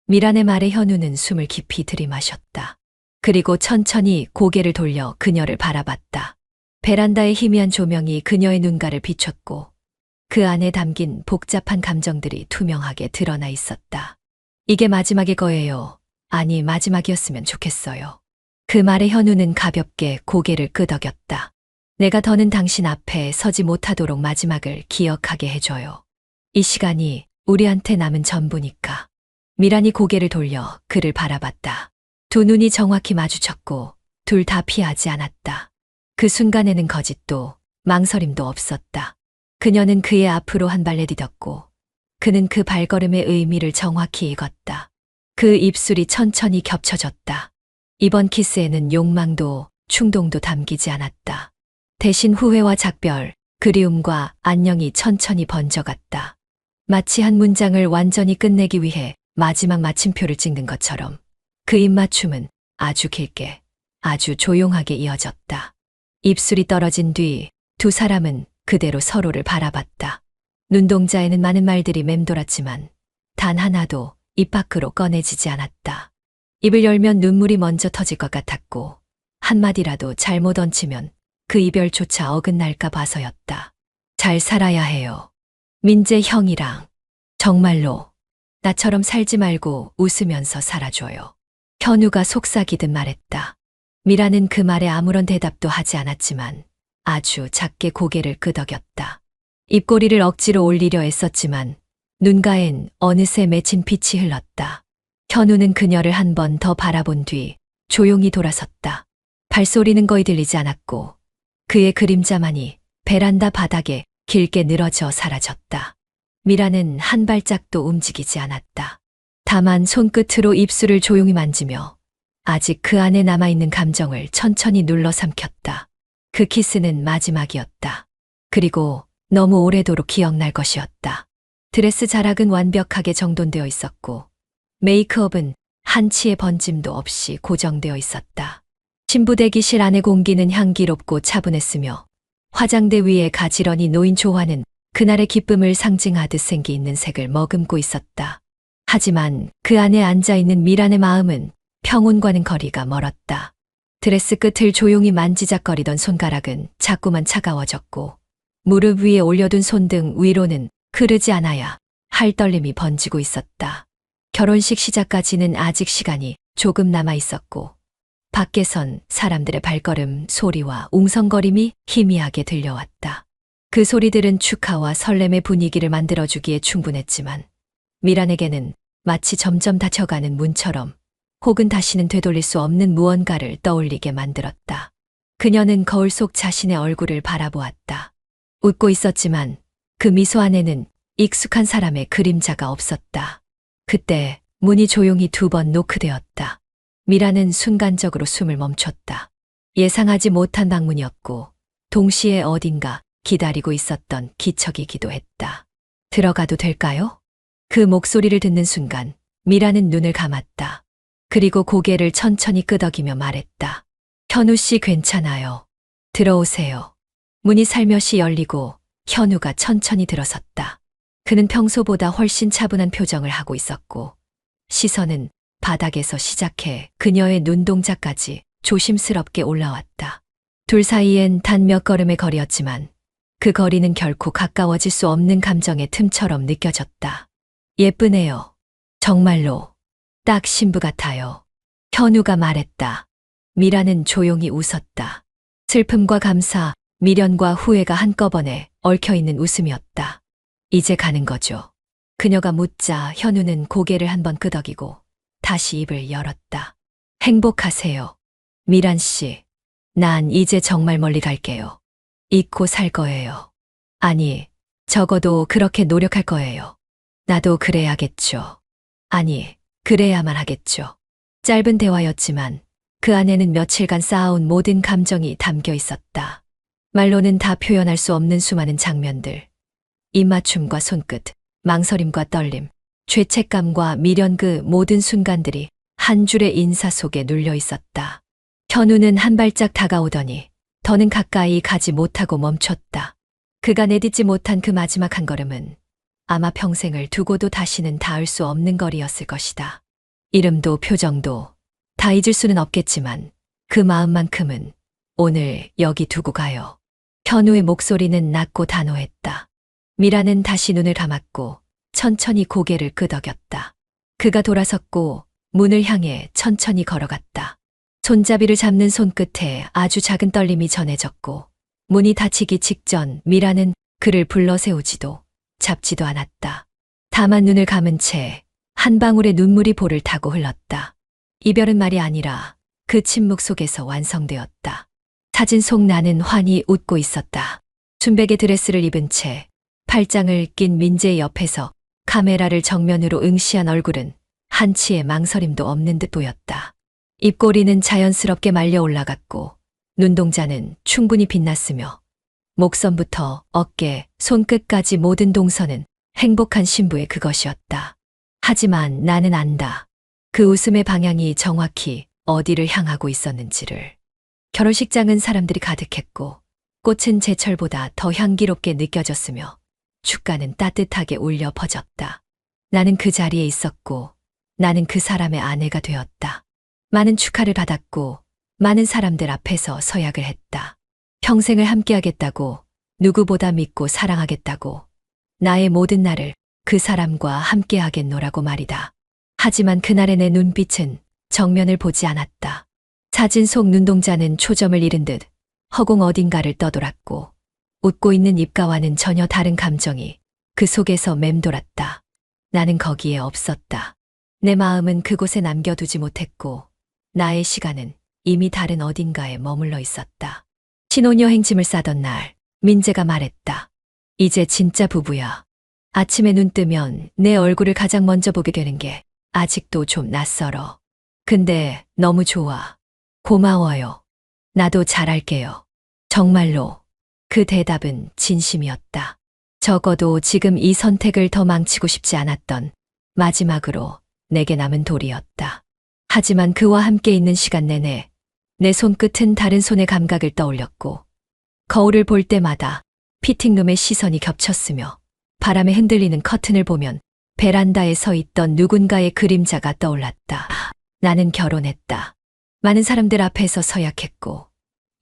미란의 말에 현우는 숨을 깊이 들이마셨다. 그리고 천천히 고개를 돌려 그녀를 바라봤다. 베란다의 희미한 조명이 그녀의 눈가를 비췄고 그 안에 담긴 복잡한 감정들이 투명하게 드러나 있었다. 이게 마지막일 거예요. 아니, 마지막이었으면 좋겠어요. 그 말에 현우는 가볍게 고개를 끄덕였다. 내가 더는 당신 앞에 서지 못하도록 마지막을 기억하게 해줘요. 이 시간이 우리한테 남은 전부니까. 미란이 고개를 돌려 그를 바라봤다. 두 눈이 정확히 마주쳤고 둘 다 피하지 않았다. 그 순간에는 거짓도 망설임도 없었다. 그녀는 그의 앞으로 한 발 내디뎠고 그는 그 발걸음의 의미를 정확히 읽었다. 그 입술이 천천히 겹쳐졌다. 이번 키스에는 욕망도 충동도 담기지 않았다. 대신 후회와 작별, 그리움과 안녕이 천천히 번져갔다. 마치 한 문장을 완전히 끝내기 위해 마지막 마침표를 찍는 것처럼 그 입맞춤은 아주 길게, 아주 조용하게 이어졌다. 입술이 떨어진 뒤 두 사람은 그대로 서로를 바라봤다. 눈동자에는 많은 말들이 맴돌았지만 단 하나도 입 밖으로 꺼내지지 않았다. 입을 열면 눈물이 먼저 터질 것 같았고 한마디라도 잘못 얹히면 그 이별조차 어긋날까 봐서였다. 잘 살아야 해요. 민재 형이랑. 정말로 나처럼 살지 말고 웃으면서 살아줘요. 현우가 속삭이듯 말했다. 미라는 그 말에 아무런 대답도 하지 않았지만 아주 작게 고개를 끄덕였다. 입꼬리를 억지로 올리려 애썼지만 눈가엔 어느새 맺힌 빛이 흘렀다. 현우는 그녀를 한 번 더 바라본 뒤 조용히 돌아섰다. 발소리는 거의 들리지 않았고 그의 그림자만이 베란다 바닥에 길게 늘어져 사라졌다. 미라는 한 발짝도 움직이지 않았다. 다만 손끝으로 입술을 조용히 만지며 아직 그 안에 남아있는 감정을 천천히 눌러 삼켰다. 그 키스는 마지막이었다. 그리고 너무 오래도록 기억날 것이었다. 드레스 자락은 완벽하게 정돈되어 있었고 메이크업은 한치의 번짐도 없이 고정되어 있었다. 신부대기실 안의 공기는 향기롭고 차분했으며 화장대 위에 가지런히 놓인 조화는 그날의 기쁨을 상징하듯 생기 있는 색을 머금고 있었다. 하지만 그 안에 앉아있는 미란의 마음은 평온과는 거리가 멀었다. 드레스 끝을 조용히 만지작거리던 손가락은 자꾸만 차가워졌고 무릎 위에 올려둔 손등 위로는 흐르지 않아야 할 떨림이 번지고 있었다. 결혼식 시작까지는 아직 시간이 조금 남아 있었고 밖에선 사람들의 발걸음 소리와 웅성거림이 희미하게 들려왔다. 그 소리들은 축하와 설렘의 분위기를 만들어주기에 충분했지만 미란에게는 마치 점점 닫혀가는 문처럼 혹은 다시는 되돌릴 수 없는 무언가를 떠올리게 만들었다. 그녀는 거울 속 자신의 얼굴을 바라보았다. 웃고 있었지만 그 미소 안에는 익숙한 사람의 그림자가 없었다. 그때 문이 조용히 두 번 노크되었다. 미라는 순간적으로 숨을 멈췄다. 예상하지 못한 방문이었고 동시에 어딘가 기다리고 있었던 기척이기도 했다. 들어가도 될까요? 그 목소리를 듣는 순간 미라는 눈을 감았다. 그리고 고개를 천천히 끄덕이며 말했다. 현우 씨 괜찮아요. 들어오세요. 문이 살며시 열리고 현우가 천천히 들어섰다. 그는 평소보다 훨씬 차분한 표정을 하고 있었고 시선은 바닥에서 시작해 그녀의 눈동자까지 조심스럽게 올라왔다. 둘 사이엔 단 몇 걸음의 거리였지만 그 거리는 결코 가까워질 수 없는 감정의 틈처럼 느껴졌다. 예쁘네요. 정말로. 딱 신부 같아요. 현우가 말했다. 미라는 조용히 웃었다. 슬픔과 감사, 미련과 후회가 한꺼번에 얽혀있는 웃음이었다. 이제 가는 거죠. 그녀가 묻자 현우는 고개를 한번 끄덕이고 다시 입을 열었다. 행복하세요. 미란 씨, 난 이제 정말 멀리 갈게요. 잊고 살 거예요. 아니, 적어도 그렇게 노력할 거예요. 나도 그래야겠죠. 아니, 그래야만 하겠죠. 짧은 대화였지만 그 안에는 며칠간 쌓아온 모든 감정이 담겨 있었다. 말로는 다 표현할 수 없는 수많은 장면들. 입맞춤과 손끝, 망설임과 떨림, 죄책감과 미련 그 모든 순간들이 한 줄의 인사 속에 눌려 있었다. 현우는 한 발짝 다가오더니 더는 가까이 가지 못하고 멈췄다. 그가 내딛지 못한 그 마지막 한 걸음은 아마 평생을 두고도 다시는 닿을 수 없는 거리였을 것이다. 이름도 표정도 다 잊을 수는 없겠지만 그 마음만큼은 오늘 여기 두고 가요. 현우의 목소리는 낮고 단호했다. 미라는 다시 눈을 감았고 천천히 고개를 끄덕였다. 그가 돌아섰고 문을 향해 천천히 걸어갔다. 손잡이를 잡는 손끝에 아주 작은 떨림이 전해졌고 문이 닫히기 직전 미라는 그를 불러 세우지도 잡지도 않았다. 다만 눈을 감은 채 한 방울의 눈물이 볼을 타고 흘렀다. 이별은 말이 아니라 그 침묵 속에서 완성되었다. 사진 속 나는 환히 웃고 있었다. 순백의 드레스를 입은 채 팔짱을 낀 민재의 옆에서 카메라를 정면으로 응시한 얼굴은 한치의 망설임도 없는 듯 보였다. 입꼬리는 자연스럽게 말려 올라갔고 눈동자는 충분히 빛났으며 목선부터 어깨, 손끝까지 모든 동선은 행복한 신부의 그것이었다. 하지만 나는 안다. 그 웃음의 방향이 정확히 어디를 향하고 있었는지를. 결혼식장은 사람들이 가득했고 꽃은 제철보다 더 향기롭게 느껴졌으며 축가는 따뜻하게 울려 퍼졌다. 나는 그 자리에 있었고 나는 그 사람의 아내가 되었다. 많은 축하를 받았고 많은 사람들 앞에서 서약을 했다. 평생을 함께하겠다고, 누구보다 믿고 사랑하겠다고, 나의 모든 날을 그 사람과 함께하겠노라고 말이다. 하지만 그날의 내 눈빛은 정면을 보지 않았다. 사진 속 눈동자는 초점을 잃은 듯 허공 어딘가를 떠돌았고 웃고 있는 입가와는 전혀 다른 감정이 그 속에서 맴돌았다. 나는 거기에 없었다. 내 마음은 그곳에 남겨두지 못했고 나의 시간은 이미 다른 어딘가에 머물러 있었다. 신혼여행 짐을 싸던 날 민재가 말했다. 이제 진짜 부부야. 아침에 눈 뜨면 내 얼굴을 가장 먼저 보게 되는 게 아직도 좀 낯설어. 근데 너무 좋아. 고마워요. 나도 잘할게요. 정말로. 그 대답은 진심이었다. 적어도 지금 이 선택을 더 망치고 싶지 않았던 마지막으로 내게 남은 돌이었다. 하지만 그와 함께 있는 시간 내내 내 손끝은 다른 손의 감각을 떠올렸고 거울을 볼 때마다 피팅룸의 시선이 겹쳤으며 바람에 흔들리는 커튼을 보면 베란다에 서 있던 누군가의 그림자가 떠올랐다. 나는 결혼했다. 많은 사람들 앞에서 서약했고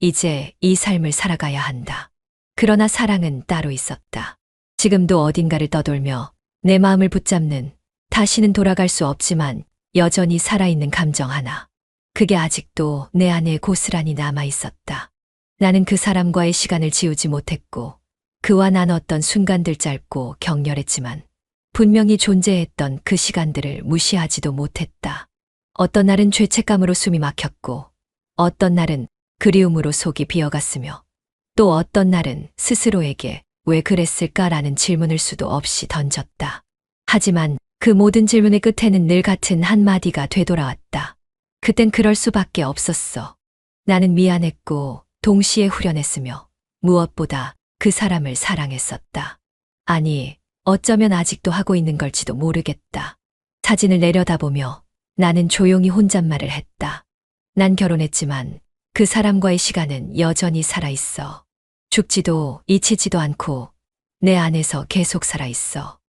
이제 이 삶을 살아가야 한다. 그러나 사랑은 따로 있었다. 지금도 어딘가를 떠돌며 내 마음을 붙잡는 다시는 돌아갈 수 없지만 여전히 살아있는 감정 하나. 그게 아직도 내 안에 고스란히 남아 있었다. 나는 그 사람과의 시간을 지우지 못했고 그와 나눴던 순간들 짧고 격렬했지만 분명히 존재했던 그 시간들을 무시하지도 못했다. 어떤 날은 죄책감으로 숨이 막혔고 어떤 날은 그리움으로 속이 비어갔으며 또 어떤 날은 스스로에게 왜 그랬을까라는 질문을 수도 없이 던졌다. 하지만 그 모든 질문의 끝에는 늘 같은 한마디가 되돌아왔다. 그땐 그럴 수밖에 없었어. 나는 미안했고 동시에 후련했으며 무엇보다 그 사람을 사랑했었다. 아니, 어쩌면 아직도 하고 있는 걸지도 모르겠다. 사진을 내려다보며 나는 조용히 혼잣말을 했다. 난 결혼했지만 그 사람과의 시간은 여전히 살아있어. 죽지도 잊히지도 않고 내 안에서 계속 살아있어.